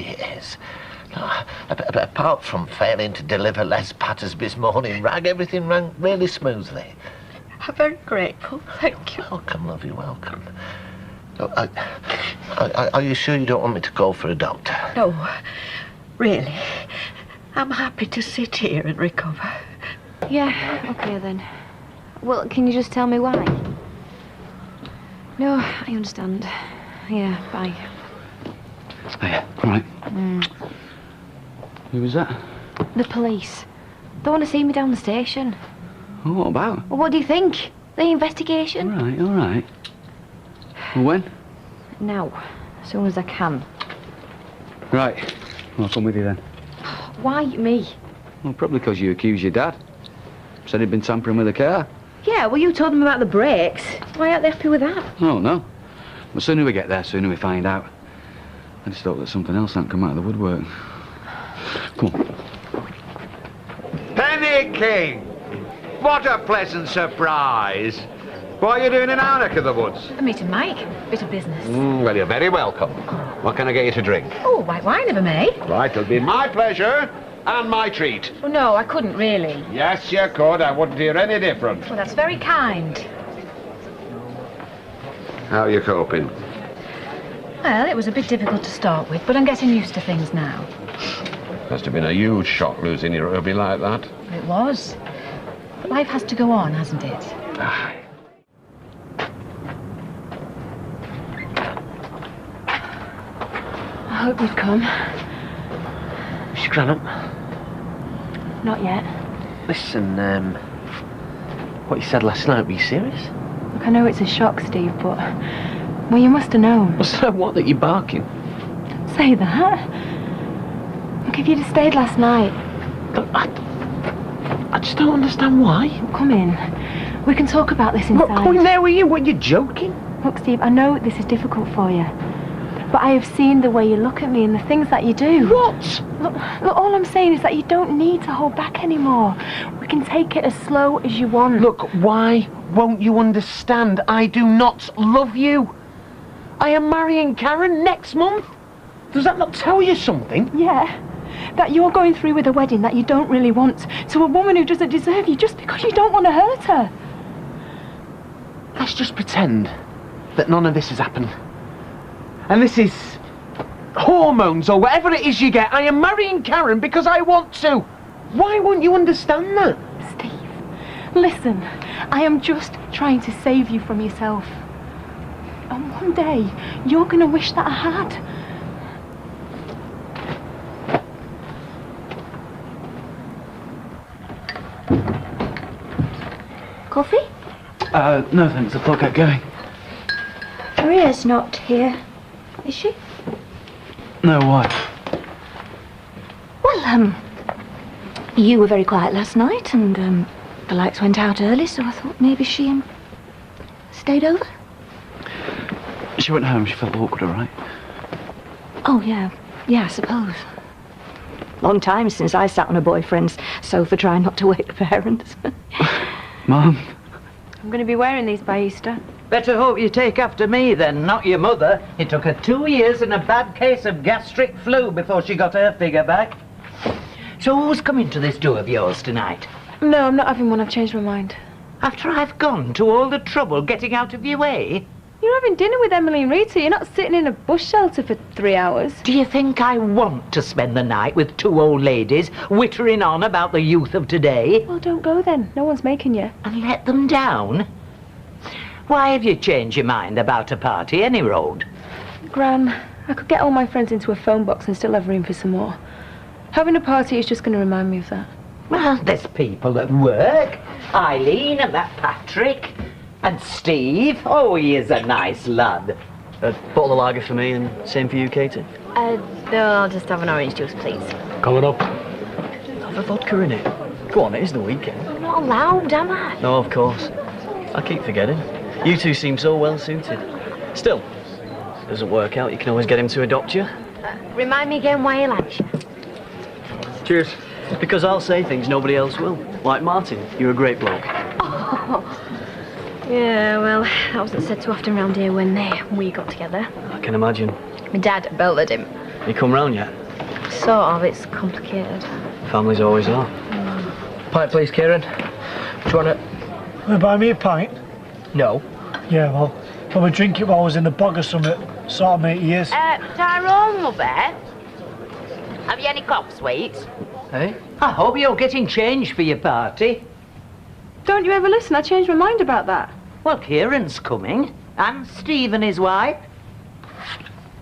[SPEAKER 8] it is. No, apart from failing to deliver Les Pattersby's morning rag, everything ran really smoothly.
[SPEAKER 14] I'm very grateful, thank you.
[SPEAKER 8] Welcome, love, you're welcome. Look, are you sure you don't want me to call for a doctor?
[SPEAKER 14] No, really. I'm happy to sit here and recover.
[SPEAKER 18] Yeah, okay then. Well, can you just tell me why? No, I understand. Yeah, bye.
[SPEAKER 4] Oh, yeah, all right. Who was that?
[SPEAKER 18] The police. They want to see me down the station.
[SPEAKER 4] Oh, what about?
[SPEAKER 18] Well, what do you think? The investigation?
[SPEAKER 4] All right. Well, when?
[SPEAKER 18] Now, as soon as I can.
[SPEAKER 4] Right. I'll come with you then.
[SPEAKER 18] Why me?
[SPEAKER 4] Well, probably because you accused your dad. Said he'd been tampering with the car.
[SPEAKER 18] Yeah, well, you told them about the brakes. Why aren't they happy with that?
[SPEAKER 4] Oh, no. The sooner we get there, sooner we find out. I just hope that something else hasn't come out of the woodwork. Come on.
[SPEAKER 11] Penny King! What a pleasant surprise! What are you doing in our neck of the woods?
[SPEAKER 18] I'm meeting Mike. Bit of business.
[SPEAKER 11] Well, you're very welcome. What can I get you to drink?
[SPEAKER 18] Oh, white wine of a May.
[SPEAKER 11] Right, it'll be my pleasure and my treat.
[SPEAKER 18] Well, no, I couldn't really.
[SPEAKER 11] Yes, you could. I wouldn't hear any different.
[SPEAKER 18] Well, that's very kind.
[SPEAKER 11] How are you coping?
[SPEAKER 18] Well, it was a bit difficult to start with, but I'm getting used to things now.
[SPEAKER 11] Must have been a huge shock losing your hubby like that.
[SPEAKER 18] It was. But life has to go on, hasn't it?
[SPEAKER 11] Aye.
[SPEAKER 18] I hope you'd come.
[SPEAKER 7] She ran up.
[SPEAKER 18] Not yet.
[SPEAKER 7] Listen, what you said last night, were you serious?
[SPEAKER 18] Look, I know it's a shock, Steve, but... Well, you must have known.
[SPEAKER 7] Well, so what, that you're barking?
[SPEAKER 18] Say that. Look, if you'd have stayed last night...
[SPEAKER 7] Look, I just don't understand why.
[SPEAKER 18] Come in. We can talk about this inside.
[SPEAKER 7] What, going there with you? What, you're joking?
[SPEAKER 18] Look, Steve, I know this is difficult for you. But I have seen the way you look at me and the things that you do.
[SPEAKER 7] What?
[SPEAKER 18] Look, all I'm saying is that you don't need to hold back anymore. We can take it as slow as you want.
[SPEAKER 7] Look, why won't you understand? I do not love you. I am marrying Karen next month. Does that not tell you something?
[SPEAKER 18] Yeah. That you're going through with a wedding that you don't really want to a woman who doesn't deserve you just because you don't want to hurt her.
[SPEAKER 7] Let's just pretend that none of this has happened. And this is hormones or whatever it is you get. I am marrying Karen because I want to. Why won't you understand that?
[SPEAKER 18] Steve, listen, I am just trying to save you from yourself. And one day, you're going to wish that I had. Coffee?
[SPEAKER 3] No thanks, I've got to get going.
[SPEAKER 18] Maria's not here. Is she?
[SPEAKER 7] No, why?
[SPEAKER 18] Well, you were very quiet last night, and the lights went out early, so I thought maybe she stayed over.
[SPEAKER 7] She went home. She felt awkward, all right?
[SPEAKER 18] Oh, yeah, I suppose. Long time since I sat on a boyfriend's sofa trying not to wake the parents.
[SPEAKER 7] Mum.
[SPEAKER 18] I'm going to be wearing these by Easter.
[SPEAKER 2] Better hope you take after me then, not your mother. It took her 2 years and a bad case of gastric flu before she got her figure back. So who's coming to this do of yours tonight?
[SPEAKER 18] No, I'm not having one. I've changed my mind.
[SPEAKER 2] After I've gone to all the trouble getting out of your way?
[SPEAKER 18] You're having dinner with Emily and Rita. You're not sitting in a bush shelter for 3 hours.
[SPEAKER 2] Do you think I want to spend the night with 2 old ladies whittering on about the youth of today?
[SPEAKER 18] Well, don't go then. No one's making you.
[SPEAKER 2] And let them down? Why have you changed your mind about a party, any road?
[SPEAKER 18] Gran, I could get all my friends into a phone box and still have room for some more. Having a party is just going to remind me of that.
[SPEAKER 2] Well, there's people at work. Eileen and that Patrick. And Steve. Oh, he is a nice lad.
[SPEAKER 7] A bottle of lager for me and same for you, Katie.
[SPEAKER 15] No, I'll just have an orange juice, please.
[SPEAKER 7] Coming up. Have a vodka in it. Go on, it is the weekend.
[SPEAKER 15] I'm not allowed, am I?
[SPEAKER 7] No, of course. I keep forgetting. You two seem so well suited. Still, if it doesn't work out, you can always get him to adopt you.
[SPEAKER 15] Remind me again why you like you.
[SPEAKER 7] Cheers. Because I'll say things nobody else will. Like Martin, you're a great bloke.
[SPEAKER 15] Oh. Yeah, well, that wasn't said too often round here when we got together.
[SPEAKER 7] I can imagine.
[SPEAKER 15] My dad belted him.
[SPEAKER 7] You come round yet?
[SPEAKER 15] Sort of, it's complicated.
[SPEAKER 7] Families always are. Pint, please, Kieran. Do you want it?
[SPEAKER 20] Want to buy me a pint?
[SPEAKER 7] No.
[SPEAKER 20] Yeah, well, probably drink it while I was in the bog or something. Sort of mate he is.
[SPEAKER 15] Tyrone, mother. Have you any cop sweets?
[SPEAKER 2] Hey? I hope you're getting change for your party.
[SPEAKER 18] Don't you ever listen? I changed my mind about that.
[SPEAKER 2] Well, Kieran's coming. And Steve and his wife.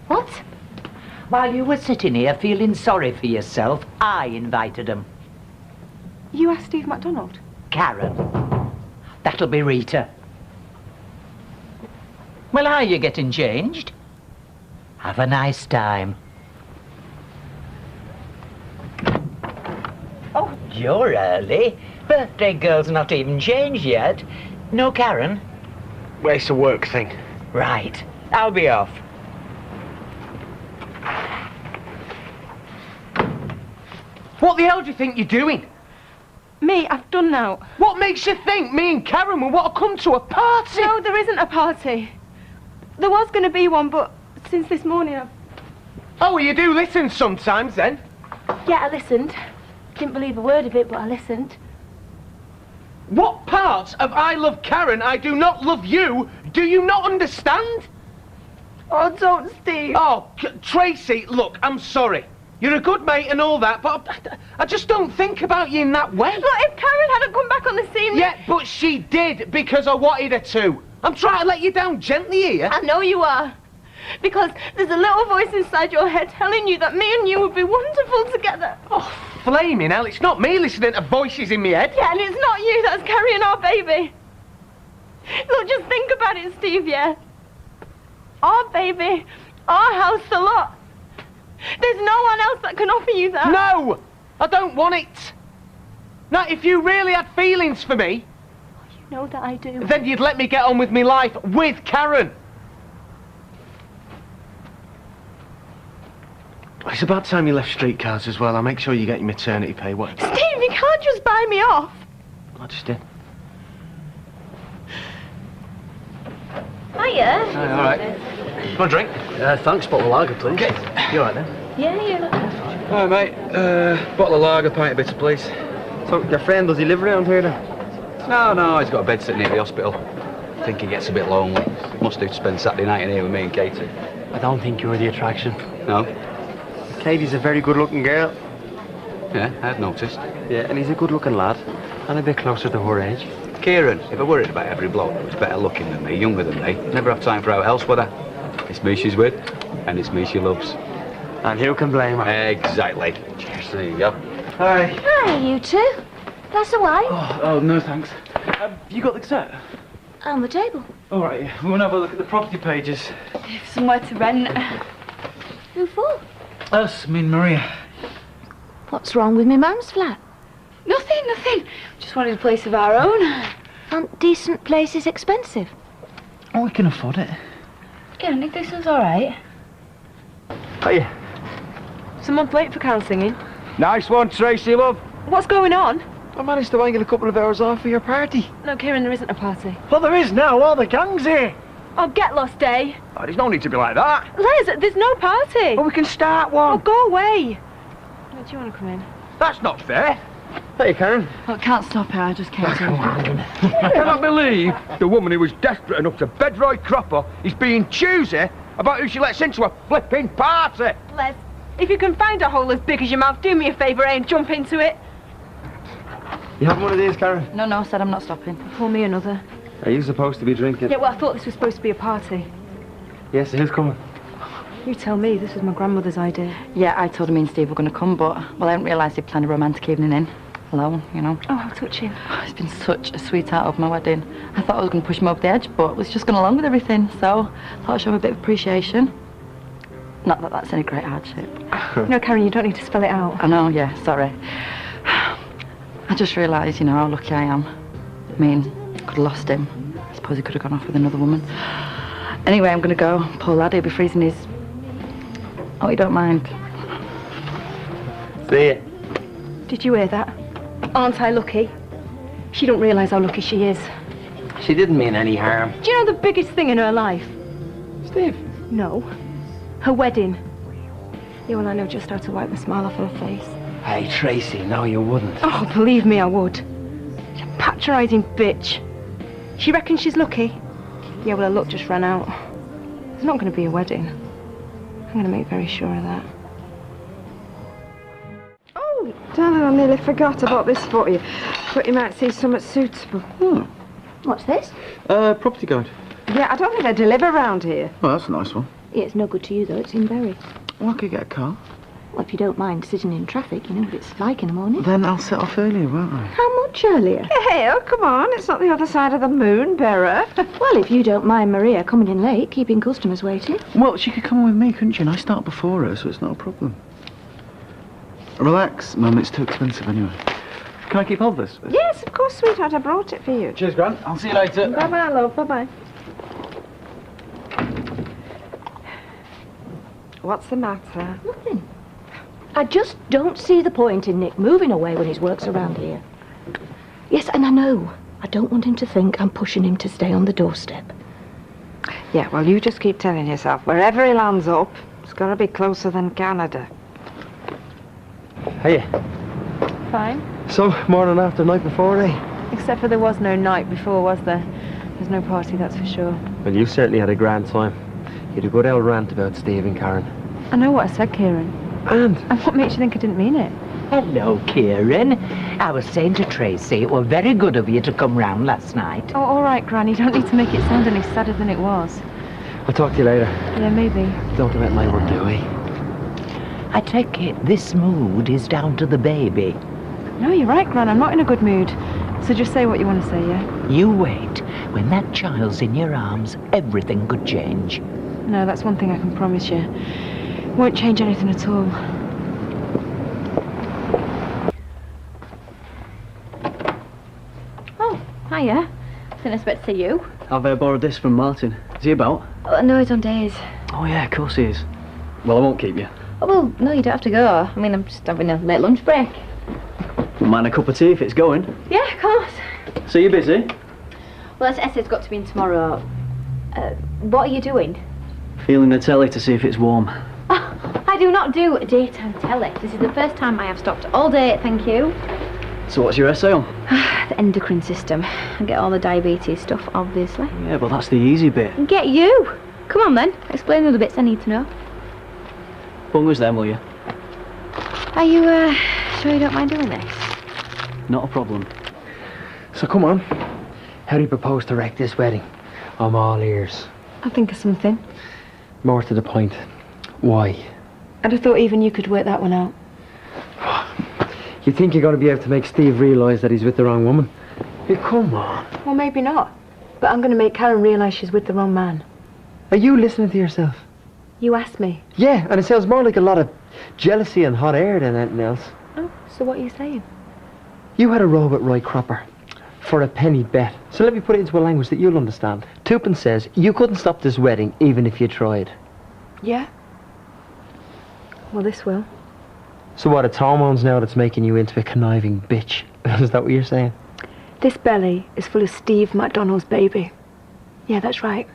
[SPEAKER 18] What?
[SPEAKER 2] While you were sitting here feeling sorry for yourself, I invited them.
[SPEAKER 18] You asked Steve MacDonald?
[SPEAKER 2] Karen. That'll be Rita. Well, are you getting changed? Have a nice time. Oh, you're early. Birthday girl's not even changed yet. No, Karen?
[SPEAKER 7] Well, it's a work thing.
[SPEAKER 2] Right. I'll be off.
[SPEAKER 6] What the hell do you think you're doing?
[SPEAKER 18] Me, I've done now.
[SPEAKER 6] What makes you think me and Karen will want to come to a party?
[SPEAKER 18] No, there isn't a party. There was going to be one, but since this morning I've...
[SPEAKER 6] Oh, well, you do listen sometimes, then?
[SPEAKER 18] Yeah, I listened. Didn't believe a word of it, but I listened.
[SPEAKER 6] What parts of I love Karen, I do not love you, do you not understand?
[SPEAKER 18] Oh, don't, Steve.
[SPEAKER 6] Oh, Tracy, look, I'm sorry. You're a good mate and all that, but I just don't think about you in that way.
[SPEAKER 18] Look, if Karen hadn't come back on the scene...
[SPEAKER 6] Yeah, but she did, because I wanted her to. I'm trying to let you down gently here.
[SPEAKER 18] I know you are. Because there's a little voice inside your head telling you that me and you would be wonderful together.
[SPEAKER 6] Oh, flaming hell, it's not me listening to voices in my head.
[SPEAKER 18] Yeah, and it's not you that's carrying our baby. Look, just think about it, Steve, yeah? Our baby, our house, the lot. There's no one else that can offer you that.
[SPEAKER 6] No! I don't want it. Now, if you really had feelings for me...
[SPEAKER 18] You know that I do.
[SPEAKER 6] Then you'd let me get on with my life with Karen. It's about time you left streetcars as well. I'll make sure you get your maternity pay. What?
[SPEAKER 18] Steve, you can't just buy me off.
[SPEAKER 6] I just did.
[SPEAKER 15] Hiya.
[SPEAKER 6] Hi, all right. Want a drink?
[SPEAKER 7] Thanks, bottle of lager, please.
[SPEAKER 6] Okay.
[SPEAKER 7] You all right then?
[SPEAKER 15] Yeah.
[SPEAKER 6] All right, mate. Bottle of lager, pint of bitter, please.
[SPEAKER 7] So, your friend, does he live around here then?
[SPEAKER 4] No, he's got a bed sitting near the hospital. I think he gets a bit lonely. Must do to spend Saturday night in here with me and Katie.
[SPEAKER 7] I don't think you're the attraction.
[SPEAKER 4] No?
[SPEAKER 7] Katie's a very good-looking girl.
[SPEAKER 4] Yeah, I've noticed.
[SPEAKER 7] Yeah, and he's a good-looking lad. And a bit closer to her age.
[SPEAKER 4] Kieran, if I worried about every bloke that was better looking than me, younger than me, never have time for out else, would I? It's me she's with, and it's me she loves.
[SPEAKER 7] And who can blame her?
[SPEAKER 4] Exactly. Cheers. There you go.
[SPEAKER 7] Hi.
[SPEAKER 15] Hi, you two. That's all right.
[SPEAKER 7] Oh, no, thanks. You got the cassette?
[SPEAKER 18] On the table.
[SPEAKER 7] All right, we want to have a look at the property pages.
[SPEAKER 18] Somewhere to rent. Who for?
[SPEAKER 7] Us, me and Maria.
[SPEAKER 18] What's wrong with me mum's flat? Nothing. Just wanted a place of our own. Aren't decent places expensive?
[SPEAKER 7] Oh, we can afford it.
[SPEAKER 18] Yeah, I think this one's all right.
[SPEAKER 7] Hiya.
[SPEAKER 19] It's a month late for carol singing.
[SPEAKER 6] Nice one, Tracy, love.
[SPEAKER 19] What's going on?
[SPEAKER 7] I managed to wangle a couple of hours off for your party.
[SPEAKER 19] No, Kieran, there isn't a party.
[SPEAKER 20] Well, there is now. All the gang's here.
[SPEAKER 19] Oh, get lost, eh?
[SPEAKER 20] Oh, there's no need to be like that.
[SPEAKER 19] Les, there's no party.
[SPEAKER 20] Well, we can start one.
[SPEAKER 19] Oh, go away. Do you want to come in?
[SPEAKER 20] That's not fair.
[SPEAKER 7] Hey, Karen.
[SPEAKER 18] Well, can't stop her. I just came to.
[SPEAKER 6] I cannot believe the woman who was desperate enough to bed Roy Cropper is being choosy about who she lets into a flipping party.
[SPEAKER 19] Les, if you can find a hole as big as your mouth, do me a favour, eh, and jump into it.
[SPEAKER 7] You having one of these, Karen?
[SPEAKER 18] No, said I'm not stopping.
[SPEAKER 19] Pour me another.
[SPEAKER 7] Are you supposed to be drinking?
[SPEAKER 19] Yeah, well, I thought this was supposed to be a party.
[SPEAKER 7] Yes, who's coming?
[SPEAKER 19] You tell me. This was my grandmother's idea.
[SPEAKER 18] Yeah, I told him me and Steve were going to come, but, well, I didn't realise he'd planned a romantic evening in. Alone, you know.
[SPEAKER 19] Oh, how touching.
[SPEAKER 18] He's been such a sweetheart over my wedding. I thought I was going to push him over the edge, but was just going along with everything, so I thought I'd show him a bit of appreciation. Not that that's any great hardship.
[SPEAKER 19] No, Karen, you don't need to spell it out.
[SPEAKER 18] I know, yeah, sorry. I just realised, you know, how lucky I am. I mean, could have lost him. I suppose he could have gone off with another woman. Anyway, I'm going to go. Poor lad, he'll be freezing his... Oh, you don't mind.
[SPEAKER 7] See ya.
[SPEAKER 19] Did you hear that? Aren't I lucky? She don't realise how lucky she is.
[SPEAKER 7] She didn't mean any harm.
[SPEAKER 19] Do you know the biggest thing in her life?
[SPEAKER 7] Steve?
[SPEAKER 19] No. Her wedding. Yeah, well, I know just how to wipe the smile off her face.
[SPEAKER 7] Hey, Tracy, no, you wouldn't.
[SPEAKER 19] Oh, believe me, I would. She's a patronising bitch. She reckons she's lucky. Yeah, well, her luck just ran out. There's not going to be a wedding. I'm going to make very sure of that.
[SPEAKER 14] Oh, darling, I nearly forgot about this for you. But you might see something suitable.
[SPEAKER 18] What's this?
[SPEAKER 7] Property guide.
[SPEAKER 14] Yeah, I don't think they deliver around here.
[SPEAKER 7] Well, that's a nice one.
[SPEAKER 18] Yeah, it's no good to you, though. It's in Bury.
[SPEAKER 7] Well, I could get a car.
[SPEAKER 18] Well, if you don't mind sitting in traffic, you know what it's like in the morning.
[SPEAKER 7] Then I'll set off earlier, won't I?
[SPEAKER 18] How much earlier?
[SPEAKER 14] Hey, oh, come on. It's not the other side of the moon, Bera.
[SPEAKER 18] Well, if you don't mind Maria coming in late, keeping customers waiting.
[SPEAKER 7] Well, she could come with me, couldn't she? And I start before her, so it's not a problem. Relax, Mum. It's too expensive anyway. Can I keep hold of this?
[SPEAKER 14] Yes, of course, sweetheart. I brought it for you.
[SPEAKER 7] Cheers, Grant. I'll see you later.
[SPEAKER 14] Bye-bye, love. Bye-bye. What's the matter?
[SPEAKER 18] Nothing. I just don't see the point in Nick moving away when his work's around here. Yes, and I know. I don't want him to think I'm pushing him to stay on the doorstep.
[SPEAKER 14] Yeah, well, you just keep telling yourself, wherever he lands up, it's got to be closer than Canada.
[SPEAKER 7] Hey.
[SPEAKER 19] Fine.
[SPEAKER 7] So, morning after, night before, eh?
[SPEAKER 19] Except for there was no night before, was there? There's no party, that's for sure.
[SPEAKER 7] Well, you certainly had a grand time. You had a good old rant about Steve and Karen.
[SPEAKER 19] I know what I said, Kieran.
[SPEAKER 7] And
[SPEAKER 19] what makes you think I didn't mean it?
[SPEAKER 2] Hello, Kieran. I was saying to Tracy, it was very good of you to come round last night.
[SPEAKER 19] Oh, all right, Gran. You don't need to make it sound any sadder than it was.
[SPEAKER 7] I'll talk to you later.
[SPEAKER 19] Yeah, maybe.
[SPEAKER 7] Don't let my work do, eh?
[SPEAKER 2] I take it this mood is down to the baby.
[SPEAKER 19] No, you're right, Gran. I'm not in a good mood. So just say what you want to say, yeah?
[SPEAKER 2] You wait. When that child's in your arms, everything could change.
[SPEAKER 19] No, that's one thing I can promise you. Won't change anything at all.
[SPEAKER 18] Oh, hiya. Didn't expect to see you.
[SPEAKER 12] I've borrowed this from Martin. Is he about?
[SPEAKER 18] Oh, no, he's on days.
[SPEAKER 12] Oh yeah, of course he is. Well, I won't keep you.
[SPEAKER 18] Oh, well, no, you don't have to go. I mean, I'm just having a late lunch break.
[SPEAKER 12] Wouldn't mind a cup of tea if it's going.
[SPEAKER 18] Yeah, of course.
[SPEAKER 12] So you're busy?
[SPEAKER 18] Well, this essay's got to be in tomorrow. What are you doing?
[SPEAKER 12] Feeling the telly to see if it's warm.
[SPEAKER 18] Oh, I do not do daytime telly. This is the first time I have stopped all day, thank you.
[SPEAKER 12] So what's your essay on?
[SPEAKER 18] The endocrine system. I get all the diabetes stuff, obviously.
[SPEAKER 12] Yeah, but that's the easy bit.
[SPEAKER 18] Get you! Come on then, explain all the bits I need to know.
[SPEAKER 12] Bung us then, will you?
[SPEAKER 18] Are you, sure you don't mind doing this?
[SPEAKER 12] Not a problem.
[SPEAKER 7] So come on. How do you propose to wreck this wedding? I'm all ears.
[SPEAKER 19] I'll think of something.
[SPEAKER 7] More to the point. Why?
[SPEAKER 19] I'd have thought even you could work that one out.
[SPEAKER 7] You think you're going to be able to make Steve realise that he's with the wrong woman? Hey, come on.
[SPEAKER 19] Well, maybe not. But I'm going to make Karen realise she's with the wrong man.
[SPEAKER 13] Are you listening to yourself?
[SPEAKER 19] You asked me.
[SPEAKER 13] Yeah, and it sounds more like a lot of jealousy and hot air than anything else.
[SPEAKER 19] Oh, so what are you saying?
[SPEAKER 13] You had a row with Roy Cropper for a penny bet. So let me put it into a language that you'll understand. Tupin says you couldn't stop this wedding even if you tried.
[SPEAKER 19] Yeah? Well, this will.
[SPEAKER 13] So what, it's hormones now that's making you into a conniving bitch? Is that what you're saying?
[SPEAKER 19] This belly is full of Steve MacDonald's baby. Yeah, that's right.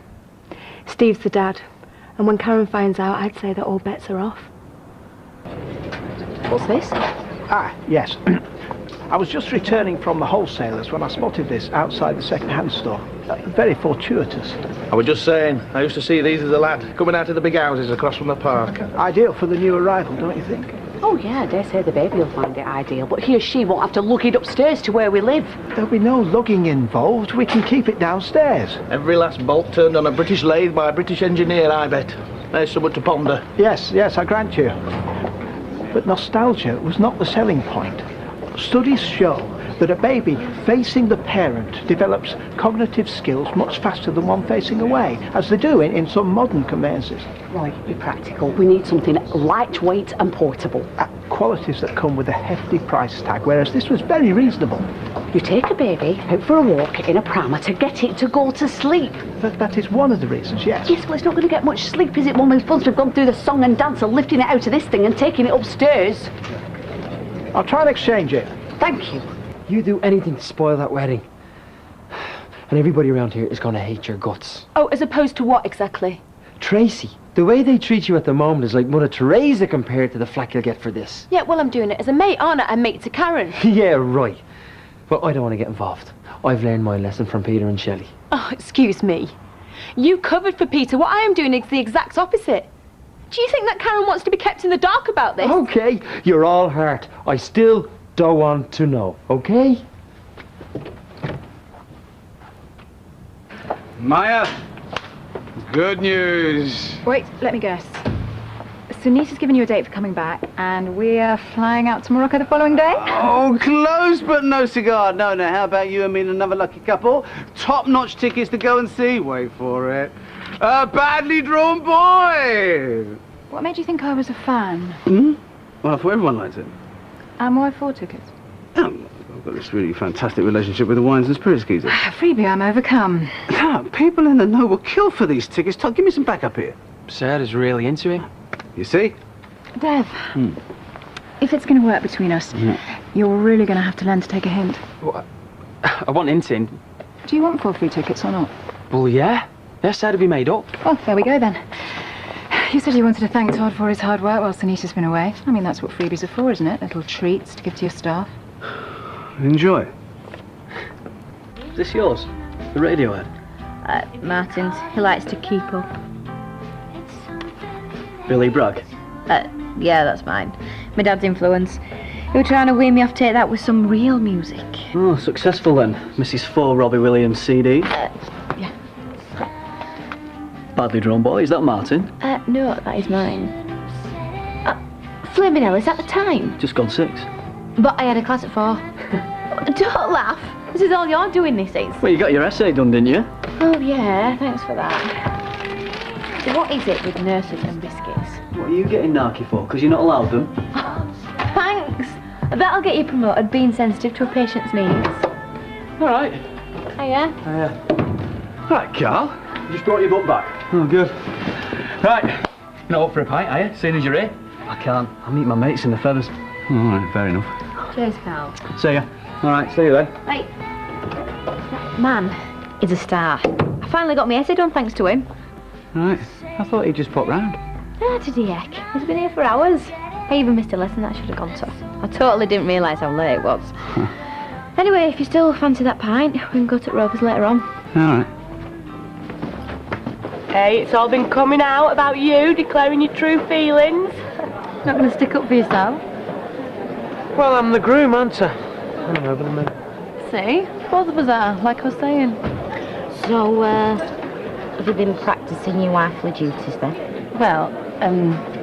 [SPEAKER 19] Steve's the dad. And when Karen finds out, I'd say that all bets are off.
[SPEAKER 18] What's this?
[SPEAKER 16] Ah, yes. I was just returning from the wholesalers when I spotted this outside the second-hand store. Very fortuitous.
[SPEAKER 20] I was just saying, I used to see these as a lad, coming out of the big houses across from the park.
[SPEAKER 16] Ideal for the new arrival, don't you think?
[SPEAKER 18] Oh, yeah, I dare say the baby will find it ideal, but he or she won't have to lug it upstairs to where we live.
[SPEAKER 16] There'll be no lugging involved. We can keep it downstairs.
[SPEAKER 20] Every last bolt turned on a British lathe by a British engineer, I bet. There's something to ponder.
[SPEAKER 16] Yes, I grant you. But nostalgia was not the selling point. Studies show that a baby facing the parent develops cognitive skills much faster than one facing away, as they do in some modern conveyances.
[SPEAKER 18] Right, be practical. We need something lightweight and portable.
[SPEAKER 16] Qualities that come with a hefty price tag, whereas this was very reasonable.
[SPEAKER 18] You take a baby out for a walk in a pram to get it to go to sleep.
[SPEAKER 16] That is one of the reasons, yes.
[SPEAKER 18] Yes, well, it's not going to get much sleep, is it, Mum? Once we've gone through the song and dance of lifting it out of this thing and taking it upstairs.
[SPEAKER 16] I'll try and exchange it.
[SPEAKER 18] Thank you.
[SPEAKER 13] You do anything to spoil that wedding. And everybody around here is going to hate your guts.
[SPEAKER 19] Oh, as opposed to what exactly?
[SPEAKER 13] Tracy, the way they treat you at the moment is like Mother Teresa compared to the flack you'll get for this.
[SPEAKER 19] Yeah, well, I'm doing it as a mate, aren't I? A mate to Karen.
[SPEAKER 13] Yeah, right. But I don't want to get involved. I've learned my lesson from Peter and Shelley.
[SPEAKER 19] Oh, excuse me. You covered for Peter. What I am doing is the exact opposite. Do you think that Karen wants to be kept in the dark about this?
[SPEAKER 13] Okay, you're all heart. I still don't want to know, okay?
[SPEAKER 23] Maya, good news.
[SPEAKER 5] Wait, let me guess. Sunita's given you a date for coming back, and we're flying out to Morocco the following day?
[SPEAKER 23] Oh, close but no cigar. No, how about you and me and another lucky couple? Top-notch tickets to go and see. Wait for it. A badly drawn boy.
[SPEAKER 5] What made you think I was a fan?
[SPEAKER 23] Well, I thought everyone liked it.
[SPEAKER 5] And why 4 tickets?
[SPEAKER 23] I've got this really fantastic relationship with the wines and spirits geezer.
[SPEAKER 5] Phoebe, I'm overcome.
[SPEAKER 23] People in the know will kill for these tickets. Give me some backup here.
[SPEAKER 7] Sarah's really into him.
[SPEAKER 23] You see?
[SPEAKER 5] Dev, if it's going to work between us, you're really going to have to learn to take a hint.
[SPEAKER 7] Well, I want hinting.
[SPEAKER 5] Do you want 4 free tickets or not?
[SPEAKER 7] Well, yeah. Yes, that'd be made up.
[SPEAKER 5] Well, there we go then. You said you wanted to thank Todd for his hard work while Sunita's been away. I mean, that's what freebies are for, isn't it? Little treats to give to your staff.
[SPEAKER 23] Enjoy.
[SPEAKER 12] Is this yours? The radio ad?
[SPEAKER 15] Martin's. He likes to keep up.
[SPEAKER 12] Billy Bragg?
[SPEAKER 15] Yeah, that's mine. My dad's influence. He was trying to wean me off take that with some real music.
[SPEAKER 12] Oh, successful then. Mrs. 4 Robbie Williams CD.
[SPEAKER 15] Yeah.
[SPEAKER 12] Badly drawn boy, is that Martin?
[SPEAKER 15] No, that is mine. Flaming Hell, is that the time?
[SPEAKER 12] Just gone 6.
[SPEAKER 15] But I had a class at 4. Don't laugh. This is all you're doing this is.
[SPEAKER 12] Well, you got your essay done, didn't you?
[SPEAKER 15] Oh, yeah, thanks for that. So what is it with nurses and biscuits?
[SPEAKER 12] What are you getting narky for? Because you're not allowed them?
[SPEAKER 15] Thanks. That'll get you promoted, being sensitive to a patient's needs.
[SPEAKER 12] All right.
[SPEAKER 15] Hiya.
[SPEAKER 12] Right, Carl. You just brought your book back.
[SPEAKER 13] Oh, good.
[SPEAKER 12] Right. You're not up for a pint, are you? Seeing as you're here? I can't. I'll meet my mates in the Feathers.
[SPEAKER 23] All right, fair enough.
[SPEAKER 15] Cheers, Carl.
[SPEAKER 12] See ya. All right, see you then.
[SPEAKER 15] Right. That man is a star. I finally got my essay done thanks to him.
[SPEAKER 23] Right. I thought he'd just pop round.
[SPEAKER 15] Ah, did he heck? He's been here for hours. I even missed a lesson that I should have gone to. I totally didn't realise how late it was. Anyway, if you still fancy that pint, we can go to Rovers later on.
[SPEAKER 23] All right.
[SPEAKER 18] Hey, it's all been coming out about you, declaring your true feelings.
[SPEAKER 15] Not going to stick up for yourself?
[SPEAKER 18] Well, I'm the groom, aren't I? I don't know, but I'm
[SPEAKER 15] See? Both of us are, like I was saying. So, have you been practising your wifely duties then?
[SPEAKER 19] Well,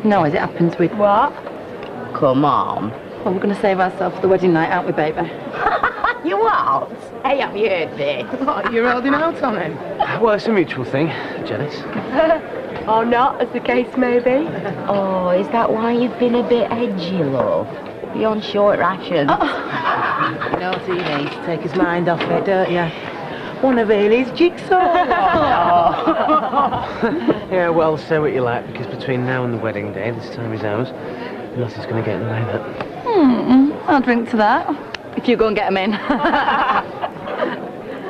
[SPEAKER 19] no, as it happens with...
[SPEAKER 15] What? Come on.
[SPEAKER 19] Well, we're going to save ourselves for the wedding night, aren't we, baby?
[SPEAKER 9] You what? Hey, have you heard this?
[SPEAKER 3] What, you're holding out on him? Well, it's a mutual thing. Jealous.
[SPEAKER 9] Or not, as the case may be. Oh, is that why you've been a bit edgy, love? You're on short rations. You know what he needs to take his mind off it, don't you? One of Haley's jigsaw.
[SPEAKER 3] Yeah, well, say what you like, because between now and the wedding day, this time is ours, nothing's going to get in the way of that.
[SPEAKER 5] I'll drink to that. If you go and get him in.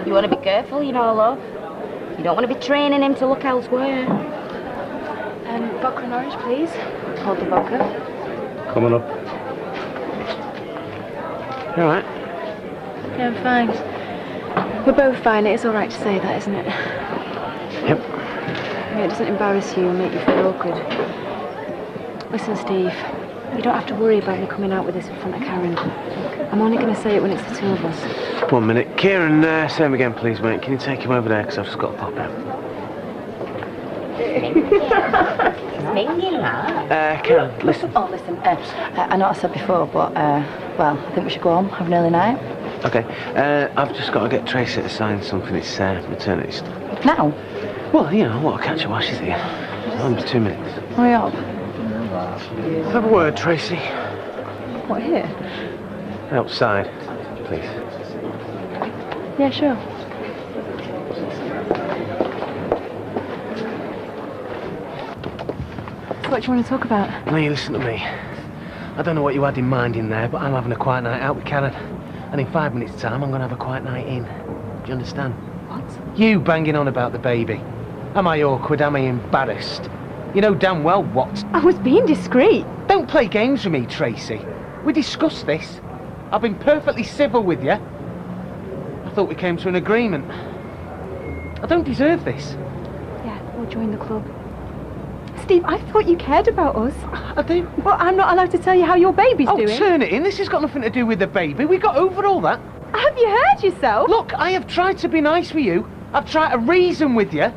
[SPEAKER 9] You want to be careful, you know, love. You don't want to be training him to look elsewhere.
[SPEAKER 5] Vodka and orange, please. Hold the vodka.
[SPEAKER 3] Come on up. You all right?
[SPEAKER 5] Yeah, I'm fine. We're both fine. It is all right to say that, isn't it?
[SPEAKER 3] Yep.
[SPEAKER 5] Yeah, it doesn't embarrass you and make you feel awkward. Listen, Steve, you don't have to worry about me coming out with this in front of Karen. I'm only going to say it when it's the two of us.
[SPEAKER 3] 1 minute. Kieran, say him again, please, mate. Can you take him over there, because I've just got to pop out. Karen, listen.
[SPEAKER 5] Oh, listen. I know I said before, but, well, I think we should go home, have an early night.
[SPEAKER 3] Okay. I've just got to get Tracy to sign something. It's maternity stuff.
[SPEAKER 5] Now?
[SPEAKER 3] Well, you know, I want to catch her while she's here. Only 2 minutes.
[SPEAKER 5] Hurry up.
[SPEAKER 3] Have a word, Tracy.
[SPEAKER 5] What, here?
[SPEAKER 3] Outside, please.
[SPEAKER 5] Yeah, sure. So what do you want to talk about?
[SPEAKER 3] Now, you listen to me. I don't know what you had in mind in there, but I'm having a quiet night out with Karen. And in 5 minutes' time, I'm going to have a quiet night in. Do you understand?
[SPEAKER 5] What?
[SPEAKER 3] You banging on about the baby. Am I awkward? Am I embarrassed? You know damn well what.
[SPEAKER 5] I was being discreet.
[SPEAKER 3] Don't play games with me, Tracy. We discussed this. I've been perfectly civil with you. I thought we came to an agreement. I don't deserve this.
[SPEAKER 5] Yeah, we'll join the club. Steve, I thought you cared about us.
[SPEAKER 3] I do.
[SPEAKER 5] Well, I'm not allowed to tell you how your baby's doing.
[SPEAKER 3] Oh, turn it in. This has got nothing to do with the baby. We got over all that.
[SPEAKER 5] Have you heard yourself?
[SPEAKER 3] Look, I have tried to be nice with you. I've tried to reason with you.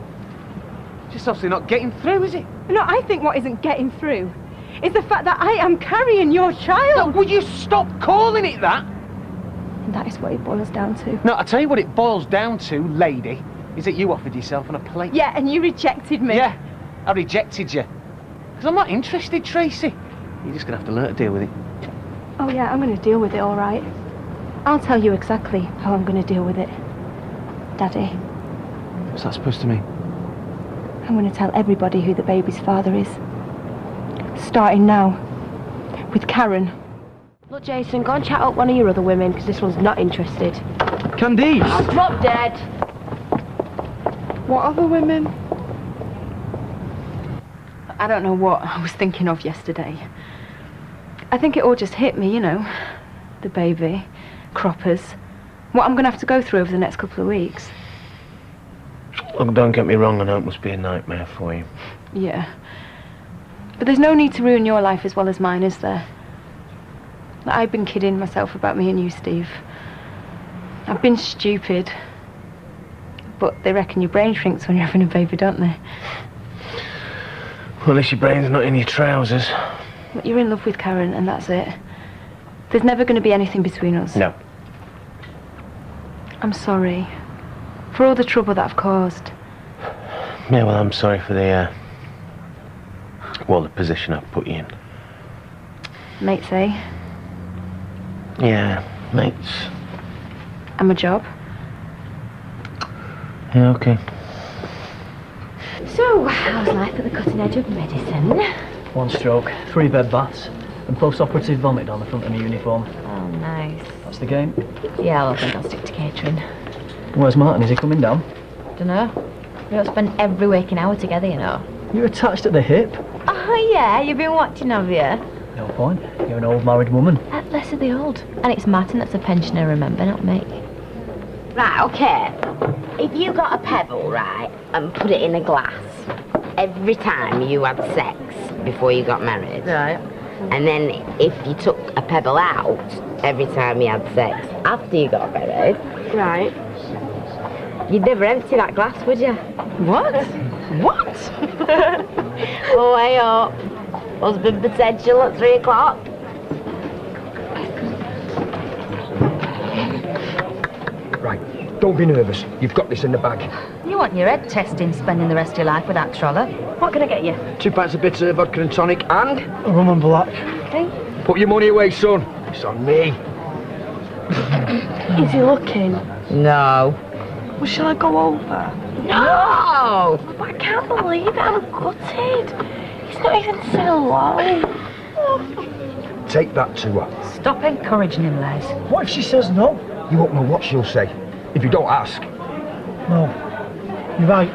[SPEAKER 3] Just obviously not getting through, is it?
[SPEAKER 5] No, I think what isn't getting through is the fact that I am carrying your child.
[SPEAKER 3] Look, would you stop calling it that?
[SPEAKER 5] And that is what it boils down to.
[SPEAKER 3] No, I'll tell you what it boils down to, lady, is that you offered yourself on a plate.
[SPEAKER 5] Yeah, and you rejected me.
[SPEAKER 3] Yeah, I rejected you. Because I'm not interested, Tracy. You're just going to have to learn to deal with it.
[SPEAKER 5] Oh, yeah, I'm going to deal with it, all right. I'll tell you exactly how I'm going to deal with it. Daddy.
[SPEAKER 3] What's that supposed to mean?
[SPEAKER 5] I'm going to tell everybody who the baby's father is. Starting now. With Karen.
[SPEAKER 1] Look, Jason, go and chat up one of your other women, because this one's not interested.
[SPEAKER 3] Candice!
[SPEAKER 1] I'll drop dead.
[SPEAKER 5] What other women? I don't know what I was thinking of yesterday. I think it all just hit me, you know. The baby, croppers, what I'm going to have to go through over the next couple of weeks.
[SPEAKER 3] Look, don't get me wrong, I know it must be a nightmare for you.
[SPEAKER 5] Yeah. But there's no need to ruin your life as well as mine, is there? I've been kidding myself about me and you, Steve. I've been stupid. But they reckon your brain shrinks when you're having a baby, don't they?
[SPEAKER 3] Well, at least your brain's not in your trousers.
[SPEAKER 5] But you're in love with Karen, and that's it. There's never going to be anything between us.
[SPEAKER 3] No.
[SPEAKER 5] I'm sorry. For all the trouble that I've caused.
[SPEAKER 3] Yeah, well, I'm sorry for the, well, the position I've put you in.
[SPEAKER 5] Mates, eh?
[SPEAKER 3] Yeah, mates.
[SPEAKER 5] And my job.
[SPEAKER 3] Yeah, okay.
[SPEAKER 9] So, how's life at the cutting edge of medicine?
[SPEAKER 12] 1 stroke, 3 bed baths, and post-operative vomit on the front of my uniform.
[SPEAKER 9] Oh, nice.
[SPEAKER 12] That's the game.
[SPEAKER 9] Yeah, well, I think I'll stick to catering.
[SPEAKER 12] Where's Martin? Is he coming down?
[SPEAKER 9] Dunno. We don't spend every waking hour together, you know.
[SPEAKER 12] You're attached at the hip.
[SPEAKER 9] Oh, yeah, you've been watching, have you?
[SPEAKER 12] No point. You're an old married woman.
[SPEAKER 9] Less of the old. And it's Martin that's a pensioner, remember, not me. Right, okay. If you got a pebble, right, and put it in a glass every time you had sex before you got married. Right. And then if you took a pebble out every time you had sex after you got married. Right. You'd never empty that glass, would you? What? What? Oh, way up. Husband potential at 3 o'clock.
[SPEAKER 6] Don't be nervous. You've got this in the bag.
[SPEAKER 10] You want your head testing, spending the rest of your life with that trollop. What can I get you?
[SPEAKER 6] 2 pints of bitter, vodka and tonic, and...
[SPEAKER 16] A rum and black.
[SPEAKER 10] Okay.
[SPEAKER 6] Put your money away, son. It's on me.
[SPEAKER 16] Is he looking?
[SPEAKER 2] No.
[SPEAKER 16] Well, shall I go over?
[SPEAKER 18] No! But I can't believe it. I'm gutted. He's not even said hello.
[SPEAKER 6] Take that to her.
[SPEAKER 10] Stop encouraging him, Les.
[SPEAKER 16] What if she says no?
[SPEAKER 6] You won't know what she'll say if you don't ask.
[SPEAKER 16] No. You're right.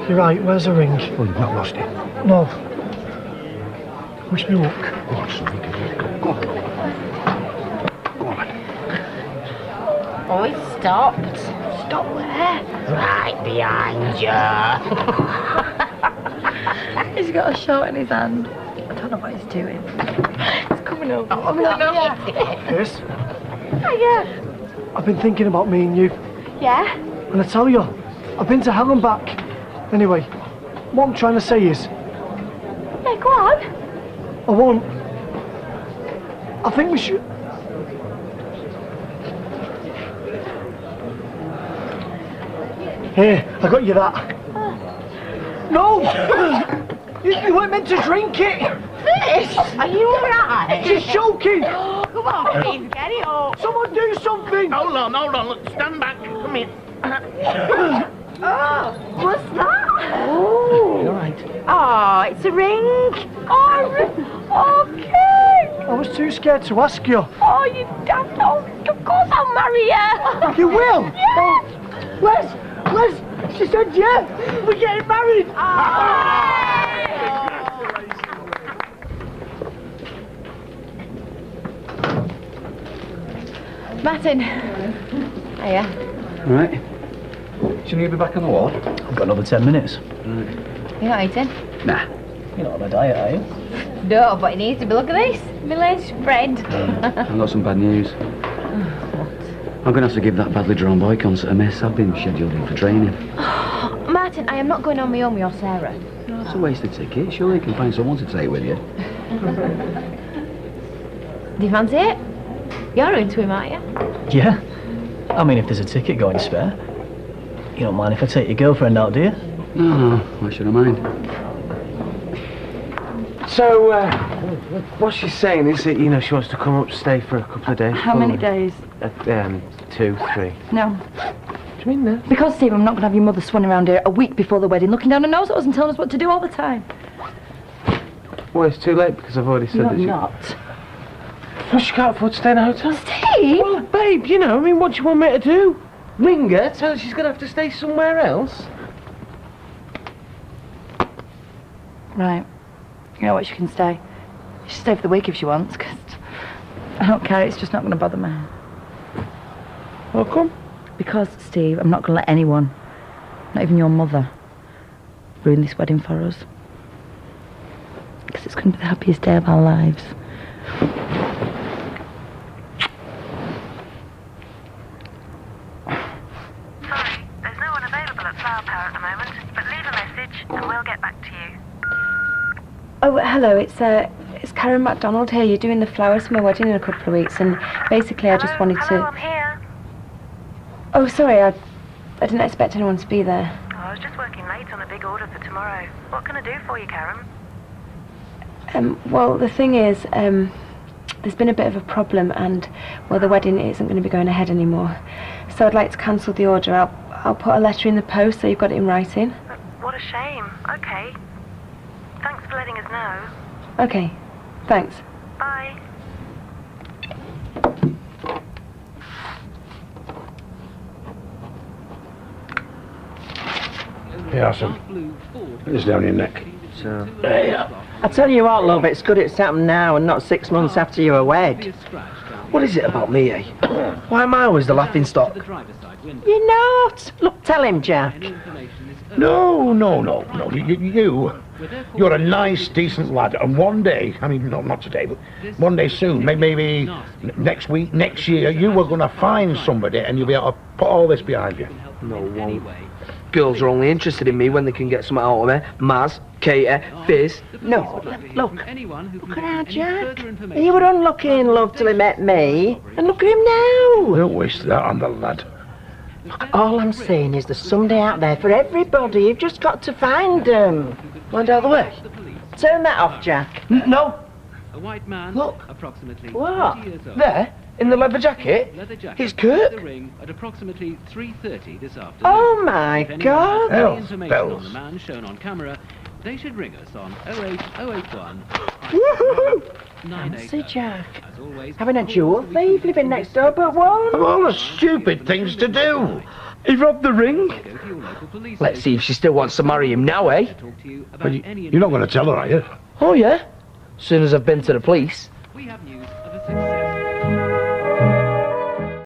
[SPEAKER 16] You're right. Where's the ring?
[SPEAKER 6] Well, you've not lost it.
[SPEAKER 16] No. Wish me luck.
[SPEAKER 6] Go on, son. Go on. Go on, lad.
[SPEAKER 9] Oh, he stopped.
[SPEAKER 18] Stop where?
[SPEAKER 9] Right behind you.
[SPEAKER 18] He's got a shot in his hand. I don't know what he's doing. It's coming over.
[SPEAKER 9] Oh, no.
[SPEAKER 16] Yes?
[SPEAKER 18] Yeah.
[SPEAKER 16] I've been thinking about me and you.
[SPEAKER 18] Yeah?
[SPEAKER 16] And I tell you, I've been to hell and back. Anyway, what I'm trying to say is...
[SPEAKER 18] Yeah, go on.
[SPEAKER 16] I won't. I think we should... Here, I got you that. No! You weren't meant to drink it!
[SPEAKER 9] Fish! Are you alright?
[SPEAKER 16] She's choking!
[SPEAKER 9] Come on, Steve, get it up.
[SPEAKER 16] Someone do something!
[SPEAKER 17] Hold on, look, stand back. Come here.
[SPEAKER 18] Oh, what's that?
[SPEAKER 16] Oh! You're right.
[SPEAKER 18] Oh, it's a ring. Oh, okay.
[SPEAKER 16] I was too scared to ask you.
[SPEAKER 18] Oh, you daft. Oh, of course I'll marry you.
[SPEAKER 16] You will?
[SPEAKER 18] Yeah.
[SPEAKER 16] Les, she said yeah. We're getting married.
[SPEAKER 5] Martin. Hiya.
[SPEAKER 12] Right. Shouldn't you be back on the ward? I've got another 10 minutes.
[SPEAKER 5] You're not eating?
[SPEAKER 12] Nah. You're not on a diet, are you?
[SPEAKER 5] No, but it needs to be. Look at this. Village bread.
[SPEAKER 4] I've got some bad news. I'm going to have to give that badly drawn boy concert a miss. I've been scheduled in for training.
[SPEAKER 5] Martin, I am not going on my own with your Sarah.
[SPEAKER 4] No, that's a wasted ticket. Surely you can find someone to take with you.
[SPEAKER 5] Do you fancy it? You're into him, aren't you?
[SPEAKER 12] Yeah. I mean, if there's a ticket going spare. You don't mind if I take your girlfriend out, do you?
[SPEAKER 4] No, why should I mind?
[SPEAKER 7] So, what she's saying is that, you know, she wants to come up, stay for a couple of days.
[SPEAKER 19] How many days?
[SPEAKER 7] 2, 3.
[SPEAKER 19] No.
[SPEAKER 7] What do you mean, no?
[SPEAKER 19] Because, Steve, I'm not going to have your mother swanning around here a week before the wedding, looking down her nose at us and telling us what to do all the time.
[SPEAKER 7] Well, it's too late because I've already said that
[SPEAKER 19] You're not.
[SPEAKER 7] Well, she can't afford to stay in a hotel.
[SPEAKER 19] Steve?
[SPEAKER 7] Well, babe, you know, I mean, what do you want me to do? Ring her, tell her she's going to have to stay somewhere else?
[SPEAKER 19] Right. You know what, she can stay. She can stay for the week if she wants, because I don't care, it's just not going to bother me.
[SPEAKER 7] How come?
[SPEAKER 19] Because, Steve, I'm not going to let anyone, not even your mother, ruin this wedding for us. Because it's going to be the happiest day of our lives.
[SPEAKER 21] Sorry, there's no one available at Flower Power at the moment, but leave a message and we'll get back to you.
[SPEAKER 5] Oh, hello, it's Karen MacDonald here. You're doing the flowers for my wedding in a couple of weeks, and basically I just wanted
[SPEAKER 21] Hello,
[SPEAKER 5] to...
[SPEAKER 21] I'm here.
[SPEAKER 5] Oh, sorry, I didn't expect anyone to be there.
[SPEAKER 21] Oh, I was just working late on a big order for tomorrow. What can I do for you, Karen?
[SPEAKER 5] Well, the thing is, there's been a bit of a problem, and, well, the wedding isn't going to be going ahead anymore. So I'd like to cancel the order. I'll put a letter in the post so you've got it in writing.
[SPEAKER 21] But what a shame. Okay. Thanks for letting us know.
[SPEAKER 5] Okay, thanks.
[SPEAKER 21] Bye.
[SPEAKER 20] Yeah, son. It's down your neck.
[SPEAKER 2] So...
[SPEAKER 20] Yeah.
[SPEAKER 2] I tell you what, love, it's good it's happened now and not 6 months after you were wed.
[SPEAKER 20] What is it about me, eh? Why am I always the laughing stock?
[SPEAKER 2] You're not. Look, tell him, Jack.
[SPEAKER 20] No. You're a nice, decent lad, and one day, I mean, no, not today, but one day soon, maybe next week, next year, you were going to find somebody and you'll be able to put all this behind you.
[SPEAKER 13] No, won't. Girls are only interested in me when they can get something out of me. Maz, Katie, Fizz.
[SPEAKER 2] No, look at our Jack. He were unlucky in love till he met me, and look at him now.
[SPEAKER 20] Don't waste that on the lad.
[SPEAKER 8] All I'm saying is there's somebody out there for everybody. You've just got to find them.
[SPEAKER 20] Mind out of the way.
[SPEAKER 8] Turn that off, Jack.
[SPEAKER 20] No.
[SPEAKER 11] A white man,
[SPEAKER 20] Look.
[SPEAKER 11] approximately
[SPEAKER 8] What?
[SPEAKER 11] 20 years old.
[SPEAKER 20] There, in the leather jacket.
[SPEAKER 11] Leather jacket
[SPEAKER 20] He's Kurt.
[SPEAKER 11] at the ring at approximately 3:30 this afternoon.
[SPEAKER 8] Oh my
[SPEAKER 11] If anyone
[SPEAKER 8] God.
[SPEAKER 11] has any
[SPEAKER 20] Hell's
[SPEAKER 11] information on
[SPEAKER 20] bells.
[SPEAKER 11] the man shown on camera, they should ring us on 08081
[SPEAKER 8] Fancy, Jack.
[SPEAKER 11] As always,
[SPEAKER 8] Having a jewel thief living next door but one.
[SPEAKER 20] Of all the stupid things to do.
[SPEAKER 13] He robbed the ring. Let's see if she still wants to marry him now, eh?
[SPEAKER 20] But you're not going to tell her, are you?
[SPEAKER 13] Oh, yeah. As soon as I've been to the police.
[SPEAKER 11] we have news of a success.